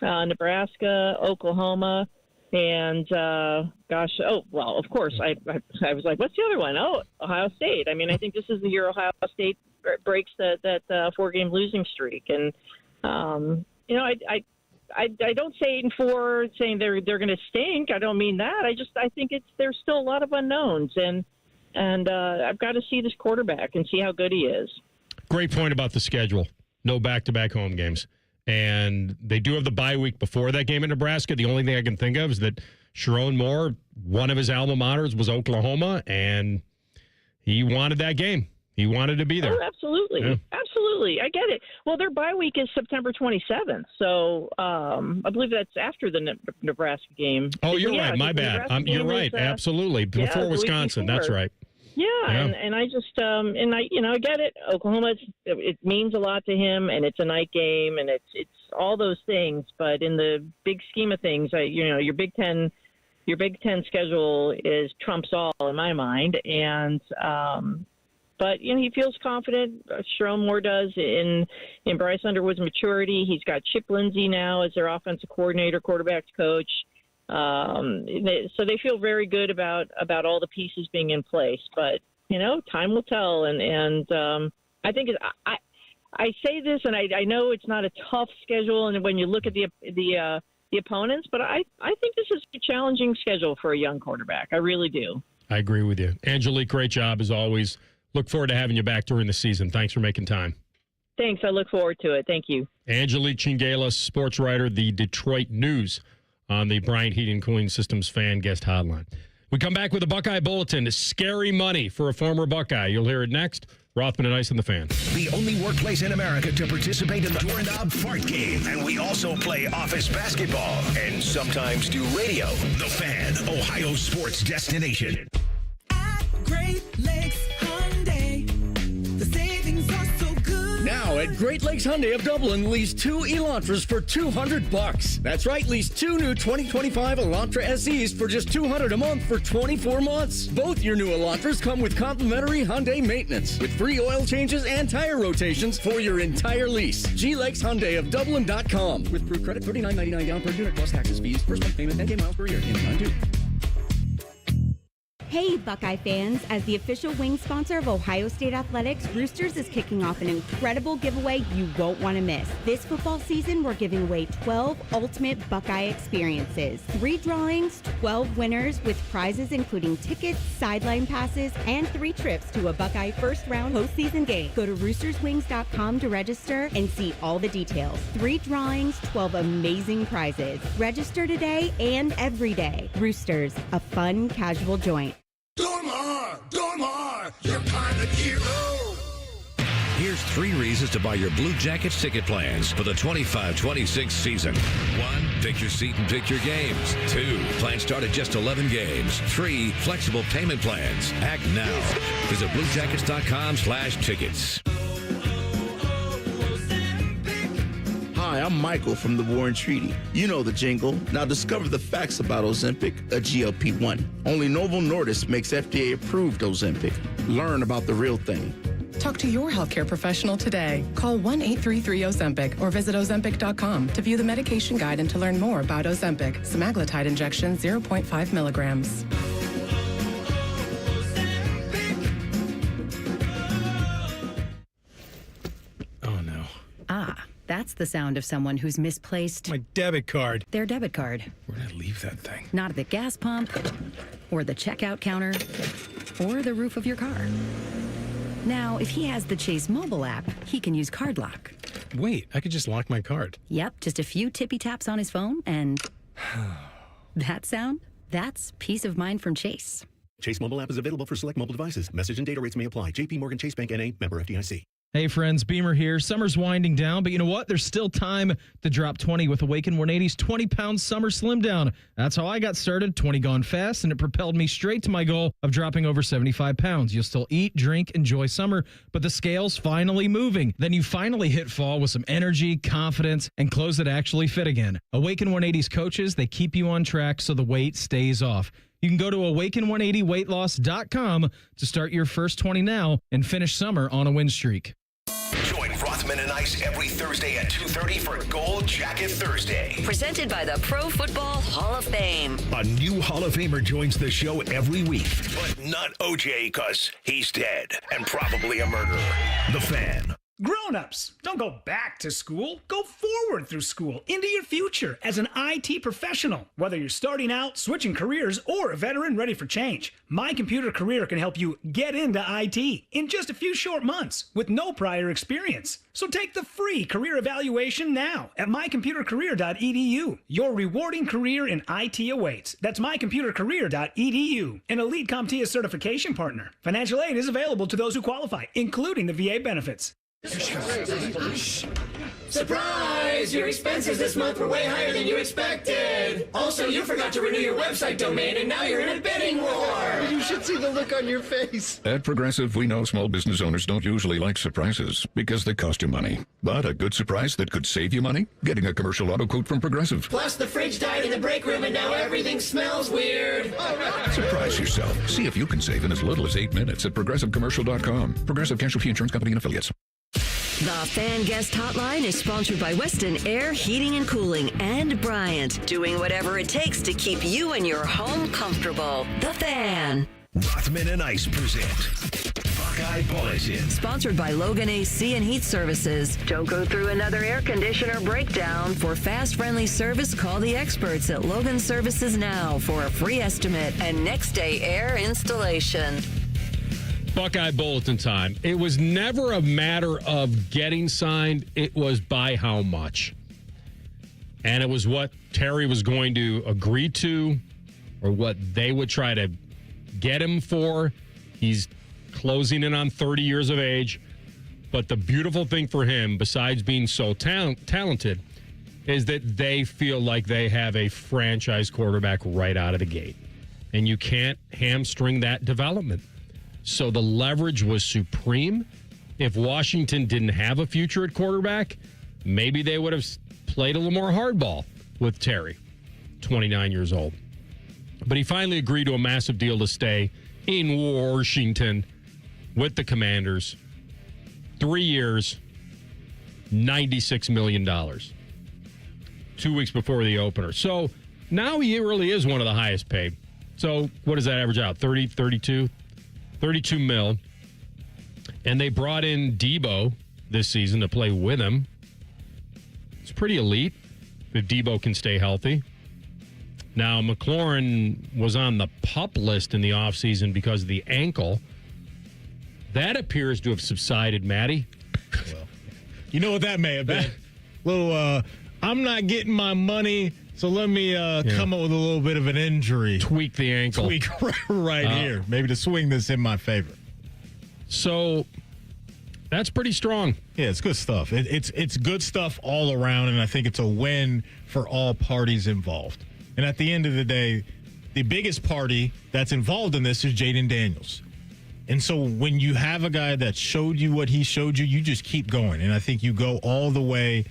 Nebraska, Oklahoma, and of course, I was like, what's the other one? Oh, Ohio State. I mean, I think this is the year Ohio State breaks that 4-game losing streak, and I don't say 8-4 saying they're going to stink. I don't mean that. I think there's still a lot of unknowns, and I've got to see this quarterback and see how good he is. Great point about the schedule. No back-to-back home games. And they do have the bye week before that game in Nebraska. The only thing I can think of is that Sherrone Moore, one of his alma maters was Oklahoma, and he wanted that game. He wanted to be there. Oh, absolutely. Yeah. Absolutely. I get it. Well, their bye week is September 27th, so I believe that's after the Nebraska game. Oh, you're right. My bad. You're right. Absolutely. Before Wisconsin. That's right. Yeah, and I just I get it. Oklahoma, it means a lot to him, and it's a night game, and it's all those things. But in the big scheme of things, your Big Ten schedule is trumps all in my mind. And but he feels confident. Sherrone Moore does in Bryce Underwood's maturity. He's got Chip Lindsey now as their offensive coordinator, quarterbacks coach. So they feel very good about all the pieces being in place, but time will tell. And I think I say this, and I know it's not a tough schedule, and when you look at the opponents, but I think this is a challenging schedule for a young quarterback. I really do. I agree with you, Angelique. Great job as always. Look forward to having you back during the season. Thanks for making time. Thanks. I look forward to it. Thank you. Angelique Chingalis, sports writer, the Detroit News, on the Bryant Heating and Cooling Systems fan guest hotline. We come back with a Buckeye Bulletin. Scary money for a former Buckeye. You'll hear it next Rothman and Ice and the Fan. The only workplace in America to participate in the doorknob fart game. And we also play office basketball and sometimes do radio. The Fan, Ohio sports destination. At Great Lakes Hyundai, the savings are so good. Now at Great Lakes Hyundai of Dublin, lease 2 Elantras for $200. That's right, lease 2 new 2025 Elantra SEs for just $200 a month for 24 months. Both your new Elantras come with complimentary Hyundai maintenance with free oil changes and tire rotations for your entire lease. GLakesHyundaiofDublin.com with approved credit, $39.99 down per unit plus taxes, fees, first month payment, and 10 miles per year in 92. Hey, Buckeye fans. As the official wing sponsor of Ohio State Athletics, Roosters is kicking off an incredible giveaway you won't want to miss. This football season, we're giving away 12 ultimate Buckeye experiences. 3 drawings, 12 winners with prizes including tickets, sideline passes, and 3 trips to a Buckeye first-round postseason game. Go to roosterswings.com to register and see all the details. 3 drawings, 12 amazing prizes. Register today and every day. Roosters, a fun, casual joint. Dormar, your kind of hero. Here's 3 reasons to buy your Blue Jackets ticket plans for the 25-26 season. 1, pick your seat and pick your games. 2, plans start at just 11 games. 3, flexible payment plans. Act now. Visit bluejackets.com/tickets. Hi, I'm Michael from the War and Treaty. You know the jingle. Now discover the facts about Ozempic, a GLP-1. Only Novo Nordisk makes FDA-approved Ozempic. Learn about the real thing. Talk to your healthcare professional today. Call 1-833-OZEMPIC or visit Ozempic.com to view the medication guide and to learn more about Ozempic, semaglutide injection 0.5 milligrams. Oh, no. Ah, that's the sound of someone who's misplaced My debit card. their debit card. Where did I leave that thing? Not at the gas pump, or the checkout counter, or the roof of your car. Now, if he has the Chase mobile app, he can use Card Lock. Wait, I could just lock my card. Yep, just a few tippy taps on his phone, and that sound? That's peace of mind from Chase. Chase mobile app is available for select mobile devices. Message and data rates may apply. JP Morgan Chase Bank N.A. member FDIC. Hey friends, Beamer here. Summer's winding down, but you know what? There's still time to drop 20 with Awaken 180's 20-pound summer slim down. That's how I got started, 20 gone fast, and it propelled me straight to my goal of dropping over 75 pounds. You'll still eat, drink, enjoy summer, but the scale's finally moving. Then you finally hit fall with some energy, confidence, and clothes that actually fit again. Awaken 180's coaches, they keep you on track so the weight stays off. You can go to awaken180weightloss.com to start your first 20 now and finish summer on a win streak. Join Rothman and Ice every Thursday at 2:30 for Gold Jacket Thursday. Presented by the Pro Football Hall of Fame. A new Hall of Famer joins the show every week, but not OJ because he's dead and probably a murderer. The Fan. Grown-ups, don't go back to school. Go forward through school into your future as an IT professional. Whether you're starting out, switching careers, or a veteran ready for change, My Computer Career can help you get into IT in just a few short months with no prior experience. So take the free career evaluation now at mycomputercareer.edu. Your rewarding career in IT awaits. That's mycomputercareer.edu. An Elite CompTIA certification partner. Financial aid is available to those who qualify, including the VA benefits. Surprise! Your expenses this month were way higher than you expected. Also, you forgot to renew your website domain, and now you're in a bidding war. You should see the look on your face. At Progressive, we know small business owners don't usually like surprises because they cost you money. But a good surprise that could save you money? Getting a commercial auto quote from Progressive. Plus, the fridge died in the break room, and now everything smells weird. Surprise yourself. See if you can save in as little as 8 minutes at progressivecommercial.com. Progressive Casualty Insurance Company and Affiliates. The Fan Guest Hotline is sponsored by Weston Air Heating and Cooling and Bryant, doing whatever it takes to keep you and your home comfortable. The Fan. Rothman and Ice present Buckeye Bulletin. Sponsored by Logan AC and Heat Services. Don't go through another air conditioner breakdown. For fast, friendly service, call the experts at Logan Services now for a free estimate and next day air installation. Buckeye Bulletin time. It was never a matter of getting signed. It was by how much. And it was what Terry was going to agree to or what they would try to get him for. He's closing in on 30 years of age. But the beautiful thing for him, besides being so talented, is that they feel like they have a franchise quarterback right out of the gate. And you can't hamstring that development. So the leverage was supreme. If Washington didn't have a future at quarterback, maybe they would have played a little more hardball with Terry, 29 years old. But he finally agreed to a massive deal to stay in Washington with the Commanders. 3 years, $96 million. 2 weeks before the opener. So now he really is one of the highest paid. So what does that average out? 32 mil. And they brought in Debo this season to play with him. It's pretty elite if Debo can stay healthy. Now, McLaurin was on the PUP list in the offseason because of the ankle. That appears to have subsided, Matty. Well, you know what that may have been? Little, I'm not getting my money, so let me come up with a little bit of an injury. Tweak the ankle. Tweak right here. Maybe to swing this in my favor. So that's pretty strong. Yeah, it's good stuff. It's good stuff all around, and I think it's a win for all parties involved. And at the end of the day, the biggest party that's involved in this is Jaden Daniels. And so when you have a guy that showed you what he showed you, you just keep going. And I think you go all the way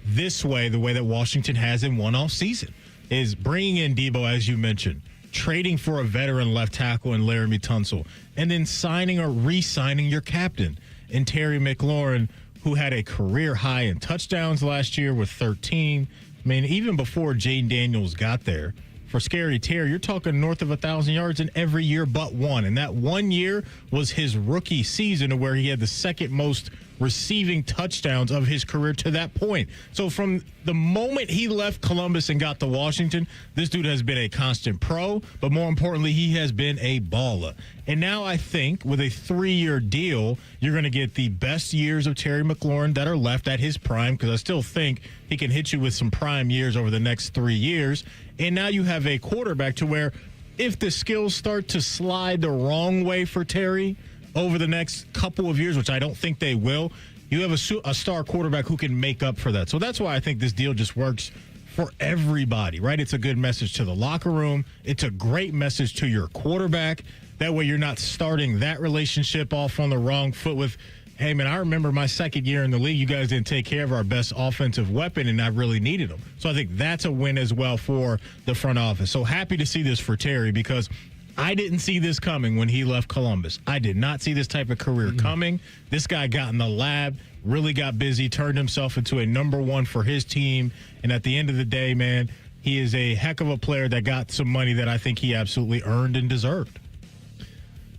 this way, the way that Washington has in one off season, is bringing in Debo, as you mentioned, trading for a veteran left tackle in Laramie Tunsil, and then signing or re-signing your captain in Terry McLaurin, who had a career high in touchdowns last year with 13. I mean, even before Jaden Daniels got there, for Scary Terry, you're talking north of 1,000 yards in every year but one. And that 1 year was his rookie season where he had the second most receiving touchdowns of his career to that point. So from the moment he left Columbus and got to Washington, this dude has been a constant pro, but more importantly, he has been a baller. And now I think with a 3-year deal, you're going to get the best years of Terry McLaurin that are left at his prime, because I still think he can hit you with some prime years over the next 3 years. And now you have a quarterback to where if the skills start to slide the wrong way for Terry over the next couple of years, which I don't think they will, you have a star quarterback who can make up for that. So that's why I think this deal just works for everybody, right? It's a good message to the locker room. It's a great message to your quarterback. That way you're not starting that relationship off on the wrong foot with, hey, man, I remember my second year in the league, you guys didn't take care of our best offensive weapon, and I really needed them. So I think that's a win as well for the front office. So happy to see this for Terry, because I didn't see this coming when he left Columbus. I did not see this type of career coming. This guy got in the lab, really got busy, turned himself into a number one for his team. And at the end of the day, man, he is a heck of a player that got some money that I think he absolutely earned and deserved.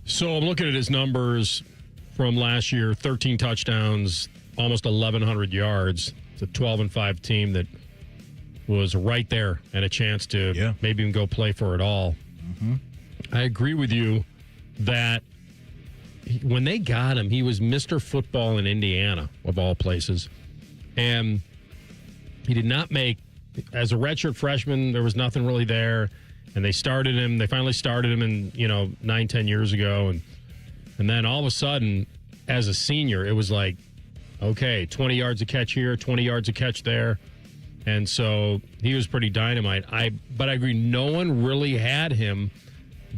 So I'm looking at his numbers from last year, 13 touchdowns, almost 1,100 yards. It's a 12-5 team that was right there and a chance to maybe even go play for it all. Mm-hmm. I agree with you that when they got him, he was Mr. Football in Indiana, of all places. And he did not make, as a redshirt freshman, there was nothing really there. And they finally started him in, 9-10 years ago. And then all of a sudden, as a senior, it was like, okay, 20 yards a catch here, 20 yards a catch there. And so he was pretty dynamite. But I agree, no one really had him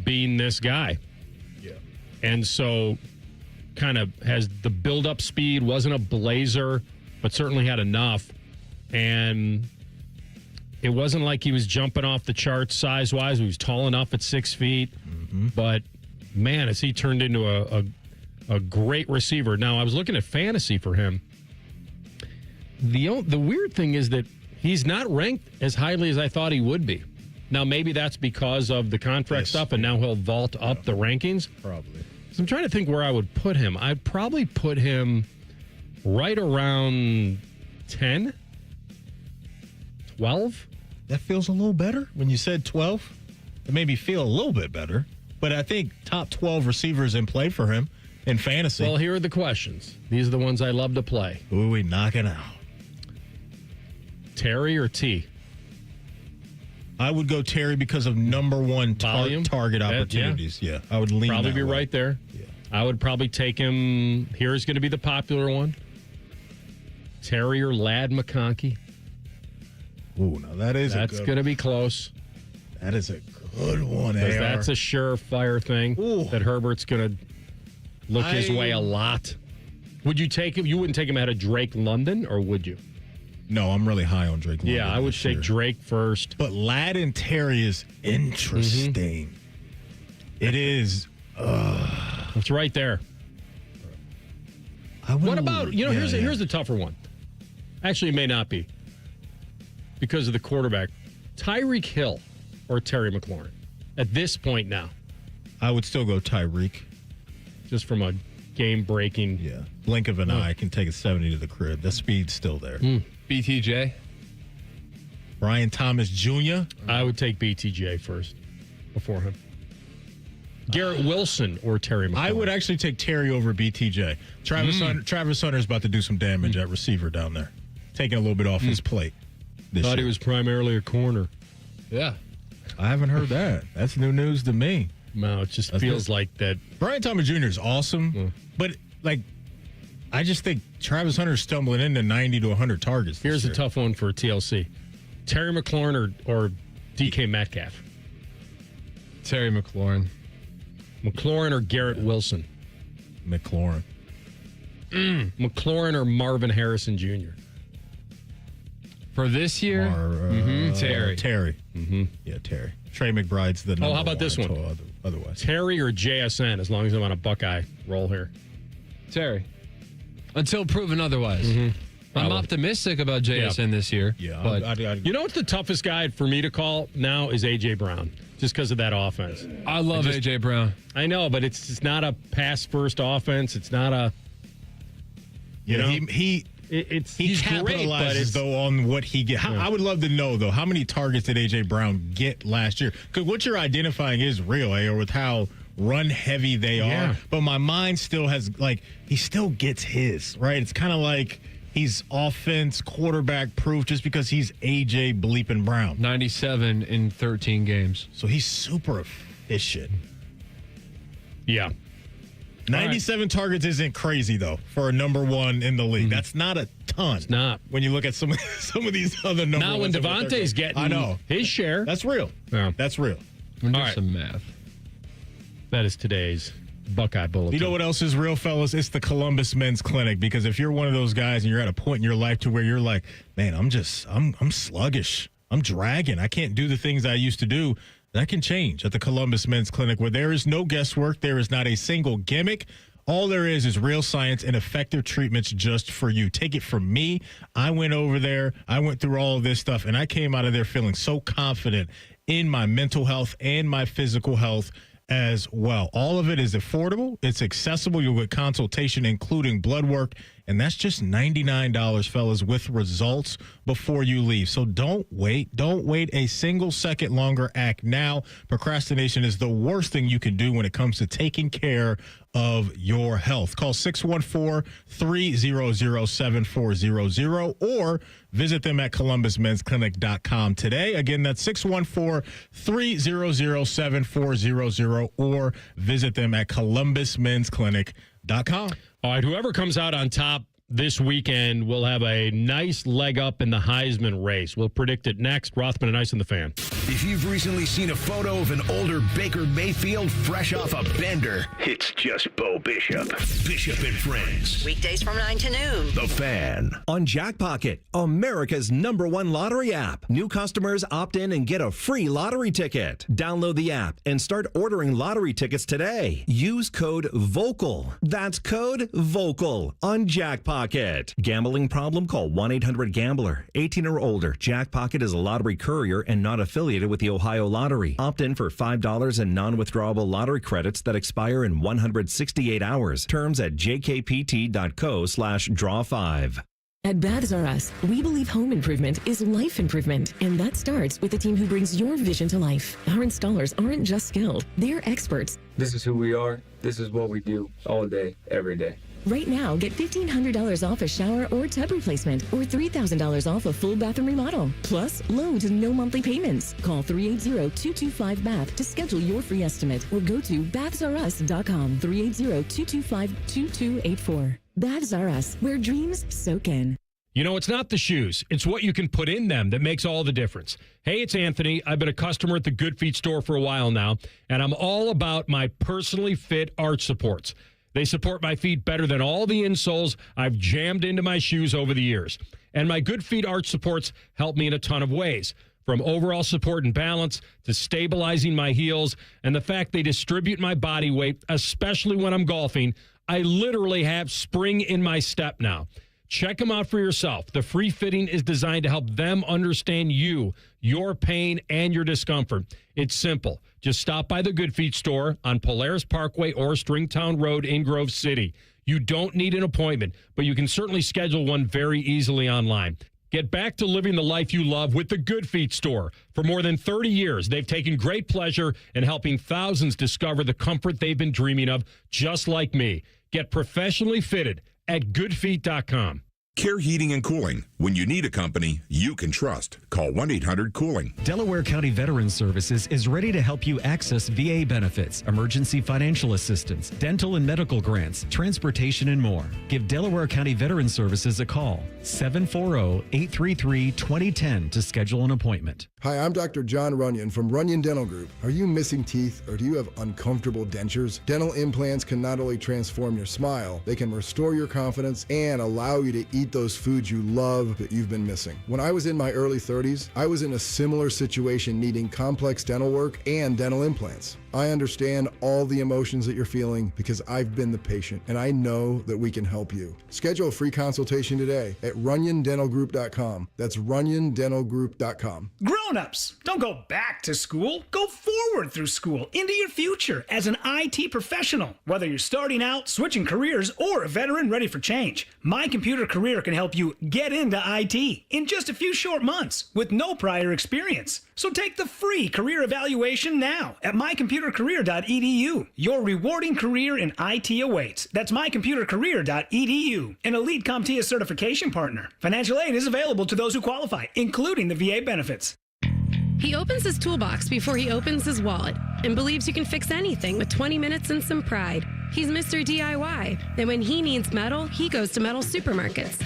being this guy. Yeah. And so kind of has the build-up speed, wasn't a blazer, but certainly had enough. And it wasn't like he was jumping off the charts size-wise. He was tall enough at 6 feet. Mm-hmm. But, man, as he turned into a great receiver. Now, I was looking at fantasy for him. The weird thing is that he's not ranked as highly as I thought he would be. Now, maybe that's because of the contract stuff, and now he'll vault up the rankings. Probably. So I'm trying to think where I would put him. I'd probably put him right around 10, 12. That feels a little better. When you said 12, it made me feel a little bit better. But I think top 12 receivers in play for him in fantasy. Well, here are the questions. These are the ones I love to play. Who are we knocking out? Terry or T? I would go Terry because of number one target opportunities. Yeah, I would lean probably that be way. right there. Yeah. I would probably take him. Here's going to be the popular one. Terrier Ladd McConkey. Ooh, now that's going to be close. That is a good one, AR. That's a surefire thing that Herbert's going to look his way a lot. Would you take him? You wouldn't take him ahead of Drake London, or would you? No, I'm really high on Drake London. Yeah, I would take Drake first. But Ladd and Terry is interesting. It is. It's right there. What about, here's the tougher one. Actually, it may not be because of the quarterback. Tyreek Hill or Terry McLaurin at this point now? I would still go Tyreek. Just from a game-breaking. Yeah. Blink of an eye can take a 70 to the crib. The speed's still there. BTJ? Brian Thomas Jr.? I would take BTJ first before him. Garrett Wilson or Terry McLaurin? I would actually take Terry over BTJ. Travis Hunter's about to do some damage at receiver down there. Taking a little bit off his plate this Thought year. he was primarily a corner. Yeah. I haven't heard that. That's new news to me. No, it just feels like that. Brian Thomas Jr. is awesome, but I just think Travis Hunter's stumbling into 90 to 100 targets. Here's a tough one for TLC. Terry McLaurin or DK Metcalf? Terry McLaurin. McLaurin or Garrett Wilson? McLaurin. McLaurin or Marvin Harrison Jr.? For this year, Terry. Terry. Yeah, Terry. Trey McBride's the number how about this one? Otherwise. Terry or JSN, as long as I'm on a Buckeye roll here? Terry. Until proven otherwise. I'm optimistic about JSN this year. Yeah. But you know what's the toughest guy for me to call now is A.J. Brown, just because of that offense. I love A.J. Brown. I know, but it's not a pass-first offense. It's not a... He he's capitalizes, though, on what he gets. I would love to know, though, how many targets did A.J. Brown get last year? Because what you're identifying is real, or with how run-heavy they are. But my mind still has, he still gets his, right? It's kind of like he's offense quarterback proof just because he's A.J. bleeping Brown. 97 in 13 games. So he's super efficient. Yeah. 97 targets isn't crazy, though, for a number one in the league. That's not a ton. It's not. When you look at some of these other numbers. Now, when Devontae's getting his share. That's real. Yeah. That's real. We'll do some math. That is today's Buckeye Bulletin. You know what else is real, fellas? It's the Columbus Men's Clinic. Because if you're one of those guys and you're at a point in your life to where you're like, man, I'm sluggish. I'm dragging. I can't do the things I used to do. That can change at the Columbus Men's Clinic, where there is no guesswork. There is not a single gimmick. All there is real science and effective treatments just for you. Take it from me. I went over there. I went through all of this stuff, and I came out of there feeling so confident in my mental health and my physical health as well. All of it is affordable. It's accessible. You'll get consultation, including blood work, and that's just $99, fellas, with results before you leave. So don't wait. Don't wait a single second longer. Act now. Procrastination is the worst thing you can do when it comes to taking care of your health. Call 614-300-7400 or visit them at columbusmensclinic.com today. Again, that's 614-300-7400 or visit them at columbusmensclinic.com. All right, whoever comes out on top this weekend will have a nice leg up in the Heisman race. We'll predict it next. Rothman and Ice on the Fan. If you've recently seen a photo of an older Baker Mayfield fresh off a bender, it's just Bo Bishop. Bishop and Friends. Weekdays from 9 to noon. The Fan. On Jackpocket, America's #1 lottery app. New customers opt in and get a free lottery ticket. Download the app and start ordering lottery tickets today. Use code VOCAL. That's code VOCAL on Jackpocket. Gambling problem? Call 1-800-GAMBLER. 18 or older. Jackpocket is a lottery courier and not affiliated with the Ohio Lottery. Opt in for $5 in non-withdrawable lottery credits that expire in 168 hours. Terms at jkpt.co/draw5. At Baths R Us, we believe home improvement is life improvement, and that starts with the team who brings your vision to life. Our installers aren't just skilled, they're experts. This is who we are. This is what we do all day, every day. Right now, get $1,500 off a shower or tub replacement or $3,000 off a full bathroom remodel. Plus, low to no monthly payments. Call 380-225-BATH to schedule your free estimate or go to bathsrus.com. 380-225-2284. Baths R Us, where dreams soak in. You know, it's not the shoes. It's what you can put in them that makes all the difference. Hey, it's Anthony. I've been a customer at the Good Feet store for a while now, and I'm all about my personally fit arch supports. They support my feet better than all the insoles I've jammed into my shoes over the years. And my Good Feet arch supports help me in a ton of ways, from overall support and balance to stabilizing my heels, and the fact they distribute my body weight, especially when I'm golfing. I literally have spring in my step now. Check them out for yourself. The free fitting is designed to help them understand you, your pain, and your discomfort. It's simple. Just stop by the Good Feet store on Polaris Parkway or Stringtown Road in Grove City. You don't need an appointment, but you can certainly schedule one very easily online. Get back to living the life you love with the Good Feet store. For more than 30 years, they've taken great pleasure in helping thousands discover the comfort they've been dreaming of, just like me. Get professionally fitted at goodfeet.com. Care Heating and Cooling. When you need a company you can trust, call 1-800-COOLING. Delaware County Veterans Services is ready to help you access VA benefits, emergency financial assistance, dental and medical grants, transportation, and more. Give Delaware County Veterans Services a call, 740-833-2010 to schedule an appointment. Hi, I'm Dr. John Runyon from Runyon Dental Group. Are you missing teeth or do you have uncomfortable dentures? Dental implants can not only transform your smile, they can restore your confidence and allow you to eat those foods you love that you've been missing. When I was in my early 30s, I was in a similar situation needing complex dental work and dental implants. I understand all the emotions that you're feeling because I've been the patient and I know that we can help you. Schedule a free consultation today at runyondentalgroup.com. That's runyondentalgroup.com. Grown-ups, don't go back to school. Go forward through school into your future as an IT professional. Whether you're starting out, switching careers, or a veteran ready for change, My Computer Career can help you get into IT in just a few short months with no prior experience. So take the free career evaluation now at mycomputercareer.edu. Your rewarding career in IT awaits. That's mycomputercareer.edu. An Elite CompTIA certification partner. Financial aid is available to those who qualify, including the VA benefits. He opens his toolbox before he opens his wallet and believes you can fix anything with 20 minutes and some pride. He's Mr. DIY, and when he needs metal, he goes to metal supermarkets.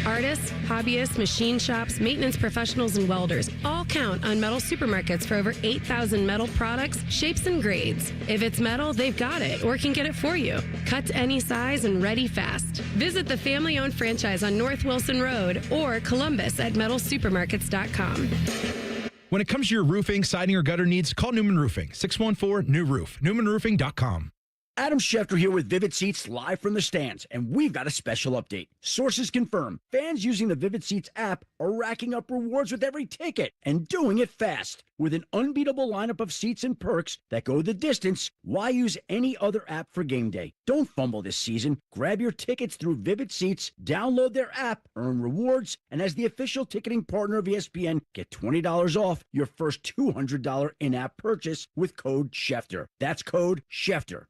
Artists, hobbyists, machine shops, maintenance professionals, and welders all count on metal supermarkets for over 8,000 metal products, shapes, and grades. If it's metal, they've got it or can get it for you. Cut to any size and ready fast. Visit the family-owned franchise on North Wilson Road or Columbus at metalsupermarkets.com. When it comes to your roofing, siding, or gutter needs, call Newman Roofing, 614-NEW-ROOF, newmanroofing.com. Adam Schefter here with Vivid Seats live from the stands, and we've got a special update. Sources confirm fans using the Vivid Seats app are racking up rewards with every ticket and doing it fast. With an unbeatable lineup of seats and perks that go the distance, why use any other app for game day? Don't fumble this season. Grab your tickets through Vivid Seats, download their app, earn rewards, and as the official ticketing partner of ESPN, get $20 off your first $200 in-app purchase with code Schefter. That's code Schefter.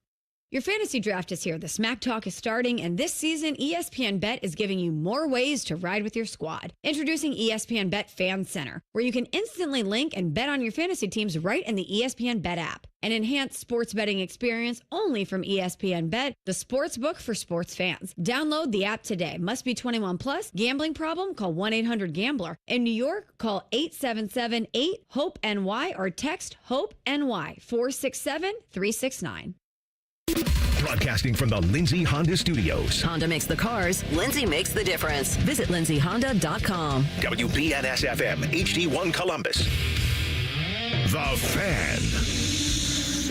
Your fantasy draft is here. The Smack Talk is starting, and this season, ESPN Bet is giving you more ways to ride with your squad. Introducing ESPN Bet Fan Center, where you can instantly link and bet on your fantasy teams right in the ESPN Bet app. An enhanced sports betting experience only from ESPN Bet, the sports book for sports fans. Download the app today. Must be 21 plus. Gambling problem? Call 1-800-GAMBLER. In New York, call 877-8-HOPE-NY or text HOPE-NY 467-369. Broadcasting from the Lindsay Honda Studios. Honda makes the cars. Lindsay makes the difference. Visit lindsayhonda.com. WBNS-FM, HD1 Columbus. The Fan.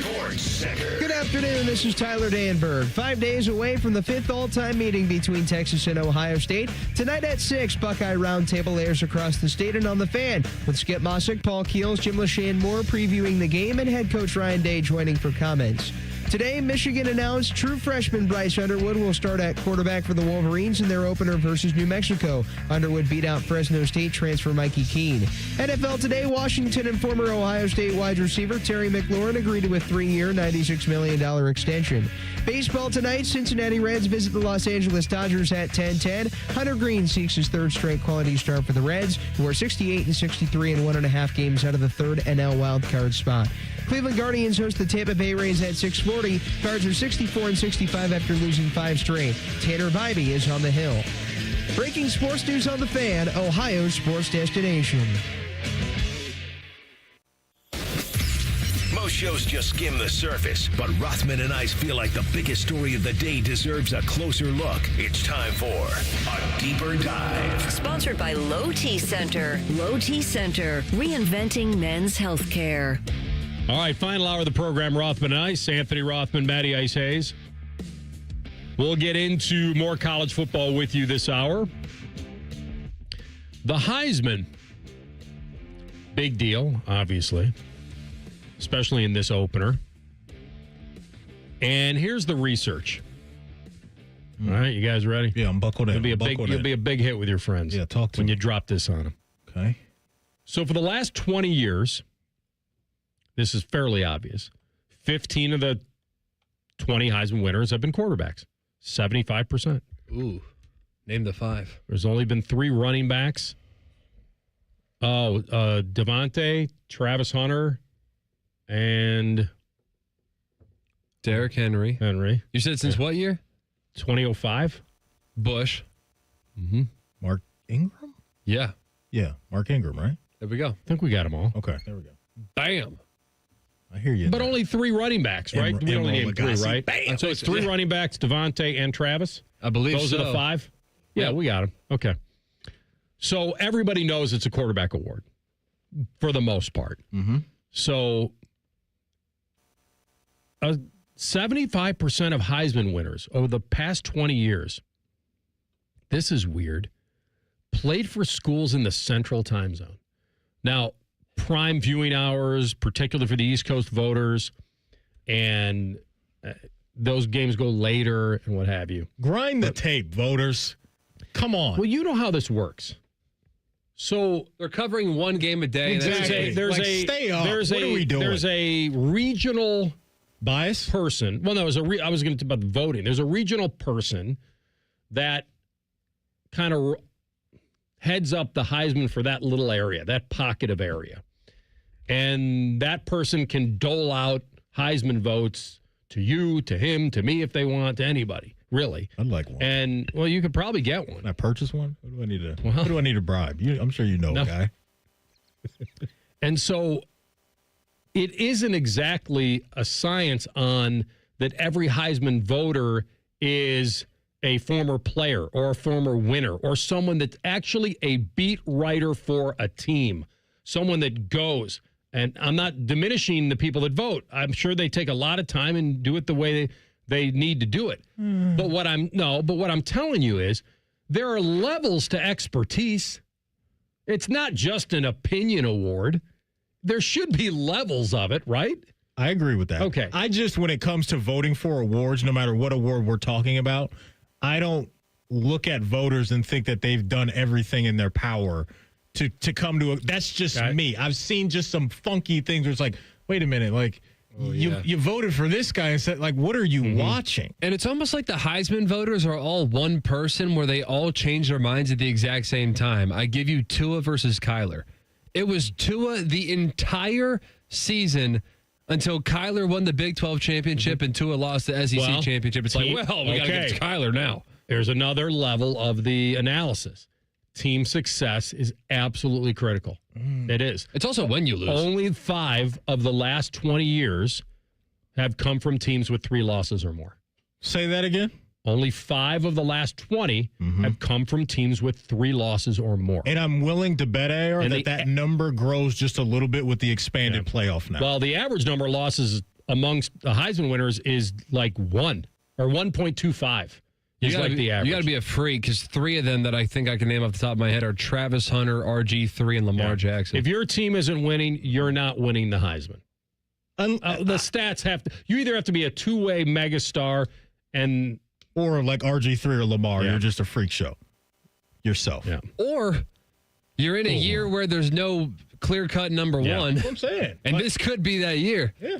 Sports Center. Good afternoon. This is Tyler Danberg. 5 days away from the 5th all-time meeting between Texas and Ohio State. Tonight at 6, Buckeye Roundtable airs across the state and on the Fan, with Skip Mossick, Paul Keels, Jim Lache, and more previewing the game, and head coach Ryan Day joining for comments. Today, Michigan announced true freshman Bryce Underwood will start at quarterback for the Wolverines in their opener versus New Mexico. Underwood beat out Fresno State transfer Mikey Keene. NFL Today, Washington and former Ohio State wide receiver Terry McLaurin agreed to a 3-year, $96 million extension. Baseball tonight, Cincinnati Reds visit the Los Angeles Dodgers at 10:10. Hunter Green seeks his third straight quality start for the Reds, who are 68-63 in 1.5 games out of the third NL wildcard spot. Cleveland Guardians host the Tampa Bay Rays at 6:40. Cards are 64-65 after losing 5 straight. Tanner Bybee is on the hill. Breaking sports news on The Fan, Ohio's sports destination. Most shows just skim the surface, but Rothman and I feel like the biggest story of the day deserves a closer look. It's time for a deeper dive. Sponsored by Low T Center. Low T Center, reinventing men's healthcare. All right, final hour of the program, Rothman and Ice. Anthony Rothman, Matty Ice Hayes. We'll get into more college football with you this hour. The Heisman, big deal, obviously, especially in this opener. And here's the research. All right, you guys ready? Yeah, I'm buckled in. You'll be a big hit with your friends. Yeah, talk to when me. you drop this on them. Okay. So for the last 20 years, this is fairly obvious. 15 of the 20 Heisman winners have been quarterbacks. 75%. Ooh. Name the 5. There's only been 3 running backs. Devontae, Travis Hunter, and Derrick Henry. You said since what year? 2005. Bush. Mm-hmm. Mark Ingram? Yeah. Yeah, Mark Ingram, right? There we go. I think we got them all. Okay, there we go. Bam. I hear you. But only 3 running backs, right? We only named 3, right? Bam. So it's 3 running backs, Devontae and Travis? I believe Those so. are the 5? Yeah, we got them. Okay. So everybody knows it's a quarterback award for the most part. Mm-hmm. So 75% of Heisman winners over the past 20 years, this is weird, played for schools in the Central Time Zone. Now, prime viewing hours, particularly for the East Coast voters, and those games go later and what have you. Grind the tape, voters. Come on. Well, you know how this works. So they're covering one game a day. Exactly. Stay up. What are we doing? There's a regional bias person. Well, no, I was going to talk about the voting. There's a regional person that kind of heads up the Heisman for that little area, that pocket of area. And that person can dole out Heisman votes to you, to him, to me if they want, to anybody, really. I'd like one. And, well, you could probably get one. Can I purchase one? What do I need to bribe? I'm sure you know, guy. And so it isn't exactly a science on that every Heisman voter is a former player or a former winner or someone that's actually a beat writer for a team, someone that goes. And I'm not diminishing the people that vote. I'm sure they take a lot of time and do it the way they need to do it. But what I'm telling you is there are levels to expertise. It's not just an opinion award. There should be levels of it, right? I agree with that. Okay. When it comes to voting for awards, no matter what award we're talking about, I don't look at voters and think that they've done everything in their power to come to that's just me. I've seen just some funky things where it's like, wait a minute, like you voted for this guy and said, like, what are you watching? And it's almost like the Heisman voters are all one person where they all change their minds at the exact same time. I give you Tua versus Kyler. It was Tua the entire season until Kyler won the Big 12 championship and Tua lost the SEC championship. It's we got to give it to Kyler now. There's another level of the analysis. Team success is absolutely critical. It is. It's also when you lose. Only 5 of the last 20 years have come from teams with 3 losses or more. Say that again? Only 5 of the last 20 have come from teams with 3 losses or more. And I'm willing to bet, AR, that number grows just a little bit with the expanded playoff now. Well, the average number of losses amongst the Heisman winners is like 1 or 1.25. You like the average. You got to be a freak because 3 of them that I think I can name off the top of my head are Travis Hunter, RG3, and Lamar Jackson. If your team isn't winning, you're not winning the Heisman. The stats you either have to be a two-way megastar or like RG3 or Lamar, you're just a freak show yourself. Yeah. Or you're in a year where there's no clear-cut number one. That's what I'm saying. And this could be that year. Yeah.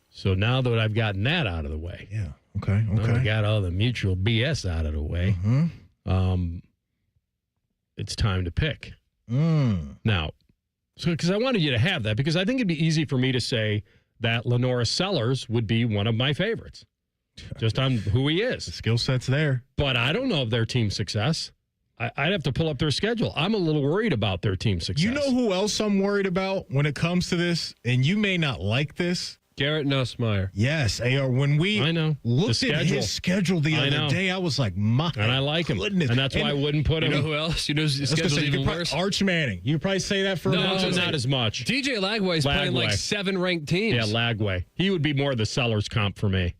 So now that I've gotten that out of the way. Yeah. Okay. I got all the mutual BS out of the way. It's time to pick. Now, because I wanted you to have that, because I think it'd be easy for me to say that Lenora Sellers would be one of my favorites, just on who he is. The skill set's there. But I don't know of their team success. I'd have to pull up their schedule. I'm a little worried about their team success. You know who else I'm worried about when it comes to this? And you may not like this. Garrett Nussmeier. Yes, AR. When we looked at his schedule the other day, I was like, my and I like goodness. him. And that's why I wouldn't put him. You know who else? You know his schedule's even worse? Arch Manning. You probably say that for not as much. DJ Lagway's playing like 7 ranked teams. Yeah, Lagway. He would be more the Sellers comp for me.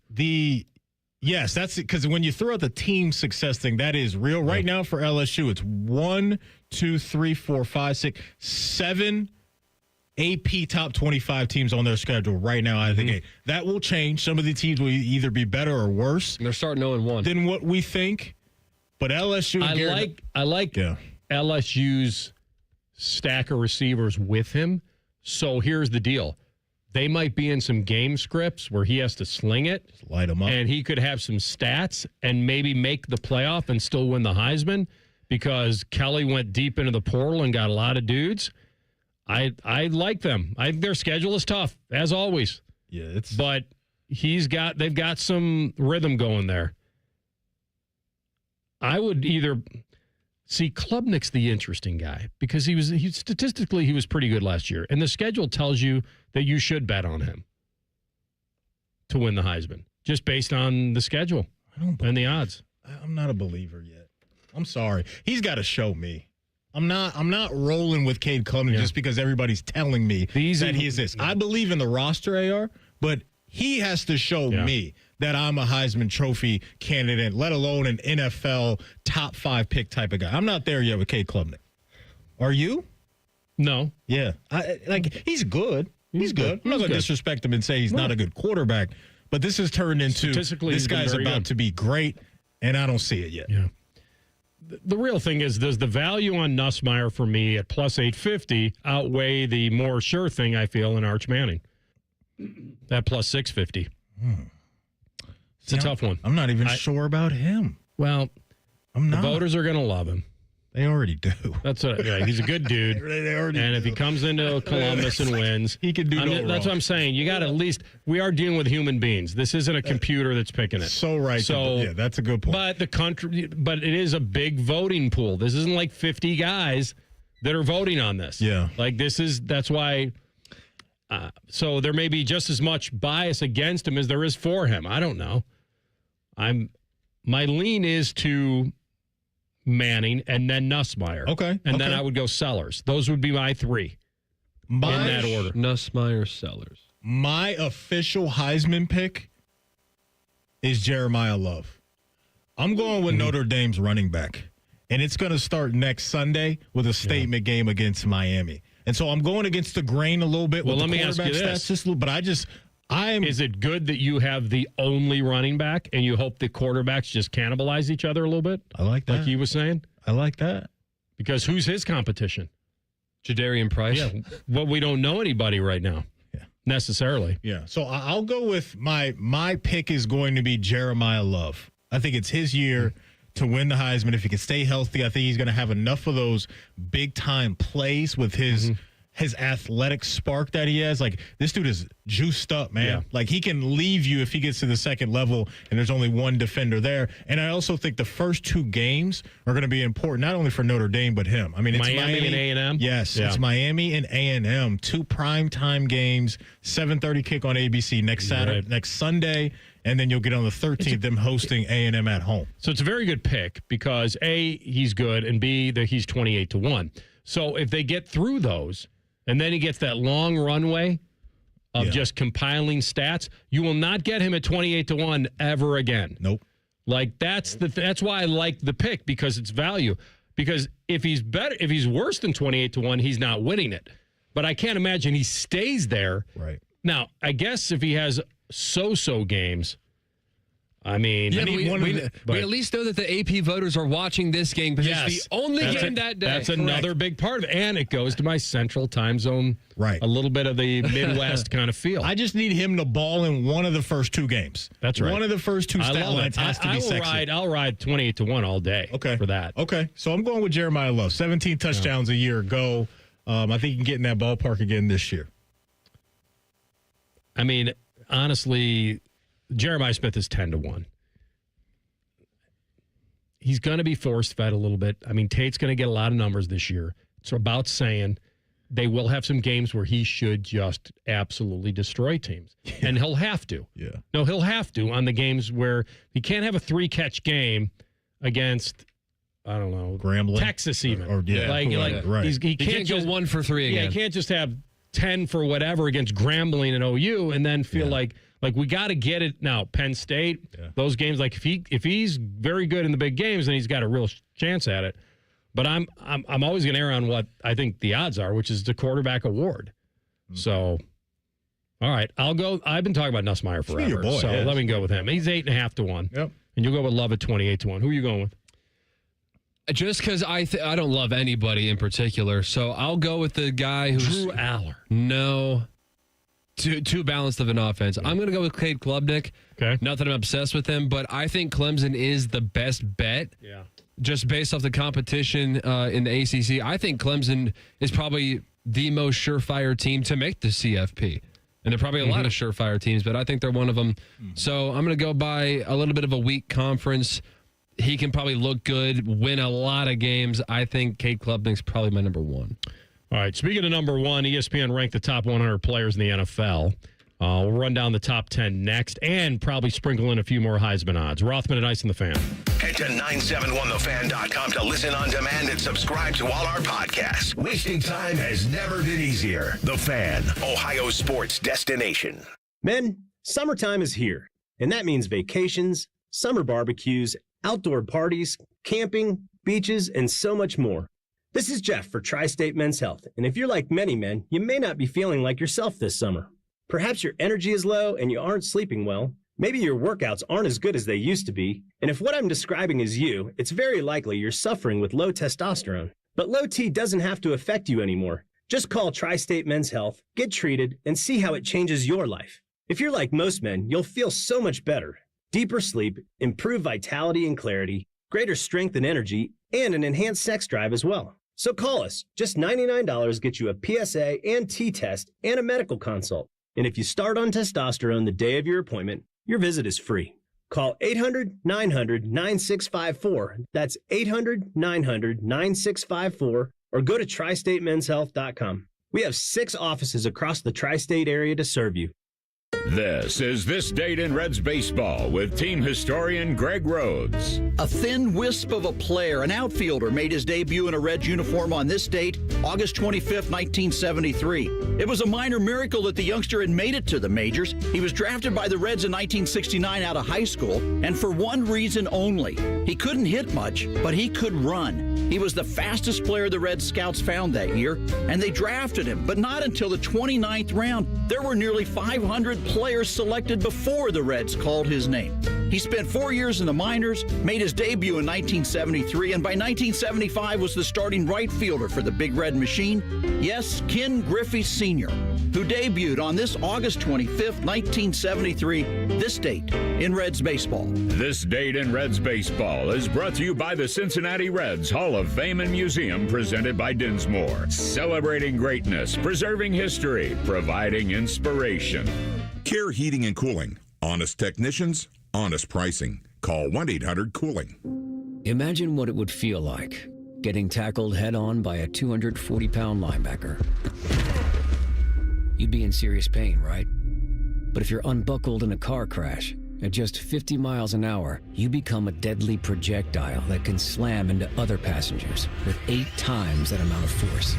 Yes, that's it. Because when you throw out the team success thing, that is real. Right now for LSU, it's 1, 2, 3, 4, 5, 6, 7 AP top 25 teams on their schedule right now. I think that will change. Some of the teams will either be better or worse. And they're starting 0-1 than what we think. But LSU, I like LSU's stack of receivers with him. So here's the deal. They might be in some game scripts where he has to sling it. Just light him up. And he could have some stats and maybe make the playoff and still win the Heisman because Kelly went deep into the portal and got a lot of dudes. I like them. Their schedule is tough, as always. Yeah, but they've got some rhythm going there. I would either see Klubnik's the interesting guy because statistically he was pretty good last year, and the schedule tells you that you should bet on him to win the Heisman just based on the schedule and the odds. I'm not a believer yet. I'm sorry. He's got to show me. I'm not rolling with Cade Klubnik just because everybody's telling me that he is this. I believe in the roster, AR, but he has to show me that I'm a Heisman Trophy candidate, let alone an NFL top 5 pick type of guy. I'm not there yet with Cade Klubnik. Are you? No. Yeah. He's good. He's good. I'm not going to disrespect him and say he's not a good quarterback, but this has turned into this guy's about to be great, and I don't see it yet. Yeah. The real thing is, does the value on Nussmeier for me at plus 850 outweigh the more sure thing I feel in Arch Manning at plus 650? It's a tough one. I'm not even sure about him. Well, I'm not. The voters are going to love him. They already do. That's he's a good dude. And if he comes into Columbus and wins, he can do no That's what I'm saying. You got to at least, we are dealing with human beings. This isn't a computer that's picking it. So right. Yeah, that's a good point. But it is a big voting pool. This isn't like 50 guys that are voting on this. Yeah. That's why. So there may be just as much bias against him as there is for him. I don't know. My lean is to Manning and then Nussmeier. Okay. And then I would go Sellers. Those would be my 3 in that order. Nussmeier, Sellers. My official Heisman pick is Jeremiah Love. I'm going with Notre Dame's running back. And it's going to start next Sunday with a statement game against Miami. And so I'm going against the grain a little bit with the quarterback stats. But is it good that you have the only running back and you hope the quarterbacks just cannibalize each other a little bit? I like that. Like he was saying? I like that. Because who's his competition? Jadarian Price. Yeah. Well, we don't know anybody right now. Yeah. Necessarily. Yeah. So I'll go with my pick is going to be Jeremiah Love. I think it's his year to win the Heisman. If he can stay healthy, I think he's going to have enough of those big-time plays with his athletic spark that he has. Like, this dude is juiced up, man. Yeah. Like, he can leave you if he gets to the second level and there's only one defender there. And I also think the first 2 games are going to be important, not only for Notre Dame, but him. I mean, it's Miami and A&M? Yes, it's Miami and A&M. 2 primetime games, 7:30 kick on ABC next Saturday, next Sunday, and then you'll get on the 13th, them hosting A&M at home. So it's a very good pick because, A, he's good, and B, that he's 28-1. So if they get through those, and then he gets that long runway of just compiling stats, you will not get him at 28-1 ever again. Nope. Like that's why I like the pick, because it's value. Because if he's worse than 28-1, he's not winning it. But I can't imagine he stays there. Right. Now, I guess if he has so-so games, I mean, we at least know that the AP voters are watching this game because it's the only game that day. That's another big part of it. And it goes to my central time zone, right? A little bit of the Midwest kind of feel. I just need him to ball in one of the first 2 games. That's right. One of the first 2 stat lines has to be sexy. I'll ride 28-1 all day for that. Okay. So I'm going with Jeremiah Love. 17 touchdowns a year ago. I think he can get in that ballpark again this year. I mean, honestly, Jeremiah Smith is 10-1. He's going to be force-fed a little bit. I mean, Tate's going to get a lot of numbers this year. It's about saying they will have some games where he should just absolutely destroy teams. Yeah. And he'll have to. Yeah. No, he'll have to on the games where he can't have a 3-catch game against, I don't know, Grambling. Texas even. Right. He can't go 1 for 3 again. Yeah, he can't just have 10 for whatever against Grambling and OU and then feel like we got to get it now. Penn State, those games, like if he's very good in the big games, then he's got a real chance at it. But I'm always going to err on what I think the odds are, which is the quarterback award. So, all right, I'll go. I've been talking about Nussmeier forever, your boy, let me go with him. He's 8.5-1. Yep. And you'll go with Love at 28-1. Who are you going with? Just because I don't love anybody in particular, so I'll go with the guy who's Drew Aller. No. Too balanced of an offense. I'm going to go with Cade Klubnik. Okay. Not that I'm obsessed with him, but I think Clemson is the best bet. Yeah. Just based off the competition in the ACC, I think Clemson is probably the most surefire team to make the CFP. And there are probably a lot of surefire teams, but I think they're one of them. So I'm going to go by a little bit of a weak conference. He can probably look good, win a lot of games. I think Cade Klubnik's probably my number 1. All right, speaking of number 1, ESPN ranked the top 100 players in the NFL. We'll run down the top 10 next and probably sprinkle in a few more Heisman odds. Rothman and Ice and the Fan. Head to 971thefan.com to listen on demand and subscribe to all our podcasts. Wasting time has never been easier. The Fan, Ohio sports destination. Men, summertime is here, and that means vacations, summer barbecues, outdoor parties, camping, beaches, and so much more. This is Jeff for Tri-State Men's Health, and if you're like many men, you may not be feeling like yourself this summer. Perhaps your energy is low and you aren't sleeping well. Maybe your workouts aren't as good as they used to be. And if what I'm describing is you, it's very likely you're suffering with low testosterone. But low T doesn't have to affect you anymore. Just call Tri-State Men's Health, get treated, and see how it changes your life. If you're like most men, you'll feel so much better. Deeper sleep, improved vitality and clarity, greater strength and energy, and an enhanced sex drive as well. So call us. Just $99 gets you a PSA and T-test and a medical consult. And if you start on testosterone the day of your appointment, your visit is free. Call 800-900-9654. That's 800-900-9654. Or go to tristatemenshealth.com. We have 6 offices across the tri-state area to serve you. This is This Date in Reds Baseball with team historian Greg Rhodes. A thin wisp of a player, an outfielder, made his debut in a Reds uniform on this date, August 25th, 1973. It was a minor miracle that the youngster had made it to the majors. He was drafted by the Reds in 1969 out of high school, and for one reason only. He couldn't hit much, but he could run. He was the fastest player the Red Scouts found that year, and they drafted him, but not until the 29th round. There were nearly 500 players selected before the Reds called his name. He spent 4 years in the minors, made his debut in 1973, and by 1975 was the starting right fielder for the Big Red Machine. Yes, Ken Griffey Sr., who debuted on this August 25th, 1973, this date in Reds baseball. This Date in Reds Baseball is brought to you by the Cincinnati Reds Hall of Fame and Museum, presented by Dinsmore. Celebrating greatness, preserving history, providing inspiration. Care Heating and Cooling. Honest technicians, honest pricing. Call 1-800-COOLING. Imagine what it would feel like getting tackled head-on by a 240-pound linebacker. You'd be in serious pain, right? But if you're unbuckled in a car crash, at just 50 miles an hour, you become a deadly projectile that can slam into other passengers with 8 times that amount of force.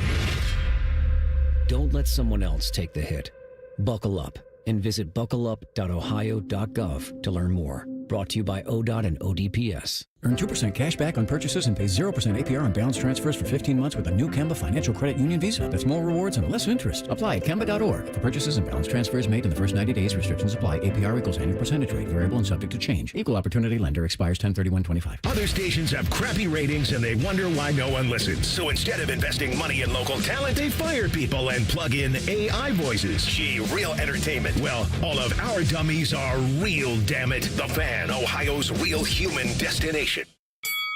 Don't let someone else take the hit. Buckle up and visit buckleup.ohio.gov to learn more. Brought to you by ODOT and ODPS. Earn 2% cash back on purchases and pay 0% APR on balance transfers for 15 months with a new Kemba Financial Credit Union Visa. That's more rewards and less interest. Apply at Kemba.org. For purchases and balance transfers made in the first 90 days, restrictions apply. APR equals annual percentage rate. Variable and subject to change. Equal opportunity lender. Expires 10/31/25. Other stations have crappy ratings and they wonder why no one listens. So instead of investing money in local talent, they fire people and plug in AI voices. Gee, real entertainment. Well, all of our dummies are real, damn it. The Fan, Ohio's real human destination.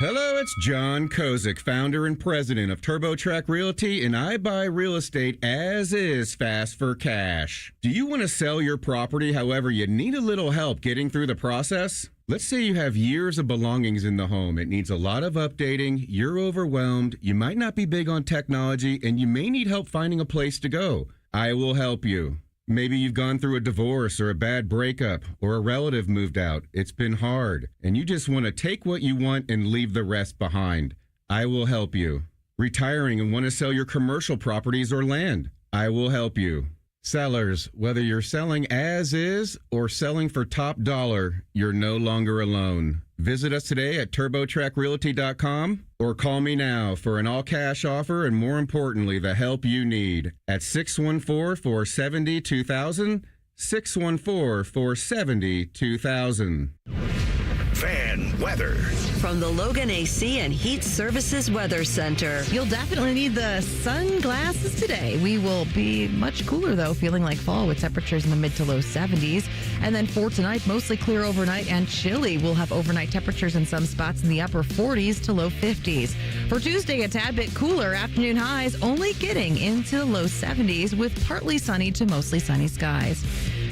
Hello, it's John Kozik, founder and president of TurboTrack Realty, and I buy real estate as is fast for cash. Do you want to sell your property, however, you need a little help getting through the process? Let's say you have years of belongings in the home. It needs a lot of updating, you're overwhelmed, you might not be big on technology, and you may need help finding a place to go. I will help you. Maybe you've gone through a divorce or a bad breakup or a relative moved out. It's been hard, and you just want to take what you want and leave the rest behind. I will help you. Retiring and want to sell your commercial properties or land. I will help you. Sellers, whether you're selling as is or selling for top dollar, you're no longer alone. Visit us today at TurboTrackRealty.com or call me now for an all-cash offer and, more importantly, the help you need at 614-470-2000, 614-470-2000. Fan weather. From the Logan AC and Heat Services Weather Center. You'll definitely need the sunglasses today. We will be much cooler, though, feeling like fall with temperatures in the mid to low 70s. And then for tonight, mostly clear overnight and chilly. We'll have overnight temperatures in some spots in the upper 40s to low 50s. For Tuesday, a tad bit cooler. Afternoon highs only getting into the low 70s with partly sunny to mostly sunny skies.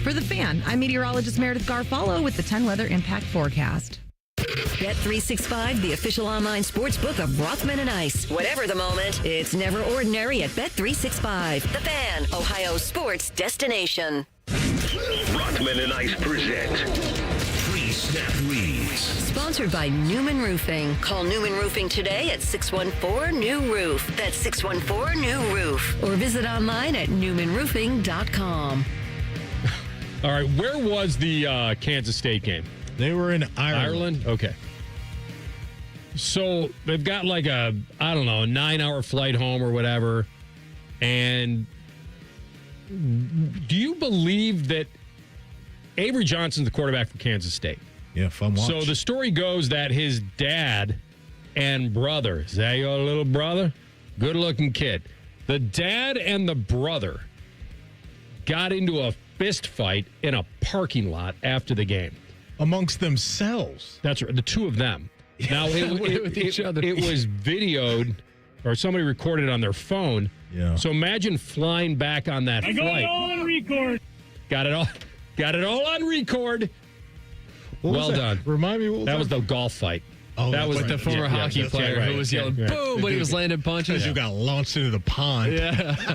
For the Fan, I'm meteorologist Meredith Garfalo with the 10 weather impact forecast. Bet365, the official online sports book of Rothman and Ice. Whatever the moment, it's never ordinary at Bet365. The Fan, Ohio's sports destination. Rothman and Ice present Free Snap Leads. Sponsored by Newman Roofing. Call Newman Roofing today at 614-NEW-ROOF. That's 614-NEW-ROOF. Or visit online at newmanroofing.com. All right, where was the Kansas State game? They were in Ireland. Okay. So they've got like a, 9-hour flight home or whatever. And do you believe that Avery Johnson's the quarterback for Kansas State? Yeah, fun watch. So the story goes that his dad and brother, is that your little brother? Good-looking kid. The dad and the brother got into a fist fight in a parking lot after the game. Amongst themselves. That's right, the two of them. Now, it was videoed, or somebody recorded on their phone. Yeah. So imagine flying back on that flight. Got it all on record. Got it all on record. Well done. Remind me what that was the golf fight. Oh, that was like the former hockey player who was yelling boom when he was landing punches. Because you got launched into the pond. Yeah.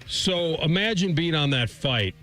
So imagine being on that fight.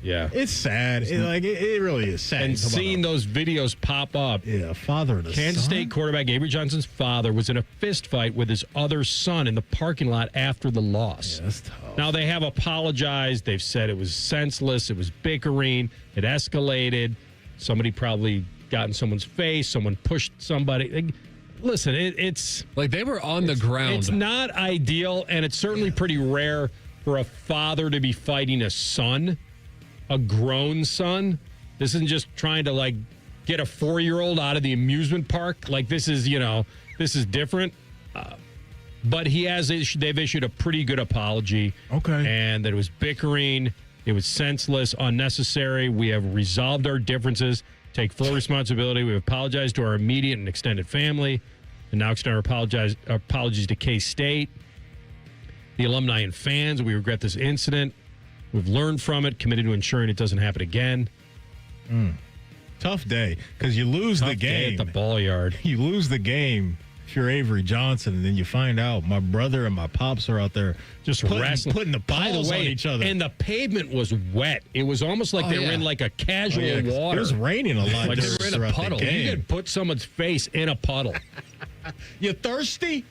Yeah. It's sad. It really is sad. And seeing those videos pop up. Yeah, father and Kansas State quarterback Avery Johnson's father was in a fist fight with his other son in the parking lot after the loss. Yeah, that's tough. Now, they have apologized. They've said it was senseless. It was bickering. It escalated. Somebody probably got in someone's face. Someone pushed somebody. Listen, it's... Like, they were on the ground. It's not ideal, and it's certainly pretty rare for a father to be fighting a son. A grown son. This isn't just trying to get a 4-year-old out of the amusement park. This is different. But they've issued a pretty good apology. Okay. And that it was bickering. It was senseless, unnecessary. We have resolved our differences, take full responsibility. We've apologized to our immediate and extended family, and now extend our apologies to K-State, the alumni and fans. We regret this incident. We've learned from it, committed to ensuring it doesn't happen again. Tough day, because you lose the game. At the ball yard. You lose the game if you're Avery Johnson, and then you find out my brother and my pops are out there just wrestling, putting the By the balls way, on each other. And the pavement was wet. It was almost like they were in a casual water. It was raining a lot. Like they were in a puddle. You could put someone's face in a puddle. You thirsty?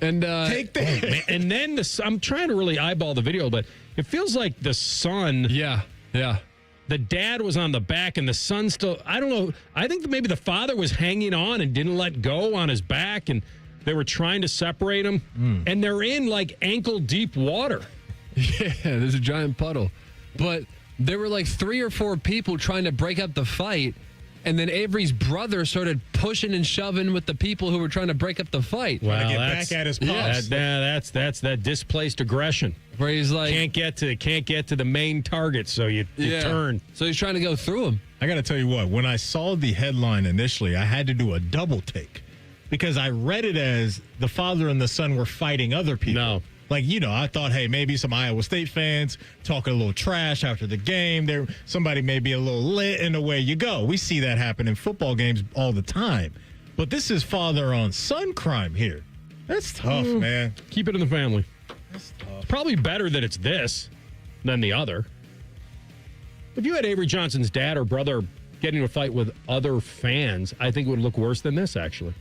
And take that. And then I'm trying to really eyeball the video, but it feels like the son. Yeah. the dad was on the back and the son still, I don't know. I think that maybe the father was hanging on and didn't let go on his back, and they were trying to separate him. And they're in like ankle deep water. Yeah, there's a giant puddle. But there were like 3 or 4 people trying to break up the fight. And then Avery's brother started pushing and shoving with the people who were trying to break up the fight. Well, get back at his pops. That's that displaced aggression. Where he's like, can't get to the main target, so you turn. So he's trying to go through him. I got to tell you what, when I saw the headline initially, I had to do a double take because I read it as the father and the son were fighting other people. No. Like, I thought, hey, maybe some Iowa State fans talking a little trash after the game. Somebody may be a little lit, and away you go. We see that happen in football games all the time. But this is father on son crime here. That's tough, man. Keep it in the family. That's tough. It's probably better that it's this than the other. If you had Avery Johnson's dad or brother getting in a fight with other fans, I think it would look worse than this, actually.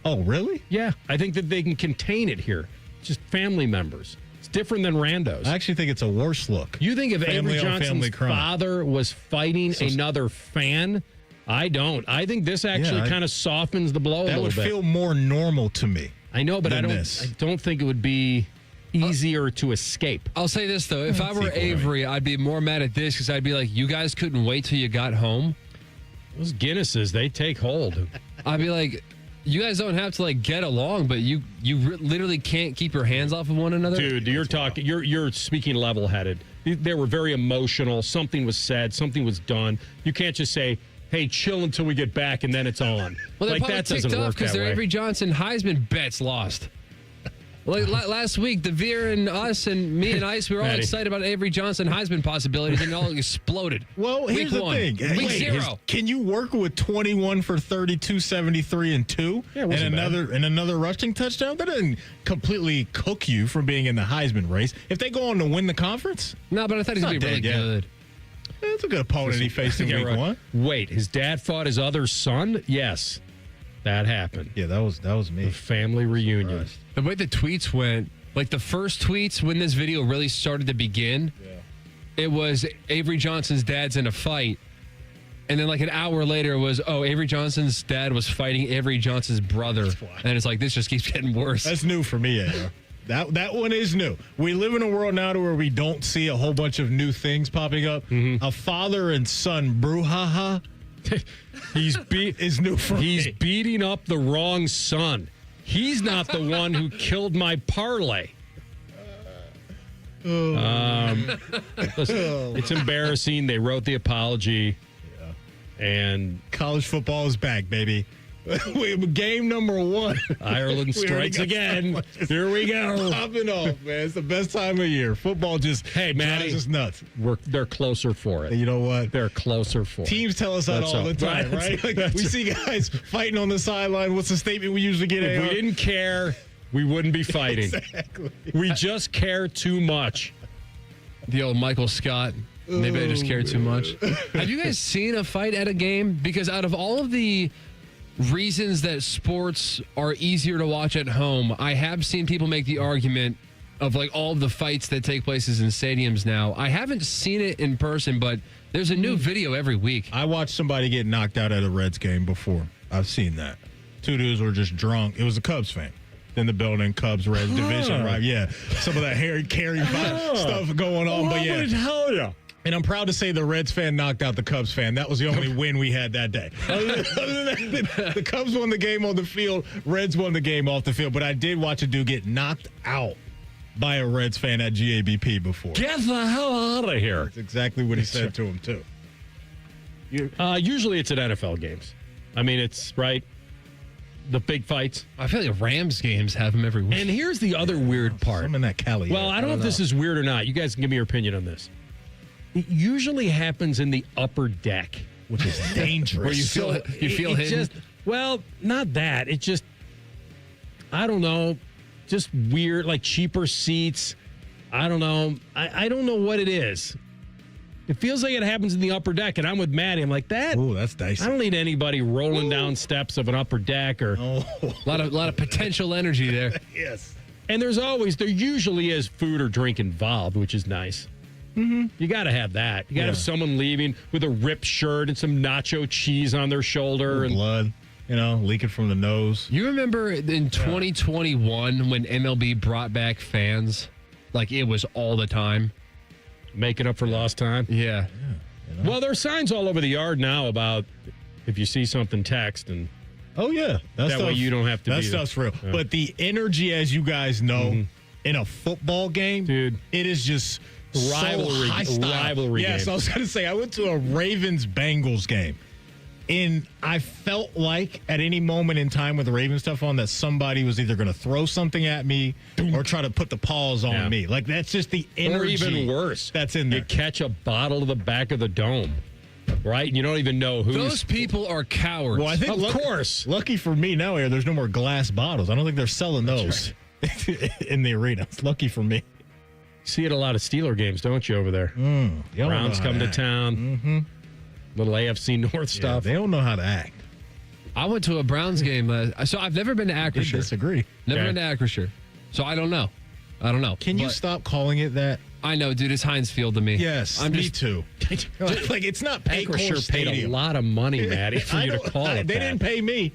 Oh, really? Yeah. I think that they can contain it here. Just family members. It's different than randos. I actually think it's a worse look. You think if Family Avery on Johnson's family crime. father was fighting another fan? I don't. I think this actually kind of softens the blow a little bit. That would feel more normal to me. I know, but I don't think it would be easier to escape. I'll say this, though. If I were Avery, I'd be more mad at this because I'd be like, you guys couldn't wait till you got home? Those Guinnesses, they take hold. I'd be like, you guys don't have to like get along, but you literally can't keep your hands off of one another. Dude, you're speaking level-headed. They were very emotional. Something was said. Something was done. You can't just say, "Hey, chill until we get back," and then it's on. Well, they're like probably that doesn't ticked off work because that their way. Avery Johnson Heisman bets lost. Like last week, the Veer and us and me and Ice, we were all excited about Avery Johnson Heisman possibilities, and it all exploded. Well, here's the thing. Week 0. Can you work with 21 for 32, 73, and 2, and another rushing touchdown? That doesn't completely cook you from being in the Heisman race. If they go on to win the conference, no, but I thought he's gonna be really good. That's a good opponent he faced in week 1. Wait, his dad fought his other son? Yes. That happened. Yeah, that was me. The family reunion. The way the tweets went, like the first tweets when this video really started to begin, it was Avery Johnson's dad's in a fight. And then like an hour later it was, Avery Johnson's dad was fighting Avery Johnson's brother. And it's like, this just keeps getting worse. That's new for me, AR. That one is new. We live in a world now to where we don't see a whole bunch of new things popping up. A father and son brouhaha. is new for me. He's beating up the wrong son. He's not the one who killed my parlay. Listen, it's embarrassing. They wrote the apology. And college football is back, baby. Game number 1. Ireland strikes again. Here we go. Popping off, man. It's the best time of year. Football just drives us nuts. They're closer for it. You know what? They're closer for it. Teams tell us that all the time, right? Like, we see guys fighting on the sideline. What's the statement we usually get? If we didn't care, we wouldn't be fighting. Exactly. We just care too much. The old Michael Scott. Maybe I just care too much. Have you guys seen a fight at a game? Because out of all of the reasons that sports are easier to watch at home, I have seen people make the argument of like all of the fights that take places in stadiums now. I haven't seen it in person, but there's a new video every week. I watched somebody get knocked out at a Reds game before. I've seen that. 2 dudes were just drunk. It was a Cubs fan in the building, Cubs Reds division, right? Yeah, some of that Harry Carey stuff going on, but yeah. Tell you. And I'm proud to say the Reds fan knocked out the Cubs fan. That was the only win we had that day. Other than that, the Cubs won the game on the field. Reds won the game off the field. But I did watch a dude get knocked out by a Reds fan at GABP before. Get the hell out of here. That's exactly what he said to him, too. Usually it's at NFL games. I mean, it's, right, the big fights. I feel like Rams games have them every week. And here's the other weird part. I'm in that Cali. Well, I don't know if this is weird or not. You guys can give me your opinion on this. It usually happens in the upper deck, which is dangerous. Where you feel hidden? Well, not that. It just, I don't know, just weird, like cheaper seats. I don't know. I don't know what it is. It feels like it happens in the upper deck, and I'm with Maddie. I'm like, that. Ooh, that's dicey. I don't need anybody rolling down steps of an upper deck or a lot of potential energy there. Yes. And there usually is food or drink involved, which is nice. Mm-hmm. You got to have that. You got to have someone leaving with a ripped shirt and some nacho cheese on their shoulder. And blood, leaking from the nose. You remember in 2021 when MLB brought back fans? Like, it was all the time. Making up for lost time? Yeah. Well, there are signs all over the yard now about if you see something, text. And oh, yeah. That way you don't have to that be stuff's real. Yeah. But the energy, as you guys know, in a football game, dude, it is just rivalry, so high style. rivalry Yes, game. I was going to say, I went to a Ravens-Bengals game, and I felt like at any moment in time with the Ravens stuff on that somebody was either going to throw something at me or try to put the paws on me. Like, that's just the energy. Or even worse. That's in there. You catch a bottle to the back of the dome, right? And you don't even know who's... Those people are cowards. Well, I think, of course. Lucky for me now, there's no more glass bottles. I don't think they're selling those in the arena. It's lucky for me. See it a lot of Steeler games, don't you, over there? Browns come to town. Mm-hmm. Little AFC North stuff. They don't know how to act. I went to a Browns game. So I've never been to Acrisure. Disagree. Never been to Acrisure. So I don't know. Can you stop calling it that? I know, dude. It's Heinz Field to me. Yes, me too. Like, it's not Acrisure paid a lot of money, Maddie, for you to call it They didn't pay me.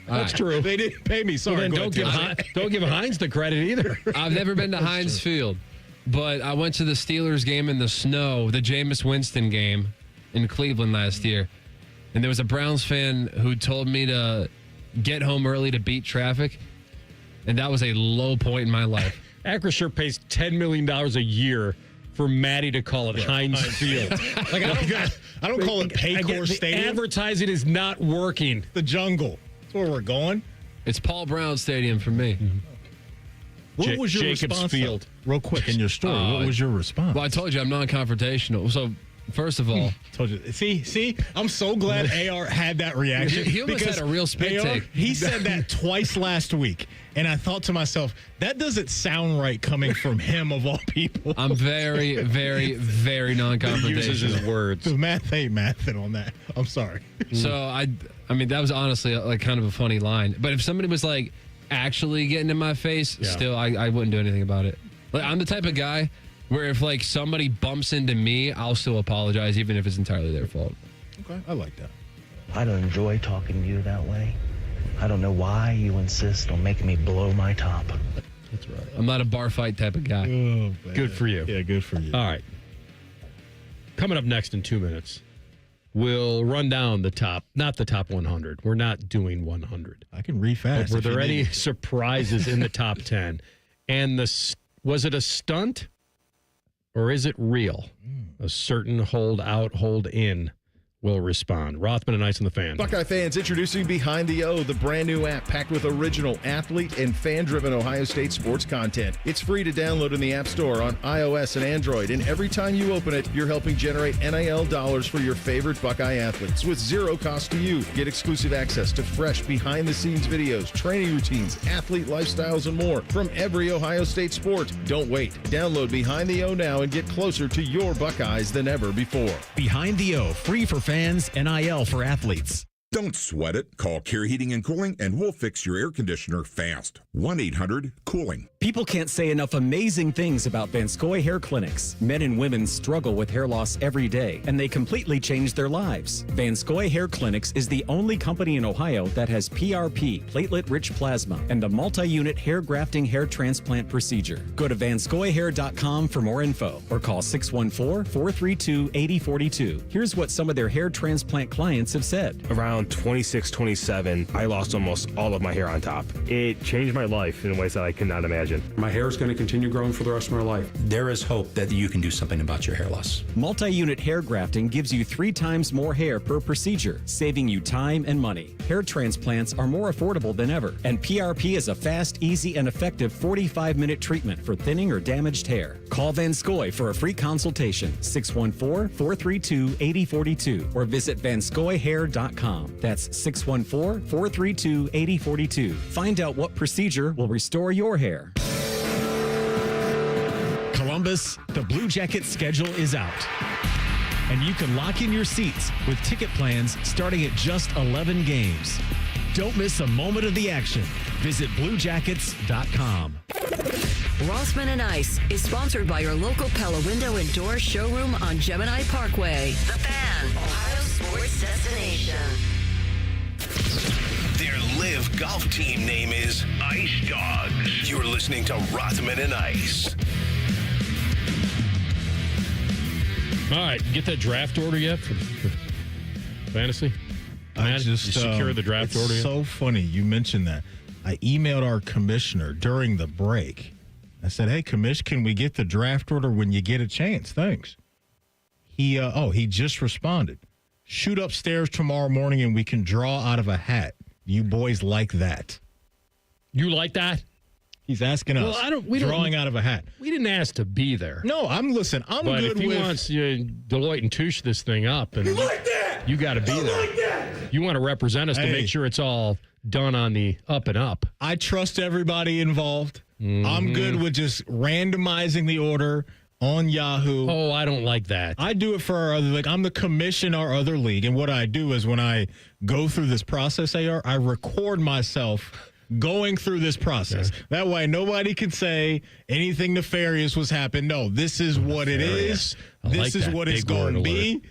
That's true. They didn't pay me. Sorry. Well, then don't give Heinz the credit either. I've never been to Heinz Field, but I went to the Steelers game in the snow, the Jameis Winston game in Cleveland last year. And there was a Browns fan who told me to get home early to beat traffic. And that was a low point in my life. Acrisure pays $10 million a year for Maddie to call it Heinz Field. Like, I don't call it Paycor Stadium. Advertising is not working. The jungle. That's where we're going. It's Paul Brown Stadium for me. What was your Jacobs response? Field. Real quick in your story, what was your response? Well, I told you I'm non-confrontational. So, first of all, told you. See, I'm so glad AR had that reaction. He almost had a real spit take. He said that twice last week, and I thought to myself, that doesn't sound right coming from him of all people. I'm very, very, very non-confrontational. He uses his words. The math ain't mathing on that. I'm sorry. So I mean, that was honestly like kind of a funny line. But if somebody was like actually getting in my face, still, I wouldn't do anything about it. Like, I'm the type of guy where if like somebody bumps into me, I'll still apologize, even if it's entirely their fault. Okay, I like that. I don't enjoy talking to you that way. I don't know why you insist on making me blow my top. That's right. I'm not a bar fight type of guy. Oh, good for you. Yeah, good for you. All right. Coming up next in 2 minutes, we'll run down not the top 100. We're not doing 100. I can read fast. But were there any surprises in the top 10? And was it a stunt or is it real? A certain hold out, hold in will respond. Rothman and Ice on the Fan. Buckeye fans, introducing Behind the O, the brand new app packed with original athlete and fan-driven Ohio State sports content. It's free to download in the App Store on iOS and Android, and every time you open it, you're helping generate NIL dollars for your favorite Buckeye athletes with zero cost to you. Get exclusive access to fresh behind-the-scenes videos, training routines, athlete lifestyles, and more from every Ohio State sport. Don't wait. Download Behind the O now and get closer to your Buckeyes than ever before. Behind the O, free for fans, NIL for athletes. Don't sweat it. Call Care Heating and Cooling and we'll fix your air conditioner fast. 1-800-COOLING. People can't say enough amazing things about Vanscoy Hair Clinics. Men and women struggle with hair loss every day, and they completely change their lives. Vanscoy Hair Clinics is the only company in Ohio that has PRP, platelet-rich plasma, and the multi-unit hair grafting hair transplant procedure. Go to vanscoyhair.com for more info or call 614-432-8042. Here's what some of their hair transplant clients have said. Around 26, 27, I lost almost all of my hair on top. It changed my life in ways that I could not imagine. My hair is going to continue growing for the rest of my life. There is hope that you can do something about your hair loss. Multi-unit hair grafting gives you 3 times more hair per procedure, saving you time and money. Hair transplants are more affordable than ever, and PRP is a fast, easy, and effective 45-minute treatment for thinning or damaged hair. Call Vanscoy for a free consultation, 614-432-8042, or visit vanscoyhair.com. That's 614-432-8042. Find out what procedure will restore your hair. Columbus, the Blue Jackets schedule is out. And you can lock in your seats with ticket plans starting at just 11 games. Don't miss a moment of the action. Visit BlueJackets.com. Rothman and Ice is sponsored by your local Pella Window and Door showroom on Gemini Parkway. The Fan, Ohio sports destination. Their live golf team name is Ice Dogs. You're listening to Rothman and Ice. All right, get that draft order yet for fantasy? I just you secure the draft order. It's so funny you mentioned that. I emailed our commissioner during the break. I said, "Hey, commish, can we get the draft order when you get a chance? Thanks." He just responded. Shoot upstairs tomorrow morning and we can draw out of a hat. You boys like that? You like that? He's asking us. Drawing out of a hat. We didn't ask to be there. No, I'm but good if he with. wants Deloitte and Touche this thing up, and You like that? You got to be there. Like that? You want to represent us to make sure it's all done on the up and up. I trust everybody involved. I'm good with just randomizing the order on Yahoo. Oh, I don't like that. I do it for our other league. I'm the commission our other league, and what I do is when I go through this process, I record myself going through this process. Okay. That way nobody can say anything nefarious was happened. No, this is what it is. This is what it's going to be.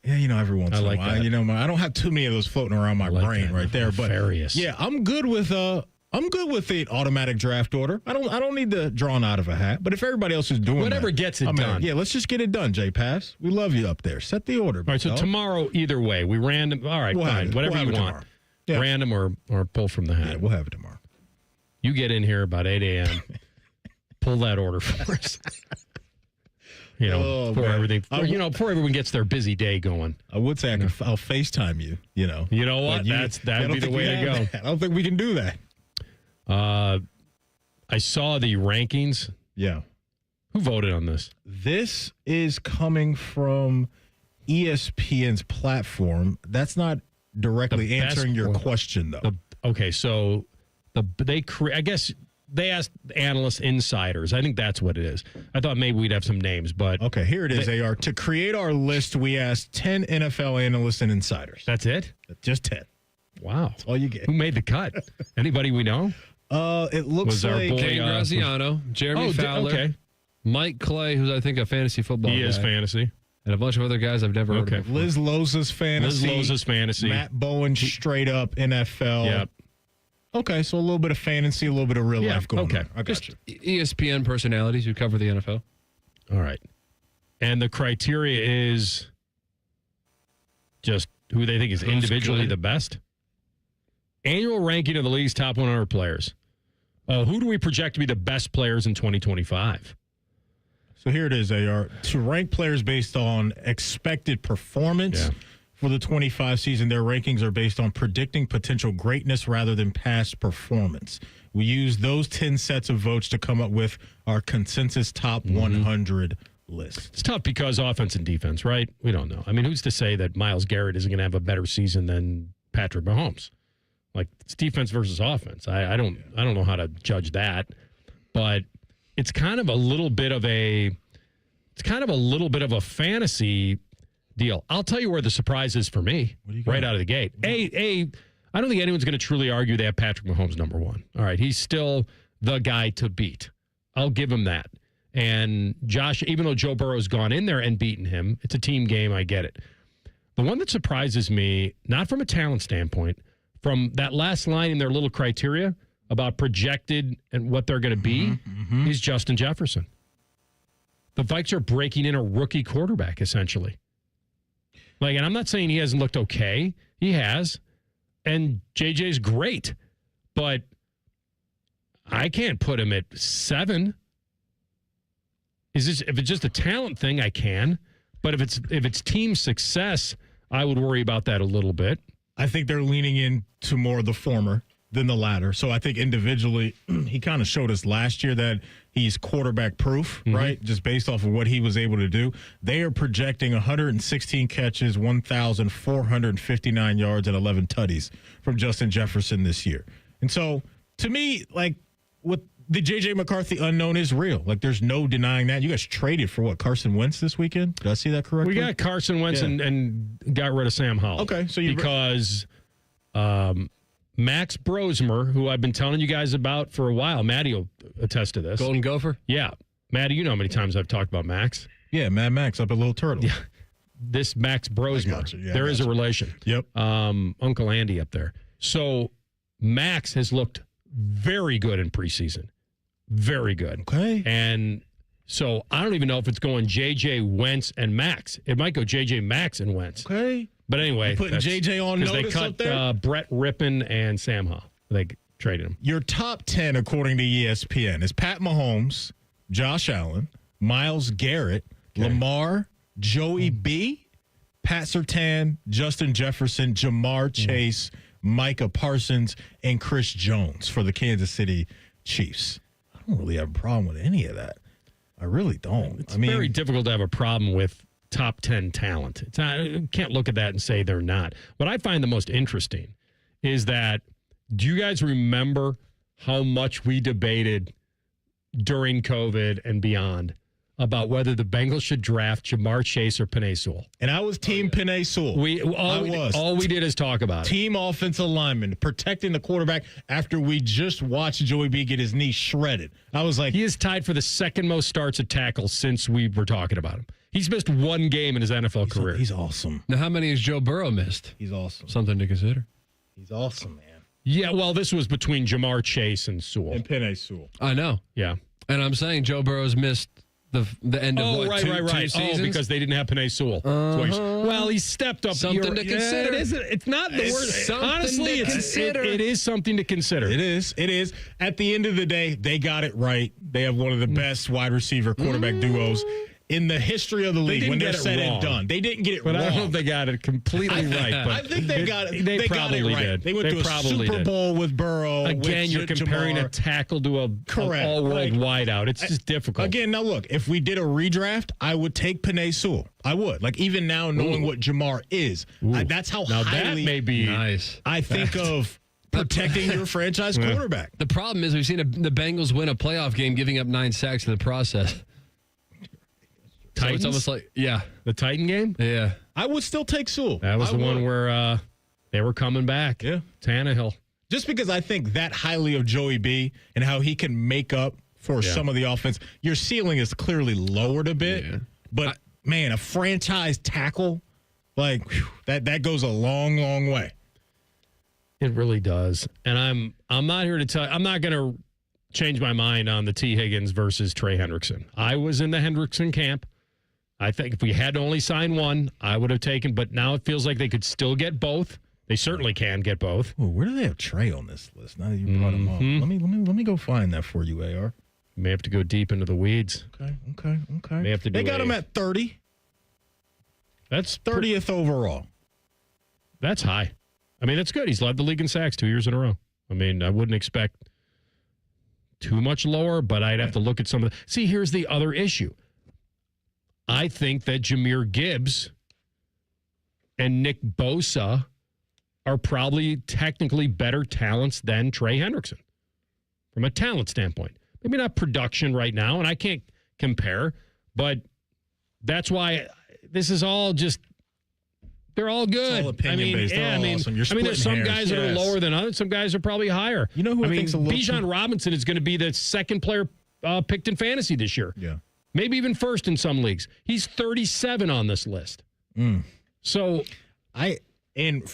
Yeah, every once in a while. I don't have too many of those floating around my brain right there. But yeah, I'm good with the automatic draft order. I don't need the drawn out of a hat. But if everybody else is doing whatever gets it done. Yeah, let's just get it done, J-Pass. We love you up there. Set the order. All right, so tomorrow, either way, we random. All right, fine. Whatever you want. Yeah. Random or pull from the hat. Yeah, we'll have it tomorrow. You get in here about 8 a.m. Pull that order for us. Before everyone gets their busy day going. I would say I'll FaceTime you. You know what? That'd be the way to go. I don't think we can do that. I saw the rankings. Yeah. Who voted on this? This is coming from ESPN's platform. That's not directly answering your question, though. So I guess they asked analysts, insiders. I think that's what it is. I thought maybe we'd have some names, but okay, here it is. AR, to create our list, we asked 10 NFL analysts and insiders. That's it? Just 10. Wow, that's all you get. Who made the cut? Anybody we know? It looks like our boy Graziano, Jeremy Fowler, Mike Clay, who's I think a fantasy football guy. He is fantasy. And a bunch of other guys I've never heard of. Liz Loza's fantasy. Matt Bowen, straight up NFL. Yep. Okay, so a little bit of fantasy, a little bit of real life going on. I got you. ESPN personalities who cover the NFL. All right. And the criteria is just who they think is individually the best. Annual ranking of the league's top 100 players. Who do we project to be the best players in 2025? So here it is, AR. To rank players based on expected performance for the 25 season, their rankings are based on predicting potential greatness rather than past performance. We use those 10 sets of votes to come up with our consensus top 100 list. It's tough because offense and defense, right? We don't know. I mean, who's to say that Myles Garrett isn't going to have a better season than Patrick Mahomes? Like, it's defense versus offense. I don't know how to judge that, but it's kind of a little bit of a fantasy deal. I'll tell you where the surprise is for me right out of the gate. I don't think anyone's going to truly argue they have Patrick Mahomes number one. All right, he's still the guy to beat. I'll give him that. And Josh, even though Joe Burrow's gone in there and beaten him, it's a team game. I get it. The one that surprises me, not from a talent standpoint, from that last line in their little criteria about projected and what they're going to be, is Justin Jefferson. The Vikes are breaking in a rookie quarterback, essentially. And I'm not saying he hasn't looked okay. He has. And JJ's great. But I can't put him at 7. If it's just a talent thing, I can. But if it's team success, I would worry about that a little bit. I think they're leaning into more of the former than the latter. So I think individually, he kind of showed us last year that he's quarterback proof, right? Just based off of what he was able to do. They are projecting 116 catches, 1,459 yards, and 11 tutties from Justin Jefferson this year. And so, to me, what the J.J. McCarthy unknown is real. There's no denying that. You guys traded for Carson Wentz this weekend? Did I see that correctly? We got Carson Wentz and got rid of Sam Howell. Okay, so because Max Brosmer, who I've been telling you guys about for a while. Maddie will attest to this. Golden Gopher? Yeah. Maddie, you know how many times I've talked about Max. Yeah, Mad Max up at Little Turtle. Yeah. This Max Brosmer. Yeah, there is a relation. Yep. Uncle Andy up there. So Max has looked very good in preseason. Very good. Okay. And so I don't even know if it's going J.J. Wentz and Max. It might go J.J. Max and Wentz. Okay. But anyway. You're putting J.J. on notice because up they there? cut Brett Rippon and Sam Howell. They traded him. Your top 10, according to ESPN, is Pat Mahomes, Josh Allen, Myles Garrett, Lamar, Joey B, Pat Surtain, Justin Jefferson, Jamar Chase, Micah Parsons, and Chris Jones for the Kansas City Chiefs. I don't really have a problem with any of that. I really don't. It's very difficult to have a problem with top 10 talent. It's not, you can't look at that and say they're not. What I find the most interesting is that, do you guys remember how much we debated during COVID and beyond about whether the Bengals should draft Jamar Chase or Penei Sewell? And I was team Penei Sewell. All we did is talk about it. Team offensive lineman, protecting the quarterback after we just watched Joey B get his knee shredded. I was like... He is tied for the second most starts at tackle since we were talking about him. He's missed one game in his NFL career. He's awesome. Now, how many has Joe Burrow missed? He's awesome. Something to consider. He's awesome, man. Yeah, well, this was between Jamar Chase and Sewell. And Penei Sewell. I know. Yeah. And I'm saying Joe Burrow's missed the end of two seasons? Oh, because they didn't have Penei Sewell. Well, he stepped up. Something to consider. It's not the worst. Honestly, it is something to consider. It is. At the end of the day, they got it right. They have one of the best wide receiver quarterback duos in the history of the league when they're said and done. They didn't get it wrong. I don't know if they got it completely right. But I think they got it. They probably got it right. did. They went to a Super Bowl with Burrow. Again, you're comparing a tackle to an all-world wideout. It's just difficult. Again, now look, if we did a redraft, I would take Penei Sewell. I would. Like, even now, knowing what Jamar is, that's how highly that may be nice. I think of protecting your franchise quarterback. The problem is we've seen the Bengals win a playoff game giving up 9 sacks in the process. So it's almost like, the Titan game? Yeah. I would still take Sewell. That was the one where they were coming back. Yeah. Tannehill. Just because I think that highly of Joey B and how he can make up for some of the offense. Your ceiling is clearly lowered a bit. Yeah. But, man, a franchise tackle, like, whew, that goes a long, long way. It really does. And I'm not here to tell you, I'm not going to change my mind on the T. Higgins versus Trey Hendrickson. I was in the Hendrickson camp. I think if we had to only sign one, I would have taken, but now it feels like they could still get both. They certainly can get both. Ooh, where do they have Trey on this list? Now that you brought him up, let me go find that for you, AR. May have to go deep into the weeds. Okay. May have to do they got him at 30. That's 30th overall. That's high. I mean, that's good. He's led the league in sacks 2 years in a row. I mean, I wouldn't expect too much lower, but I'd have to look at some of the... See, here's the other issue. I think that Jahmyr Gibbs and Nick Bosa are probably technically better talents than Trey Hendrickson from a talent standpoint. Maybe not production right now, and I can't compare, but that's why this is all just, they're all good. It's all opinion-based. There's some guys that are lower than others. Some guys are probably higher. You know who I think's a little... Bijan Robinson is going to be the second player picked in fantasy this year. Yeah. Maybe even first in some leagues. He's 37 on this list. So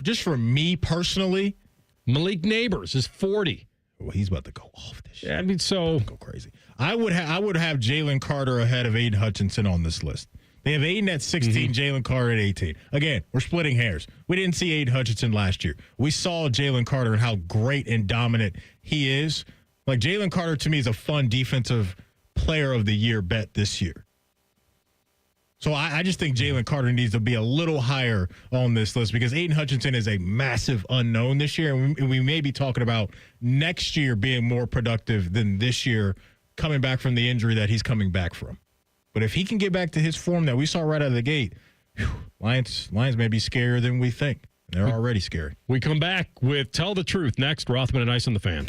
just for me personally, Malik Neighbors is 40. Well, he's about to go off this year. Yeah, I mean, so go crazy. I would have Jalen Carter ahead of Aiden Hutchinson on this list. They have Aiden at 16, Jalen Carter at 18. Again, we're splitting hairs. We didn't see Aiden Hutchinson last year. We saw Jalen Carter and how great and dominant he is. Like, Jalen Carter to me is a fun defensive player of the year bet this year. So I just think Jalen Carter needs to be a little higher on this list because Aiden Hutchinson is a massive unknown this year. And we may be talking about next year being more productive than this year coming back from the injury that he's coming back from. But if he can get back to his form that we saw right out of the gate, Lions may be scarier than we think. They're already scary. We come back with Tell the Truth next. Rothman and Ice on the Fan.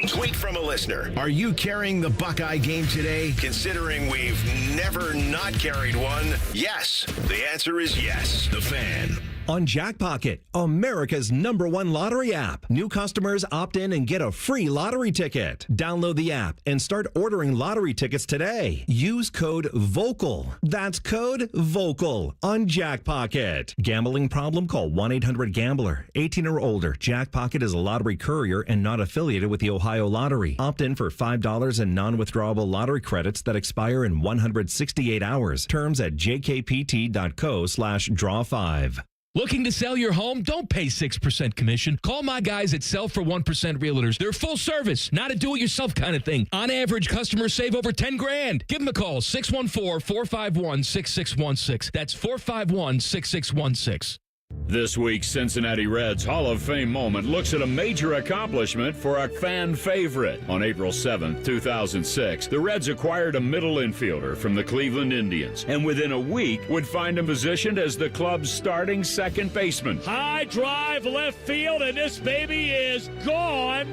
Tweet from a listener. Are you carrying the Buckeye game today? Considering we've never not carried one? Yes. The answer is yes. The Fan. on Jackpocket, America's #1 lottery app. New customers opt in and get a free lottery ticket. Download the app and start ordering lottery tickets today. Use code VOCAL. That's code VOCAL on Jackpocket. Gambling problem? Call 1-800-GAMBLER. 18 or older. Jackpocket is a lottery courier and not affiliated with the Ohio Lottery. Opt in for $5 in non-withdrawable lottery credits that expire in 168 hours. Terms at jkpt.co/draw5. Looking to sell your home? Don't pay 6% commission. Call my guys at Sell for 1% Realtors. They're full service, not a do-it-yourself kind of thing. On average, customers save over $10,000. Give them a call, 614-451-6616. That's 451-6616. This week's Cincinnati Reds Hall of Fame moment looks at a major accomplishment for a fan favorite. On April 7, 2006, the Reds acquired a middle infielder from the Cleveland Indians, and within a week would find him positioned as the club's starting second baseman. High drive left field, and this baby is gone.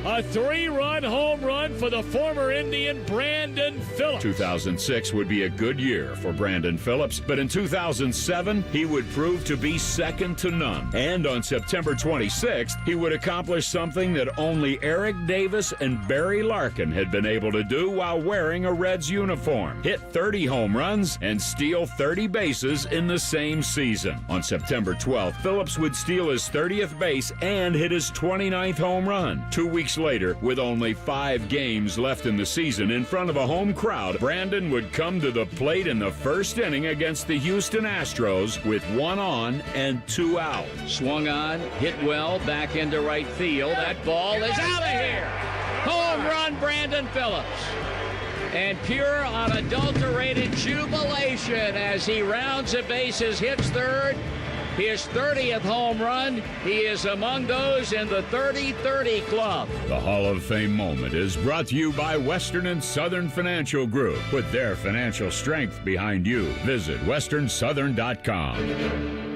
A 3-run home run for the former Indian Brandon Phillips. 2006 would be a good year for Brandon Phillips, but in 2007, he would prove to be second to none. And on September 26th, he would accomplish something that only Eric Davis and Barry Larkin had been able to do while wearing a Reds uniform. Hit 30 home runs and steal 30 bases in the same season. On September 12th, Phillips would steal his 30th base and hit his 29th home run. 2 weeks later, with only 5 games left in the season, in front of a home crowd, Brandon would come to the plate in the first inning against the Houston Astros with 1 on and 2 out. Swung on, hit well, back into right field. That ball is out of here. Home run, Brandon Phillips. And pure unadulterated jubilation as he rounds the bases, hits third. His 30th home run. He is among those in the 30-30 club. The Hall of Fame moment is brought to you by Western and Southern Financial Group. Put their financial strength behind you. Visit westernsouthern.com.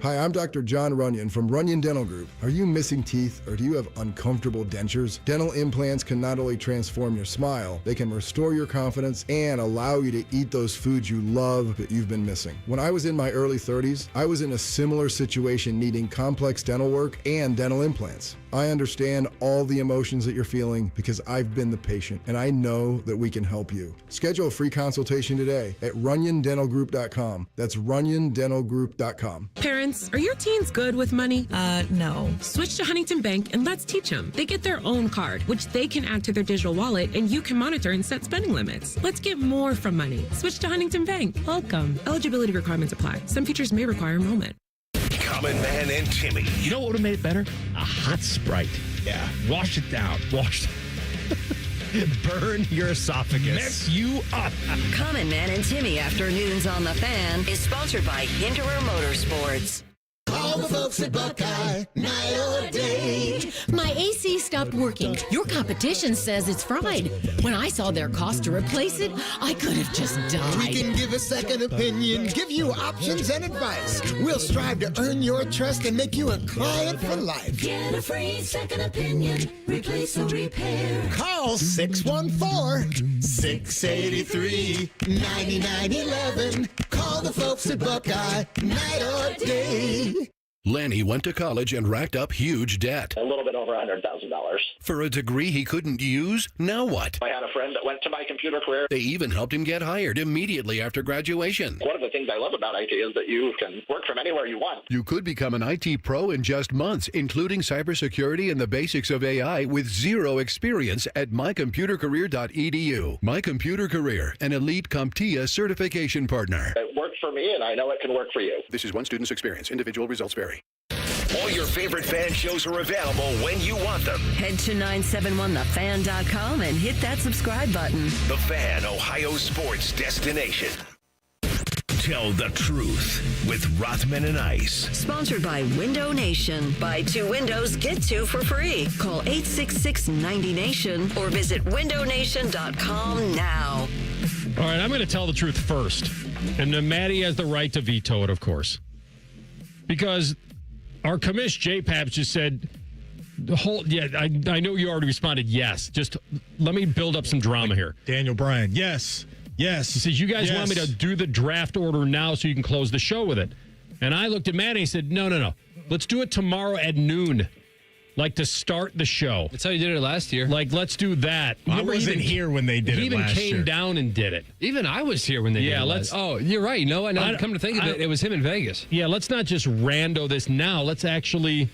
Hi, I'm Dr. John Runyon from Runyon Dental Group. Are you missing teeth or do you have uncomfortable dentures? Dental implants can not only transform your smile, they can restore your confidence and allow you to eat those foods you love that you've been missing. When I was in my early 30s, I was in a similar situation needing complex dental work and dental implants. I understand all the emotions that you're feeling because I've been the patient and I know that we can help you. Schedule a free consultation today at runyondentalgroup.com. That's runyondentalgroup.com. Parents, are your teens good with money? No. Switch to Huntington Bank and let's teach them. They get their own card, which they can add to their digital wallet, and you can monitor and set spending limits. Let's get more from money. Switch to Huntington Bank. Welcome. Eligibility requirements apply. Some features may require enrollment. Common Man and Timmy. You know what would have made it better? A hot Sprite. Yeah. Wash it down. Burn your esophagus. Mess you up. Common Man and Timmy Afternoons on the Fan is sponsored by Hinderer Motorsports. Call the folks at Buckeye, night or day. My AC stopped working. Your competition says it's fried. When I saw their cost to replace it, I could have just died. We can give a second opinion, give you options and advice. We'll strive to earn your trust and make you a client for life. Get a free second opinion. Replace or repair. Call 614-683-9911. Call the folks at Buckeye, night or day. Lanny went to college and racked up huge debt. A little bit over $100,000. For a degree he couldn't use, now what? I had a friend that went to my computer career. They even helped him get hired immediately after graduation. One of the things I love about IT is that you can work from anywhere you want. You could become an IT pro in just months, including cybersecurity and the basics of AI with zero experience at mycomputercareer.edu. My Computer Career, an elite CompTIA certification partner. It worked for me, and I know it can work for you. This is one student's experience. Individual results vary. All your favorite fan shows are available when you want them. Head to 971thefan.com and hit that subscribe button. The Fan, Ohio sports destination. Tell the truth with Rothman and Ice. Sponsored by Window Nation. Buy 2 windows, get 2 for free. Call 866-90-NATION or visit windownation.com now. All right, I'm going to tell the truth first. And then Maddie has the right to veto it, of course. Because our commish, J-Paps, just said, I know you already responded yes. Just let me build up some drama here. Daniel Bryan, yes. He says, you guys want me to do the draft order now so you can close the show with it. And I looked at Matt and he said, no. Let's do it tomorrow at noon. Like to start the show. That's how you did it last year. Like, let's do that. I wasn't here when they did it last year. He even came down and did it. Even I was here when they did it. Oh, you're right. You know what? Now come to think of it, it was him in Vegas. Yeah, let's not just rando this now. Let's actually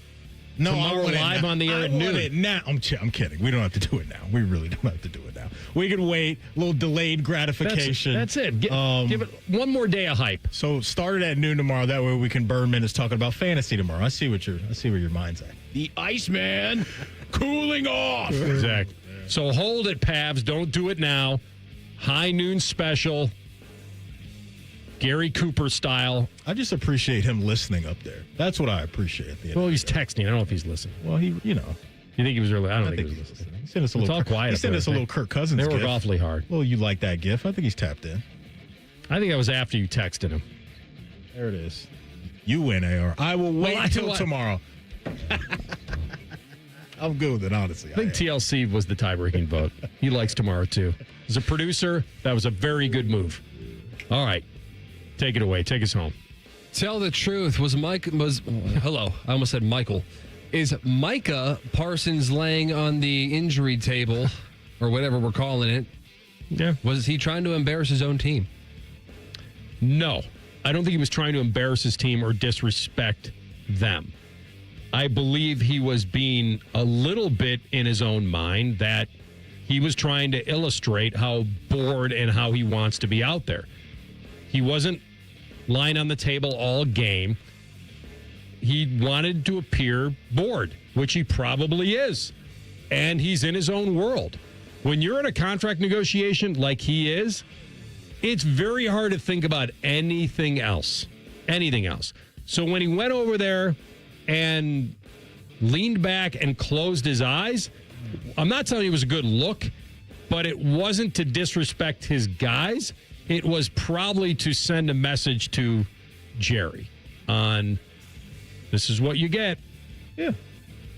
tomorrow live on the air at noon. Now. I'm kidding. We don't have to do it now. We really don't have to do it now. We can wait. A little delayed gratification. That's it. Give it one more day of hype. So start it at noon tomorrow. That way we can burn minutes talking about fantasy tomorrow. I see where your mind's at. The Iceman cooling off. Exactly. So hold it, Pavs. Don't do it now. High noon special. Gary Cooper style. I just appreciate him listening up there. That's what I appreciate. Well, he's texting. I don't know if he's listening. Well, You think he was really? I don't think he was listening. He sent us a little. Quiet. He sent us a little Kirk Cousins. They work gif. awfully hard. Well, you like that gif? I think he's tapped in. I think that was after you texted him. There it is. You win, AR. I will wait until tomorrow. I'm good with it, honestly. I think TLC was the tie-breaking vote. He likes tomorrow, too. As a producer, that was a very good move. All right. Take it away. Take us home. Tell the truth. Hello. I almost said Michael. Is Micah Parsons laying on the injury table, or whatever we're calling it? Yeah. Was he trying to embarrass his own team? No. I don't think he was trying to embarrass his team or disrespect them. I believe he was being a little bit in his own mind that he was trying to illustrate how bored and how he wants to be out there. He wasn't lying on the table all game. He wanted to appear bored, which he probably is. And he's in his own world. When you're in a contract negotiation like he is, it's very hard to think about anything else. Anything else. So when he went over there and leaned back and closed his eyes, I'm not telling you it was a good look, but it wasn't to disrespect his guys. It was probably to send a message to Jerry on this is what you get. Yeah.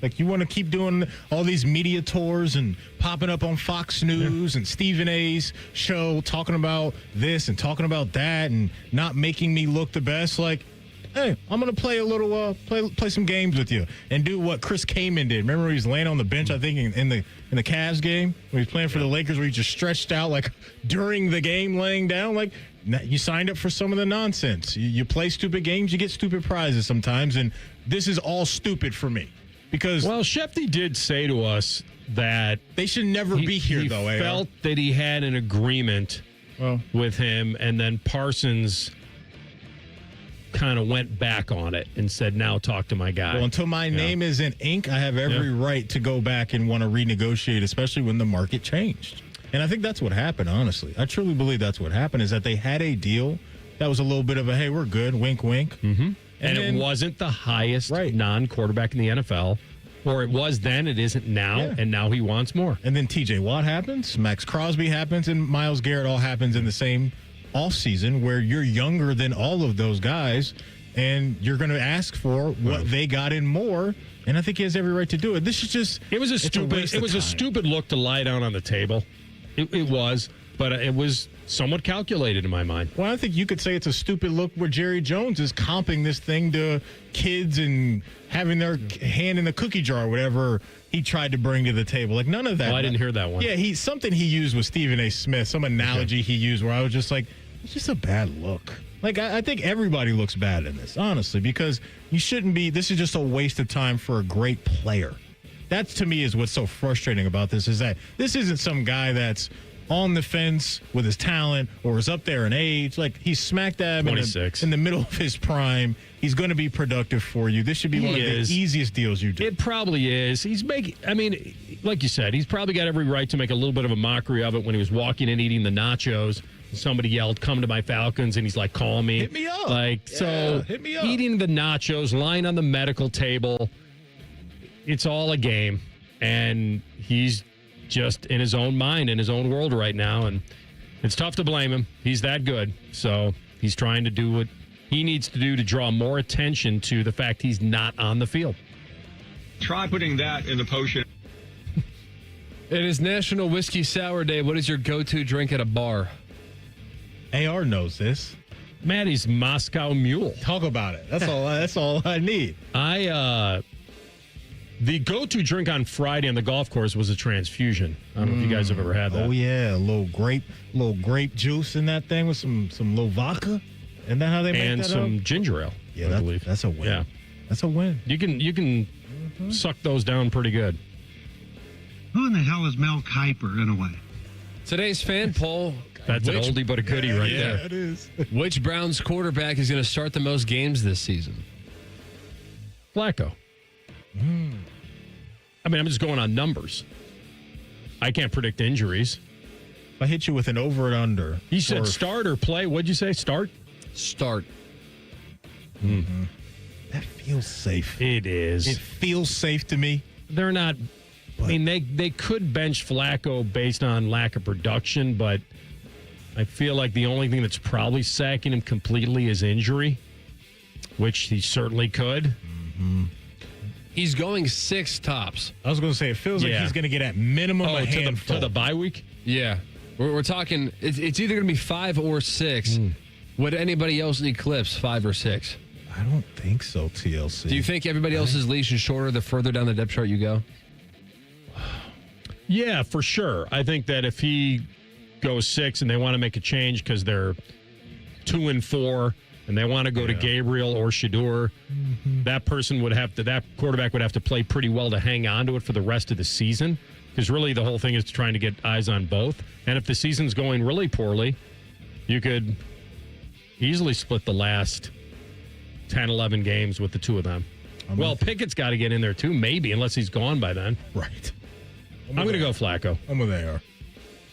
Like you want to keep doing all these media tours and popping up on Fox News and Stephen A's show talking about this and talking about that and not making me look the best. Like, hey, I'm going to play a little, play some games with you and do what Chris Kaman did. Remember he was laying on the bench, I think, in the Cavs game when he was playing for the Lakers where he just stretched out like during the game laying down. Like, you signed up for some of the nonsense. You play stupid games, you get stupid prizes sometimes, and this is all stupid for me. Because Shefty did say to us that they should never be here, though. He felt that he had an agreement with him, and then Parsons kind of went back on it and said, now talk to my guy. Well, until my name is in ink, I have every right to go back and want to renegotiate, especially when the market changed. And I think that's what happened, honestly. I truly believe that's what happened, is that they had a deal that was a little bit of a, hey, we're good, wink, wink. Mm-hmm. And it wasn't the highest non-quarterback in the NFL. Or it was then, it isn't now, and now he wants more. And then T.J. Watt happens, Max Crosby happens, and Myles Garrett all happens in the same offseason where you're younger than all of those guys, and you're going to ask for what they got in more, and I think he has every right to do it. This is just... It was a stupid look to lie down on the table. It was, but it was somewhat calculated in my mind. Well, I think you could say it's a stupid look where Jerry Jones is comping this thing to kids and having their hand in the cookie jar or whatever he tried to bring to the table. Like, none of that. Oh, I didn't hear that one. Yeah, something he used with Stephen A. Smith, some analogy he used where I was just like, it's just a bad look. Like, I think everybody looks bad in this, honestly, because you shouldn't be. This is just a waste of time for a great player. That, to me, is what's so frustrating about this, is that this isn't some guy that's on the fence with his talent or is up there in age. Like, he's smack dab in the middle of his prime. He's going to be productive for you. This should be one of the easiest deals you do. It probably is. He's making, I mean, like you said, he's probably got every right to make a little bit of a mockery of it when he was walking in eating the nachos. Somebody yelled, "Come to my Falcons," and he's like, "Call me." Hit me up. Like, hit me up. Eating the nachos, lying on the medical table, it's all a game. And he's just in his own mind, in his own world right now, and it's tough to blame him. He's that good. So he's trying to do what he needs to do to draw more attention to the fact he's not on the field. Try putting that in the potion. It is National Whiskey Sour Day. What is your go-to drink at a bar? AR knows this. Maddie's Moscow Mule. Talk about it. That's all I need. The go-to drink on Friday on the golf course was a transfusion. I don't know if you guys have ever had that. Oh yeah, a little grape juice in that thing with some little vodka. Isn't that how they make that? And some ginger ale. Yeah, that's a win. Yeah, that's a win. You can suck those down pretty good. Who in the hell is Mel Kiper in a way? Today's fan poll. That's an oldie but a goodie right there. Yeah, it is. Which Browns quarterback is going to start the most games this season? Flacco. I mean, I'm just going on numbers. I can't predict injuries. If I hit you with an over and under. You said start or play. What'd you say? Start? Start. Mm-hmm. That feels safe. It is. It feels safe to me. They're not. I mean, they could bench Flacco based on lack of production, but I feel like the only thing that's probably sacking him completely is injury, which he certainly could. Mm-hmm. He's going 6 tops. I was going to say, it feels like he's going to get at minimum a handful. To the bye week? Yeah. We're talking, it's either going to be 5 or 6. Would anybody else eclipse 5 or 6? I don't think so, TLC. Do you think everybody else's leash is shorter the further down the depth chart you go? Yeah, for sure. I think that if he goes 6 and they want to make a change because they're 2 and 4 and they want to go to Gabriel or Shador, that quarterback would have to play pretty well to hang on to it for the rest of the season. Because really the whole thing is trying to get eyes on both. And if the season's going really poorly, you could easily split the last 10, 11 games with the two of them. Pickett's got to get in there too, maybe, unless he's gone by then. Right. I'm going to go Flacco. I'm with AR.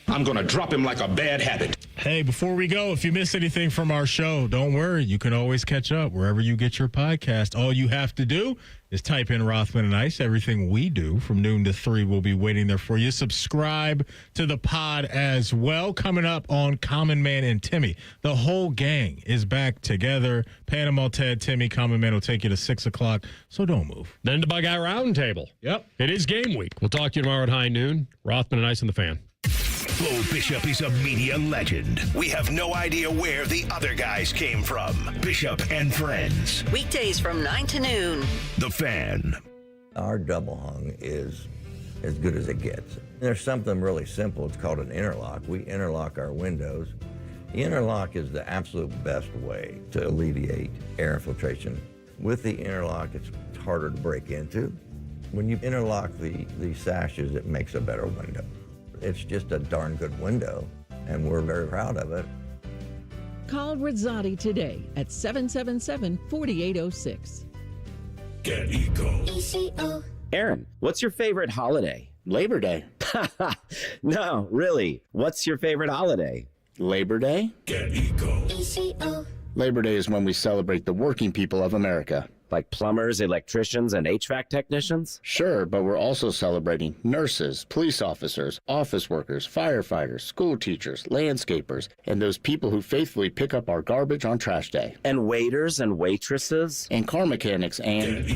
I'm going to drop him like a bad habit. Hey, before we go, if you miss anything from our show, don't worry. You can always catch up wherever you get your podcast. All you have to do is type in Rothman and Ice. Everything we do from noon to 3 will be waiting there for you. Subscribe to the pod as well. Coming up on Common Man and Timmy. The whole gang is back together. Panama Ted, Timmy, Common Man will take you to 6 o'clock, so don't move. Then the Buckeye Roundtable. Yep. It is game week. We'll talk to you tomorrow at high noon. Rothman and Ice and the Fan. Bo Bishop is a media legend. We have no idea where the other guys came from. Bishop and Friends. Weekdays from 9 to noon. The Fan. Our double hung is as good as it gets. There's something really simple. It's called an interlock. We interlock our windows. The interlock is the absolute best way to alleviate air infiltration. With the interlock, it's harder to break into. When you interlock the sashes, it makes a better window. It's just a darn good window, and we're very proud of it. Call Rizzotti today at 777-4806. Get Eco. Aaron, what's your favorite holiday? Labor Day. No, really. What's your favorite holiday? Labor Day? Get Eco. Labor Day is when we celebrate the working people of America. Like plumbers, electricians, and HVAC technicians? Sure, but we're also celebrating nurses, police officers, office workers, firefighters, school teachers, landscapers, and those people who faithfully pick up our garbage on trash day. And waiters and waitresses? And car mechanics and...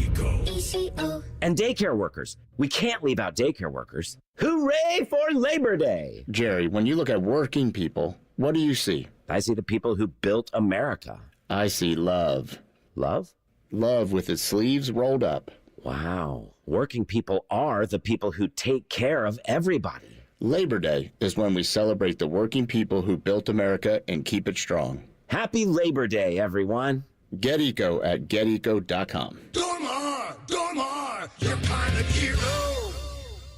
And daycare workers. We can't leave out daycare workers. Hooray for Labor Day! Jerry, when you look at working people, what do you see? I see the people who built America. I see love. Love? Love with its sleeves rolled up. Wow. Working people are the people who take care of everybody. Labor Day is when we celebrate the working people who built America and keep it strong. Happy Labor Day, everyone. Get Eco at geteco.com. Dormar, you're kind of hero.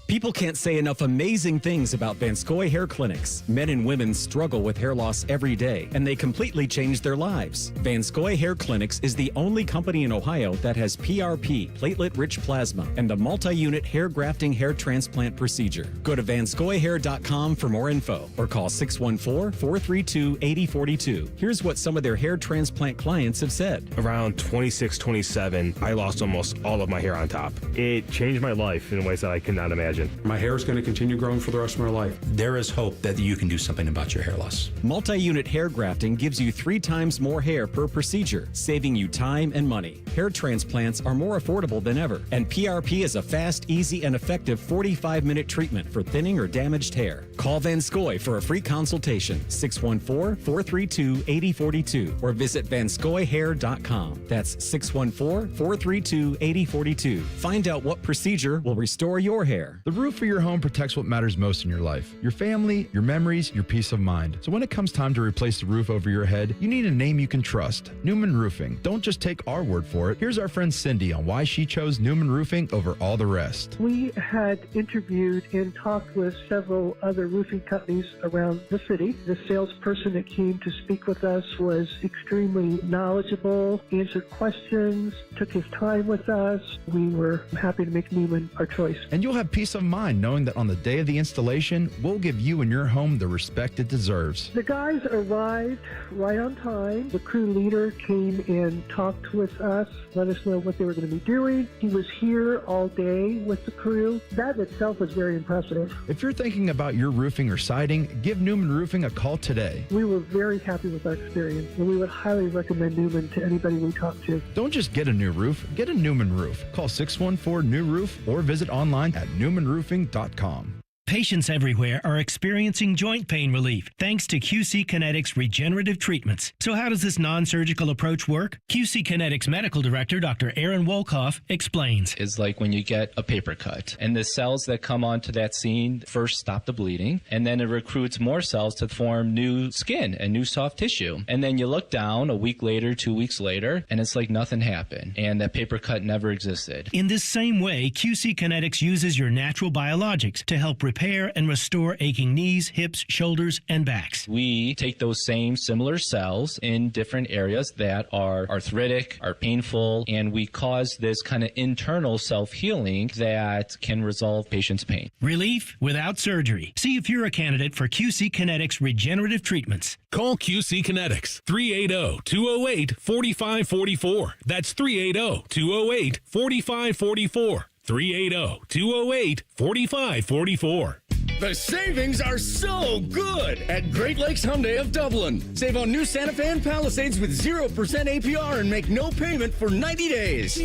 People can't say enough amazing things about Vanscoy Hair Clinics. Men and women struggle with hair loss every day, and they completely change their lives. Vanscoy Hair Clinics is the only company in Ohio that has PRP, platelet-rich plasma, and the multi-unit hair grafting hair transplant procedure. Go to vanscoyhair.com for more info, or call 614-432-8042. Here's what some of their hair transplant clients have said. Around 26, 27, I lost almost all of my hair on top. It changed my life in ways that I could not imagine. imagine. My hair is going to continue growing for the rest of my life. There is hope that you can do something about your hair loss. Multi-unit hair grafting gives you 3 times more hair per procedure, saving you time and money. Hair transplants are more affordable than ever, and PRP is a fast, easy, and effective 45-minute treatment for thinning or damaged hair. Call Van Scoy for a free consultation, 614-432-8042, or visit vanscoyhair.com. That's 614-432-8042. Find out what procedure will restore your hair. The roof of your home protects what matters most in your life: your family, your memories, your peace of mind. So when it comes time to replace the roof over your head, you need a name you can trust: Newman Roofing. Don't just take our word for it. Here's our friend Cindy on why she chose Newman Roofing over all the rest. We had interviewed and talked with several other roofing companies around the city. The salesperson that came to speak with us was extremely knowledgeable, answered questions, took his time with us. We were happy to make Newman our choice. And you'll have peace of mind knowing that on the day of the installation, we'll give you and your home the respect it deserves. The guys arrived right on time. The crew leader came and talked with us, let us know what they were going to be doing. He was here all day with the crew. That itself was very impressive. If you're thinking about your roofing or siding, give Newman Roofing a call today. We were very happy with our experience, and we would highly recommend Newman to anybody we talk to. Don't just get a new roof, get a Newman roof. Call 614-NEW-ROOF or visit online at newmanroofing.com. Patients everywhere are experiencing joint pain relief thanks to QC Kinetics regenerative treatments. So how does this non-surgical approach work? QC Kinetics Medical Director Dr. Aaron Wolkoff explains. It's like when you get a paper cut and the cells that come onto that scene first stop the bleeding, and then it recruits more cells to form new skin and new soft tissue. And then you look down a week later, 2 weeks later, and it's like nothing happened and that paper cut never existed. In this same way, QC Kinetics uses your natural biologics to help repair and restore aching knees, hips, shoulders, and backs. We take those same similar cells in different areas that are arthritic, are painful, and we cause this kind of internal self-healing that can resolve patients' pain. Relief without surgery. See if you're a candidate for QC Kinetics regenerative treatments. Call QC Kinetics, 380-208-4544. That's 380-208-4544. 380-208-4544. The savings are so good at Great Lakes Hyundai of Dublin. Save on new Santa Fe and Palisades with 0% APR and make no payment for 90 days.